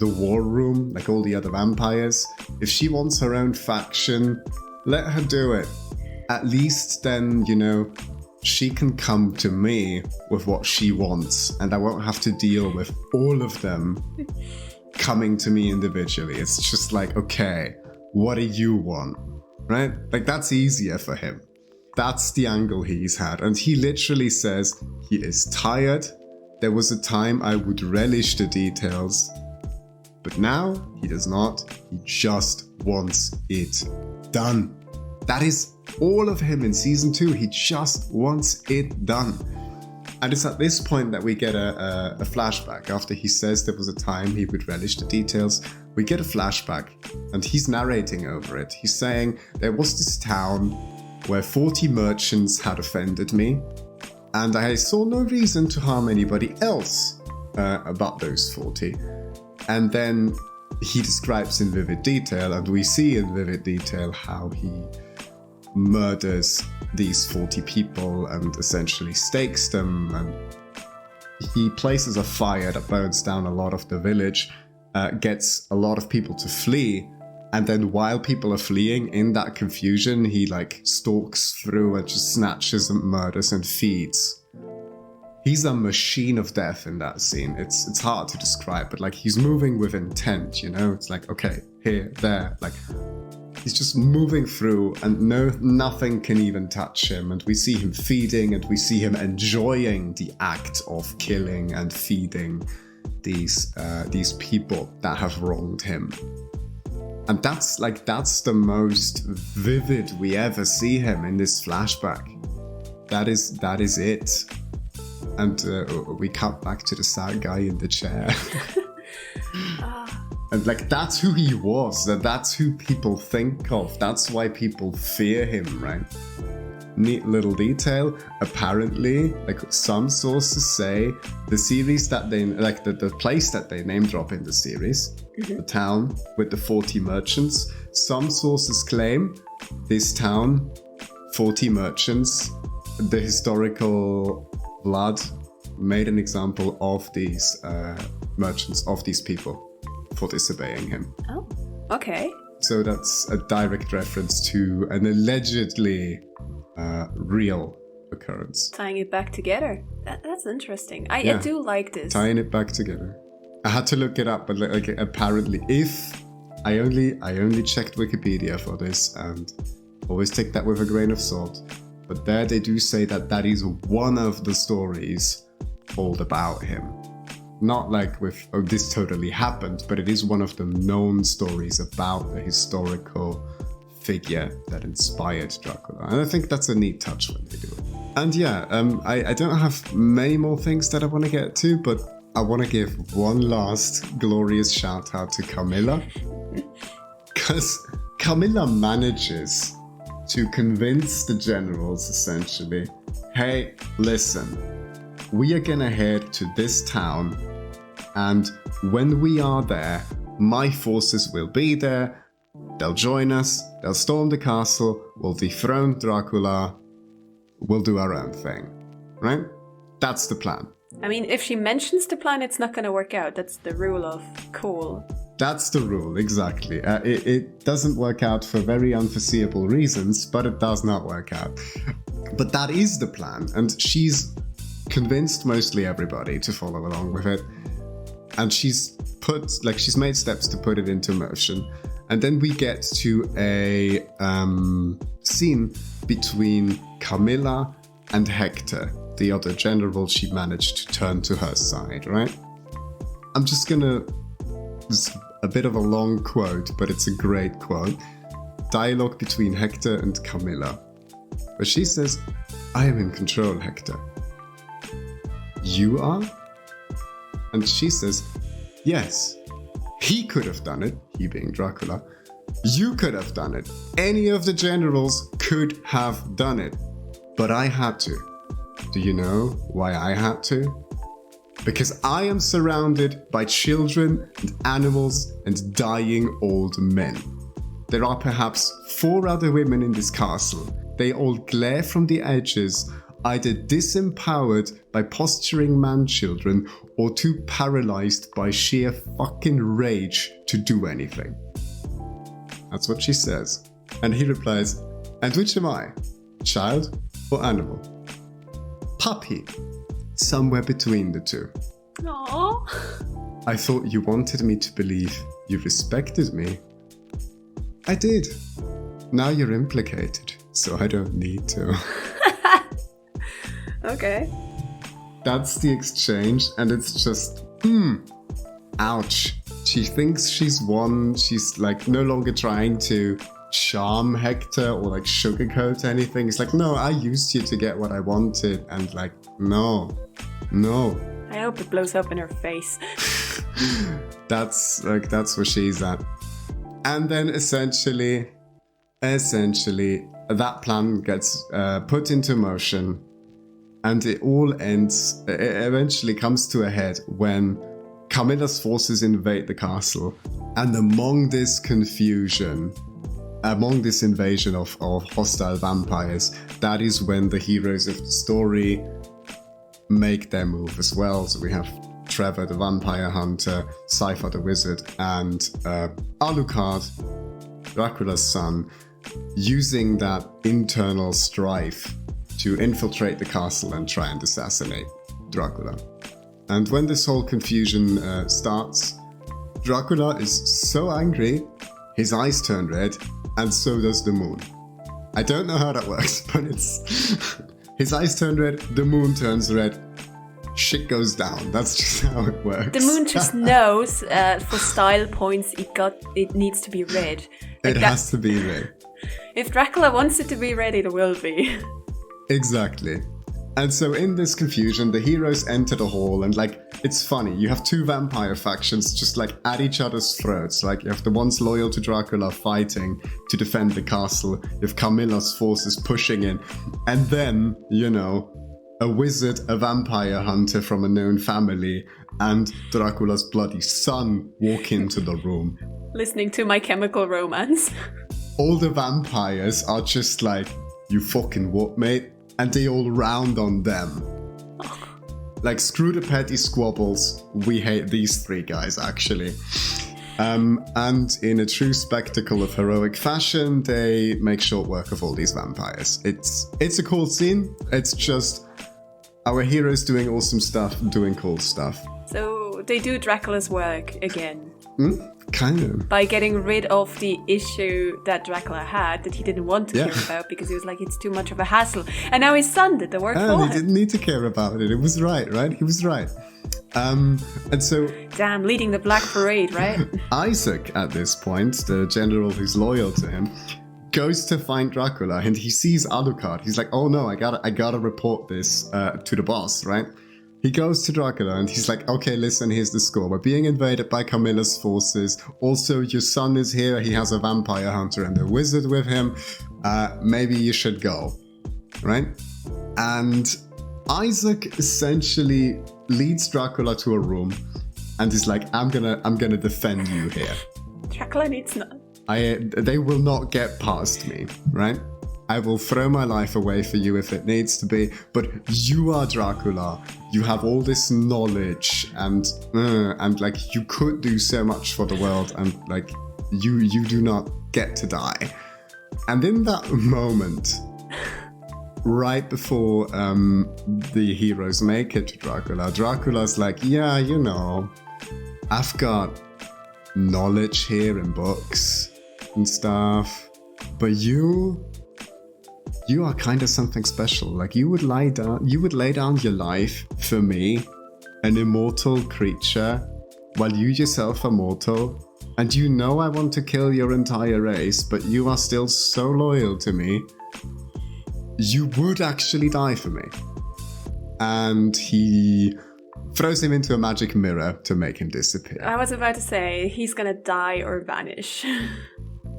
war room, like all the other vampires, if she wants her own faction, let her do it. At least then, you know, she can come to me with what she wants, and I won't have to deal with all of them coming to me individually. It's just like, okay, what do you want? Right? Like, that's easier for him. That's the angle he's had. And he literally says he is tired. There was a time I would relish the details, but now he does not. He just wants it done. That is all of him in season 2. He just wants it done. And it's at this point that we get a flashback. After he says there was a time he would relish the details, we get a flashback, and he's narrating over it. He's saying, there was this town where 40 merchants had offended me, and I saw no reason to harm anybody else about those 40. And then he describes in vivid detail, and we see in vivid detail how he murders these 40 people and essentially stakes them, and he places a fire that burns down a lot of the village, gets a lot of people to flee, and then while people are fleeing, in that confusion, he like stalks through and just snatches and murders and feeds. He's a machine of death in that scene. It's hard to describe, but like, he's moving with intent, you know? It's like, okay, here, there, like, he's just moving through, and nothing can even touch him. And we see him feeding, and we see him enjoying the act of killing and feeding these people that have wronged him. And that's the most vivid we ever see him in this flashback. That is it. And we cut back to the sad guy in the chair. And like, that's who he was. That's who people think of. That's why people fear him, right? Neat little detail. Apparently, like, some sources say the series that they like, the place that they name drop in the series, the town with the 40 merchants. Some sources claim this town, 40 merchants, the historical blood made an example of these merchants, of these people, for disobeying him. Oh, okay. So that's a direct reference to an allegedly real occurrence. Tying it back together. That's interesting. I do like this. Tying it back together. I had to look it up, but like apparently, if I only checked Wikipedia for this, and always take that with a grain of salt. But there they do say that is one of the stories told about him. Not like with, oh, this totally happened, but it is one of the known stories about the historical figure that inspired Dracula. And I think that's a neat touch when they do it. And yeah, I don't have many more things that I want to get to, but I want to give one last glorious shout out to Camilla. Because Camilla manages to convince the generals, essentially, hey, listen, we are gonna head to this town, and when we are there, my forces will be there, they'll join us, they'll storm the castle, we'll dethrone Dracula, we'll do our own thing, right? That's the plan. I mean, if she mentions the plan, it's not going to work out. That's the rule of cool. That's the rule, exactly. It doesn't work out for very unforeseeable reasons, but it does not work out. But that is the plan, and she's convinced mostly everybody to follow along with it. And she's made steps to put it into motion. And then we get to a scene between Camilla and Hector, the other general she managed to turn to her side, right? I'm just gonna... It's a bit of a long quote, but it's a great quote. Dialogue between Hector and Camilla. Where she says, "I am in control, Hector." "You are?" And she says, "Yes. He could have done it," he being Dracula. "You could have done it. Any of the generals could have done it. But I had to. Do you know why I had to? Because I am surrounded by children and animals and dying old men. There are perhaps 4 other women in this castle. They all glare from the edges, either disempowered by posturing man-children or too paralyzed by sheer fucking rage to do anything." That's what she says. And he replies, "And which am I? Child or animal? Puppy. Somewhere between the two." Aww. "I thought you wanted me to believe you respected me." "I did. Now you're implicated, so I don't need to." Okay. That's the exchange, and it's just, ouch. She thinks she's won. She's like no longer trying to charm Hector or like sugarcoat anything. It's like, no, I used you to get what I wanted, and like, no. I hope it blows up in her face. That's where she's at. And then essentially, that plan gets put into motion, and it all ends. It eventually comes to a head when Camilla's forces invade the castle, and among this confusion, among this invasion of hostile vampires, that is when the heroes of the story make their move as well. So we have Trevor the vampire hunter, Cypher the wizard, and Alucard, Dracula's son, using that internal strife to infiltrate the castle and try and assassinate Dracula. And when this whole confusion starts, Dracula is so angry, his eyes turn red, and so does the moon. I don't know how that works, but it's... his eyes turn red, the moon turns red, shit goes down. That's just how it works. The moon just knows for style points it needs to be red. Like it has to be red. If Dracula wants it to be red, it will be. Exactly. And so in this confusion, the heroes enter the hall, and like, it's funny, you have 2 vampire factions just like at each other's throats. Like, you have the ones loyal to Dracula fighting to defend the castle, you have Camilla's forces pushing in, and then, you know, a wizard, a vampire hunter from a known family, and Dracula's bloody son walk into the room. Listening to My Chemical Romance. All the vampires are just like, "You fucking what, mate?" And they all round on them. Oh. Like, screw the petty squabbles. We hate these 3 guys, actually. And in a true spectacle of heroic fashion, they make short work of all these vampires. It's a cool scene. It's just our heroes doing awesome stuff, doing cool stuff. So they do Dracula's work again. Kind of. By getting rid of the issue that Dracula had that he didn't want to care about because he was like, it's too much of a hassle. And now his son did the work for him. And he didn't need to care about it. It was right? He was right. And so... Damn, leading the Black Parade, right? Isaac, at this point, the general who's loyal to him, goes to find Dracula, and he sees Alucard. He's like, "Oh no, I gotta report this to the boss," right? He goes to Dracula and he's like, "Okay, listen, here's the score. We're being invaded by Camilla's forces. Also, your son is here. He has a vampire hunter and a wizard with him. Maybe you should go," right? And Isaac essentially leads Dracula to a room and is like, I'm gonna defend you here. Dracula needs none. They will not get past me, right? I will throw my life away for you if it needs to be, but you are Dracula. You have all this knowledge and like you could do so much for the world, and like you do not get to die. And in that moment, right before the heroes make it to Dracula, Dracula's like, yeah, you know, I've got knowledge here in books and stuff, but you are kind of something special. Like you would lay down your life for me, an immortal creature, while you yourself are mortal. And you know I want to kill your entire race, but you are still so loyal to me. You would actually die for me. And he throws him into a magic mirror to make him disappear. I was about to say, he's gonna die or vanish.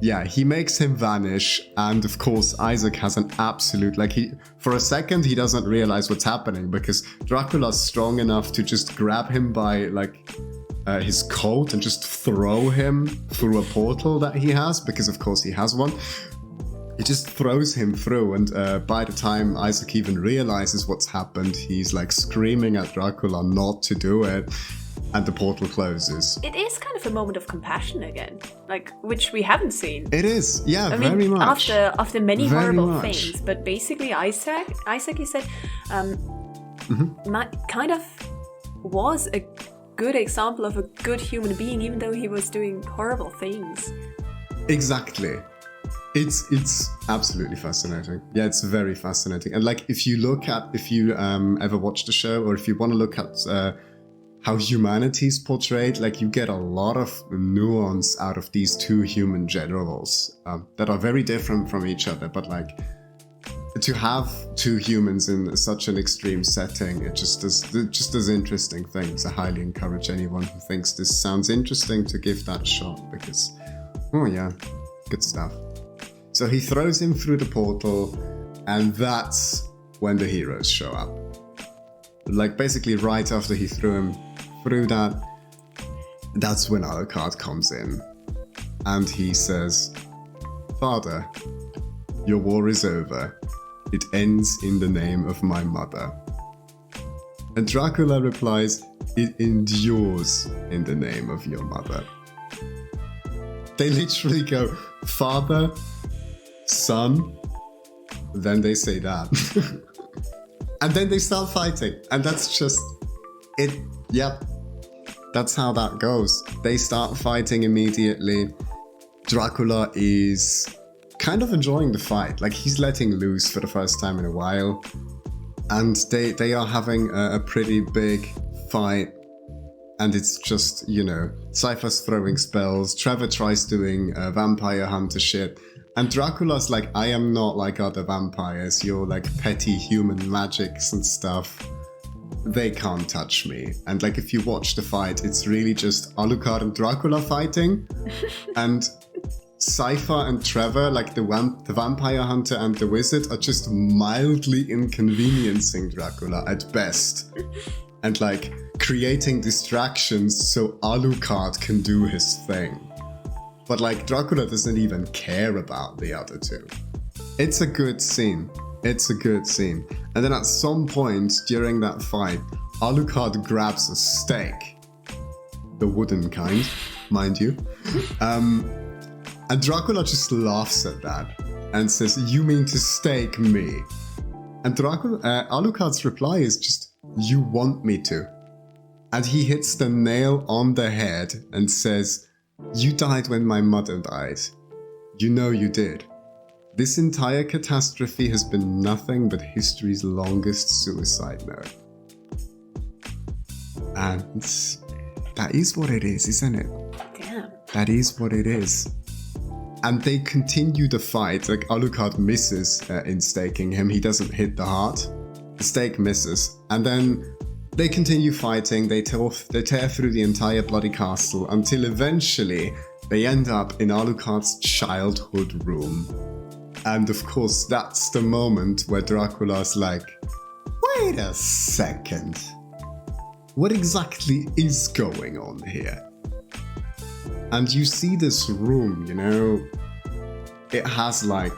Yeah, he makes him vanish, and of course Isaac has an absolute, like for a second he doesn't realize what's happening, because Dracula's strong enough to just grab him by like his coat and just throw him through a portal that he has, because of course he has one. He just throws him through, and by the time Isaac even realizes what's happened, he's like screaming at Dracula not to do it. And the portal closes. It is kind of a moment of compassion again, like which we haven't seen. It is, yeah, very much. After many horrible things, but basically Isaac, you said, kind of was a good example of a good human being, even though he was doing horrible things. Exactly. It's absolutely fascinating. Yeah, it's very fascinating. And like if you ever watched the show, or if you want to look at how humanity is portrayed, like you get a lot of nuance out of these two human generals that are very different from each other, but like to have two humans in such an extreme setting, it just does interesting things. I highly encourage anyone who thinks this sounds interesting to give that a shot, because oh yeah, good stuff. So he throws him through the portal, and that's when the heroes show up. Like basically right after he threw him through that's when Alucard comes in, and he says, "Father, your war is over. It ends in the name of my mother." And Dracula replies, "It endures in the name of your mother." They literally go, father, son, then they say that. And then they start fighting, and that's just it. Yep. That's how that goes. They start fighting immediately. Dracula is kind of enjoying the fight. Like he's letting loose for the first time in a while. And they are having a pretty big fight. And it's just, you know, Cypher's throwing spells. Trevor tries doing vampire hunter shit. And Dracula's like, I am not like other vampires. You're like petty human magics and stuff. They can't touch me. And like if you watch the fight, it's really just Alucard and Dracula fighting. And Cypher and Trevor, like the vampire hunter and the wizard, are just mildly inconveniencing Dracula at best. And like creating distractions so Alucard can do his thing. But like Dracula doesn't even care about the other two. It's a good scene. It's a good scene. And then at some point during that fight, Alucard grabs a stake. The wooden kind, mind you. And Dracula just laughs at that and says, "You mean to stake me?" And Alucard's reply is just, "You want me to." And he hits the nail on the head and says, "You died when my mother died. You know you did. This entire catastrophe has been nothing but history's longest suicide note." And that is what it is, isn't it? Damn. That is what it is. And they continue the fight. Like Alucard misses in staking him. He doesn't hit the heart. The stake misses. And then they continue fighting. They tear through the entire bloody castle until eventually they end up in Alucard's childhood room. And of course, that's the moment where Dracula's like, wait a second. What exactly is going on here? And you see this room, you know, it has like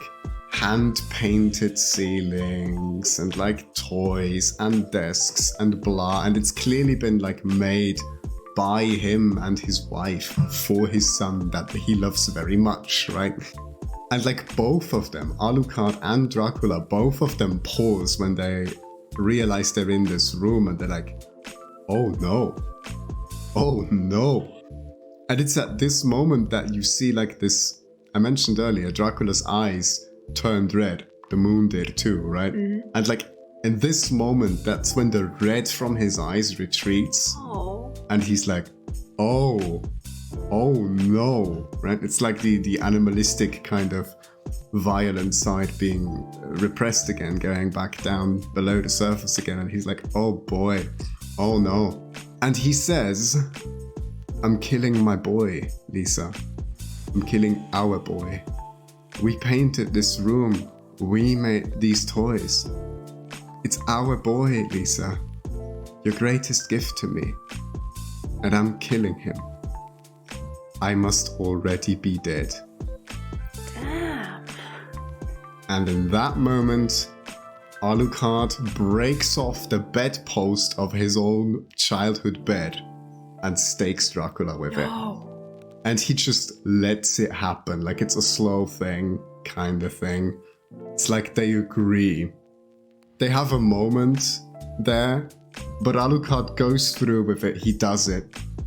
hand-painted ceilings and like toys and desks and blah, and it's clearly been like made by him and his wife for his son that he loves very much, right? And like both of them, Alucard and Dracula, both of them pause when they realize they're in this room, and they're like, oh no, and it's at this moment that you see like this, I mentioned earlier, Dracula's eyes turned red. The moon did too, right? Mm-hmm. And like in this moment, that's when the red from his eyes retreats. Oh. And he's like, oh no, right? It's like the animalistic kind of violent side being repressed again, going back down below the surface again. And he's like, oh boy, oh no. And he says, I'm killing my boy, Lisa. I'm killing our boy. We painted this room. We made these toys. It's our boy, Lisa. Your greatest gift to me. And I'm killing him. I must already be dead. Damn. And in that moment, Alucard breaks off the bedpost of his own childhood bed and stakes Dracula with it. And he just lets it happen, like it's a slow thing, kind of thing. It's like they agree. They have a moment there, but Alucard goes through with it, he does it.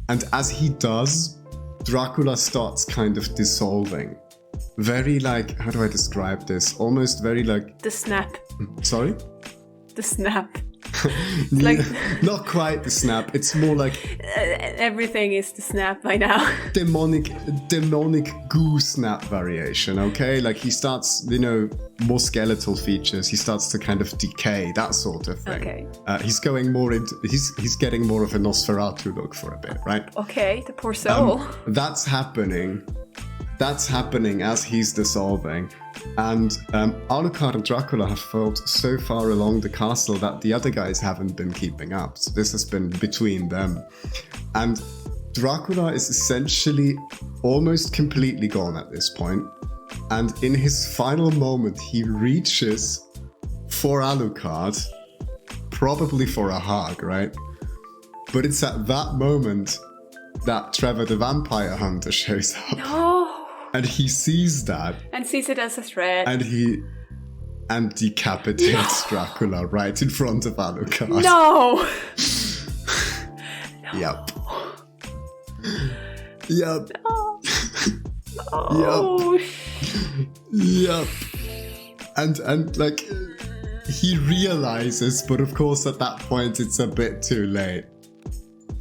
And as he does, Dracula starts kind of dissolving. Very like, how do I describe this? Almost very like... The snap. Sorry? The snap. Like not quite the snap. It's more like everything is the snap by now. demonic goo snap variation. Okay, like he starts, more skeletal features. He starts to kind of decay, that sort of thing. Okay. He's going more into. He's getting more of a Nosferatu look for a bit, right? Okay, the poor soul. That's happening. That's happening as he's dissolving. And Alucard and Dracula have felt so far along the castle that the other guys haven't been keeping up. So this has been between them. And Dracula is essentially almost completely gone at this point. And in his final moment, he reaches for Alucard, probably for a hug, right? But it's at that moment that Trevor the Vampire Hunter shows up. No. And he sees that. And sees it as a threat. And decapitates Dracula right in front of Alucard. No! Yep. Yep. No. Yep. And like, he realizes, but of course at that point it's a bit too late.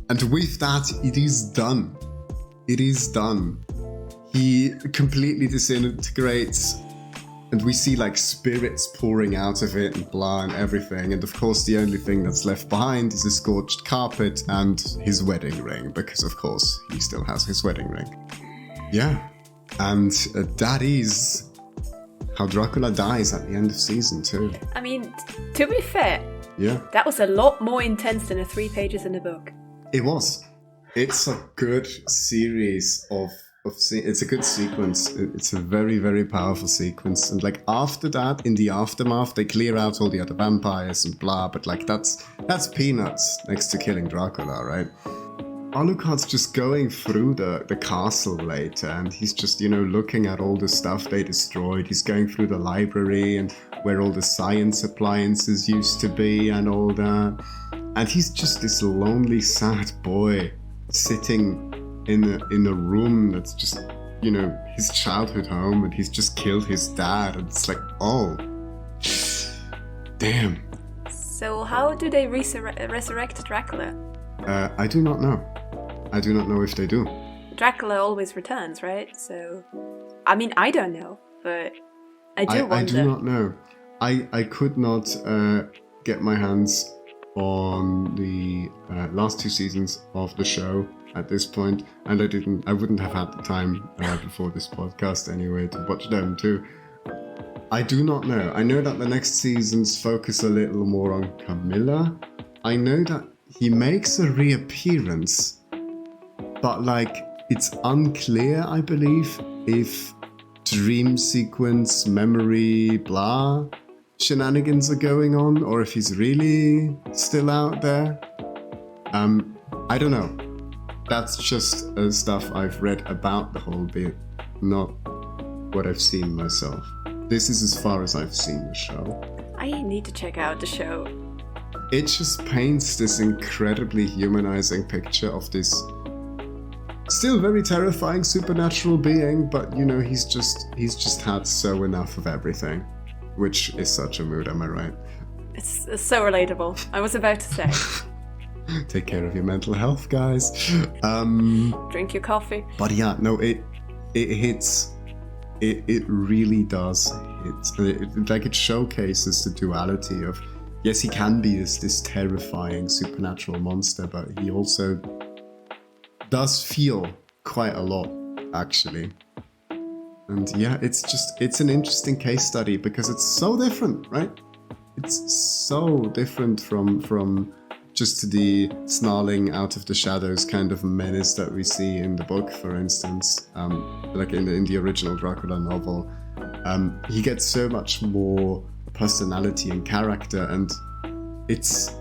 And with that, it is done. It is done. He completely disintegrates, and we see like spirits pouring out of it and blah and everything. And of course, the only thing that's left behind is a scorched carpet and his wedding ring, because of course he still has his wedding ring. Yeah, and that is how Dracula dies at the end of season 2. I mean, to be fair, yeah, that was a lot more intense than the 3 pages in the book. It was. It's a good series of it's a good sequence. It's a very, very powerful sequence. And like after that, in the aftermath, they clear out all the other vampires and blah, but like that's peanuts next to killing Dracula, right? Alucard's just going through the castle later, and he's just, looking at all the stuff they destroyed. He's going through the library and where all the science appliances used to be and all that. And he's just this lonely, sad boy sitting in a room that's just, his childhood home, and he's just killed his dad, and it's like, oh, damn. So how do they resurrect Dracula? I do not know. I do not know if they do. Dracula always returns, right? So, I mean, I don't know, but I do wonder. I do not know. I could not get my hands on the last 2 seasons of the show at this point, and I wouldn't have had the time before this podcast anyway to watch them too. I do not know. I know that the next seasons focus a little more on Camilla. I know that he makes a reappearance, but like it's unclear, I believe, if dream sequence, memory, blah shenanigans are going on, or if he's really still out there. I don't know. That's just stuff I've read about the whole bit, not what I've seen myself. This is as far as I've seen the show. I need to check out the show. It just paints this incredibly humanizing picture of this still very terrifying supernatural being, but you know, he's just had so enough of everything, which is such a mood, am I right? It's so relatable. I was about to say. Take care of your mental health, guys. Drink your coffee. But yeah, no, it hits. It really does. It showcases the duality of, yes, he can be this terrifying supernatural monster, but he also does feel quite a lot, actually. And yeah, it's an interesting case study because it's so different, right? It's so different from just the snarling out of the shadows kind of menace that we see in the book, for instance, like in the original Dracula novel. He gets so much more personality and character, and it's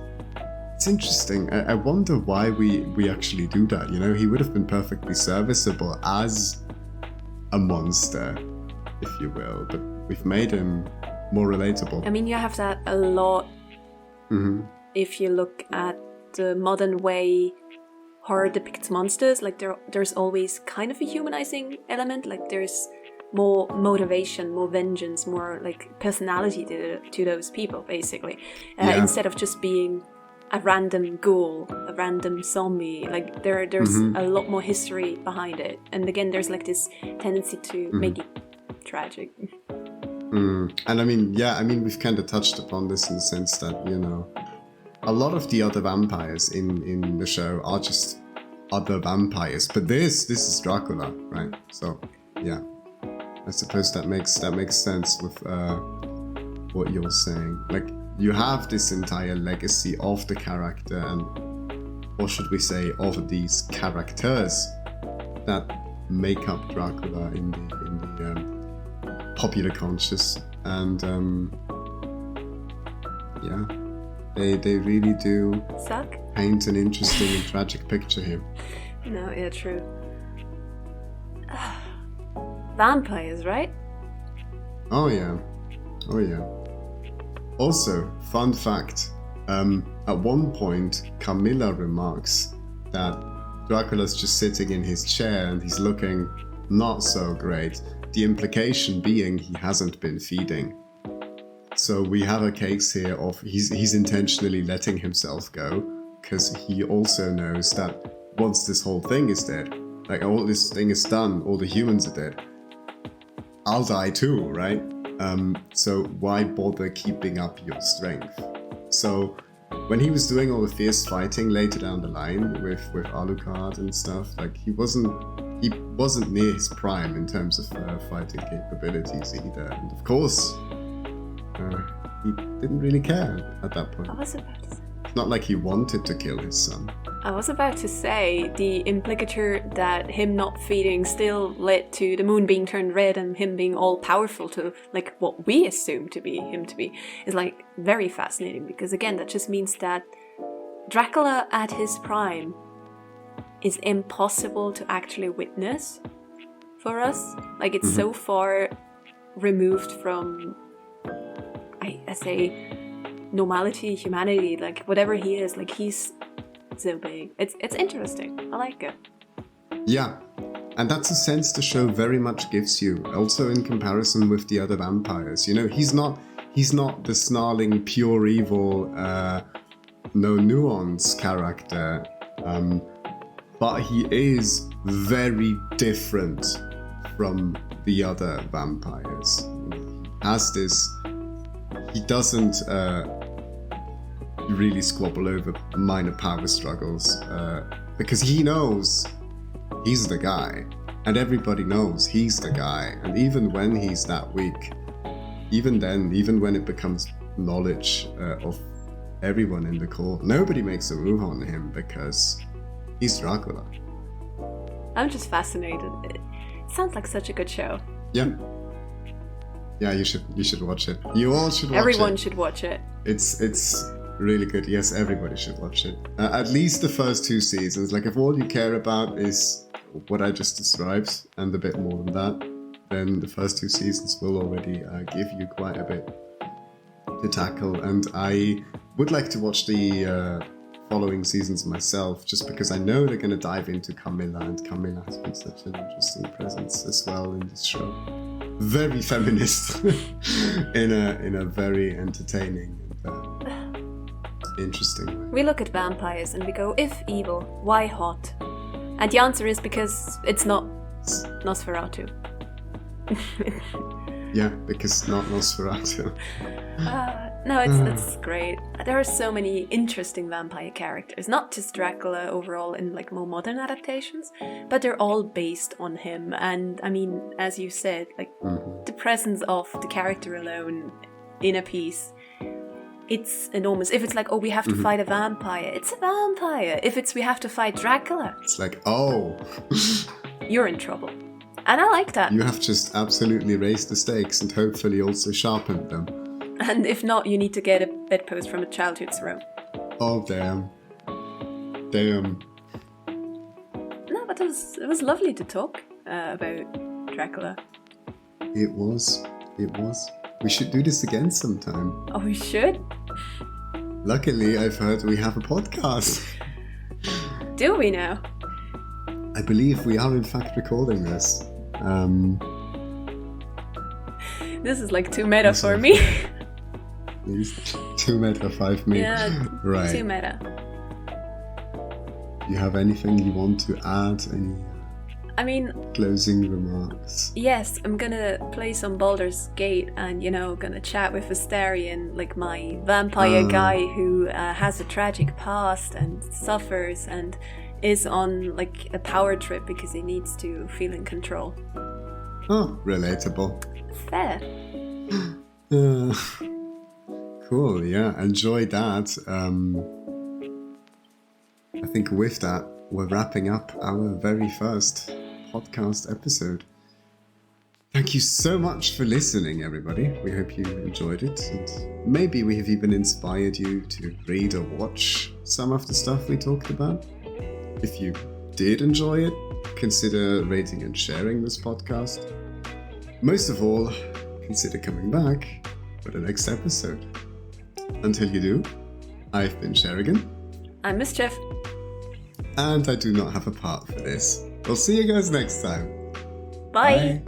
interesting. I wonder why we actually do that. You know, he would have been perfectly serviceable as a monster, if you will, but we've made him more relatable. I mean, you have that a lot. Mm-hmm. If you look at the modern way horror depicts monsters, like there's always kind of a humanizing element, like there's more motivation, more vengeance, more like personality to those people, basically, instead of just being a random ghoul, a random zombie. Like there's a lot more history behind it, and again, there's like this tendency to make it tragic. And I mean, we've kind of touched upon this in the sense that, you know, a lot of the other vampires in the show are just other vampires, but this is Dracula, right? So yeah, I suppose that makes sense with what you're saying. Like, you have this entire legacy of the character, and, or should we say, of these characters that make up Dracula in the popular conscious, and yeah, they really do Suck? paint an interesting and tragic picture here. No, yeah, true. Vampires, right? Oh yeah. Also, fun fact, at one point Camilla remarks that Dracula's just sitting in his chair and he's looking not so great, the implication being he hasn't been feeding. So we have a case here of he's intentionally letting himself go, because he also knows that once this whole thing is dead, like all this thing is done, all the humans are dead, I'll die too, right? So why bother keeping up your strength? So when he was doing all the fierce fighting later down the line with Alucard and stuff, like he wasn't near his prime in terms of fighting capabilities either. And of course, he didn't really care at that point. I was about to say. It's not like he wanted to kill his son. I was about to say the implicature that him not feeding still led to the moon being turned red and him being all powerful to like what we assume to be him to be is like very fascinating, because again that just means that Dracula at his prime is impossible to actually witness for us. Like it's so far removed from I say normality, humanity, like whatever he is, like he's so big. It's interesting. I like it. Yeah, and that's a sense the show very much gives you, also in comparison with the other vampires. You know, he's not the snarling pure evil, no nuance character, but he is very different from the other vampires. He has this. He doesn't really squabble over minor power struggles because he knows he's the guy, and everybody knows he's the guy. And even when he's that weak, even then, even when it becomes knowledge of everyone in the court, nobody makes a move on him because he's Dracula. I'm just fascinated. It sounds like such a good show. Yeah, Yeah, you should watch it. You all should watch it. Everyone should watch it. It's really good. Yes, everybody should watch it. At least the first 2 seasons. Like, if all you care about is what I just described and a bit more than that, then the first 2 seasons will already give you quite a bit to tackle. And I would like to watch the following seasons myself, just because I know they're going to dive into Camilla, and Camilla has been such an interesting presence as well in this show. Very feminist in a very entertaining and interesting way. We look at vampires and we go, if evil, why hot? And the answer is because it's not Nosferatu. Yeah, because not Nosferatu. No, it's great. There are so many interesting vampire characters, not just Dracula overall in like more modern adaptations, but they're all based on him. And I mean, as you said, like the presence of the character alone in a piece, it's enormous. If it's like, oh, we have to fight a vampire, it's a vampire. If it's we have to fight Dracula, it's like, oh, you're in trouble. And I like that. You have just absolutely raised the stakes and hopefully also sharpened them. And if not, you need to get a bedpost from a childhood's room. Oh, damn. Damn. No, but it was lovely to talk about Dracula. It was. We should do this again sometime. Oh, we should? Luckily, I've heard we have a podcast. Do we now? I believe we are in fact recording this. This is like too meta for me. These 2 meta, 5 me. Yeah, right. Too meta. You have anything you want to add? Any closing remarks? Yes, I'm gonna play some Baldur's Gate and, gonna chat with Astarion, like my vampire guy who has a tragic past and suffers and is on like a power trip because he needs to feel in control. Oh, relatable. Fair. Cool, yeah, enjoy that. I think with that, we're wrapping up our very first podcast episode. Thank you so much for listening, everybody. We hope you enjoyed it, and maybe we have even inspired you to read or watch some of the stuff we talked about. If you did enjoy it, consider rating and sharing this podcast. Most of all, consider coming back for the next episode. Until you do, I've been Sherigan. I'm Mischief. And I do not have a part for this. We'll see you guys next time. Bye.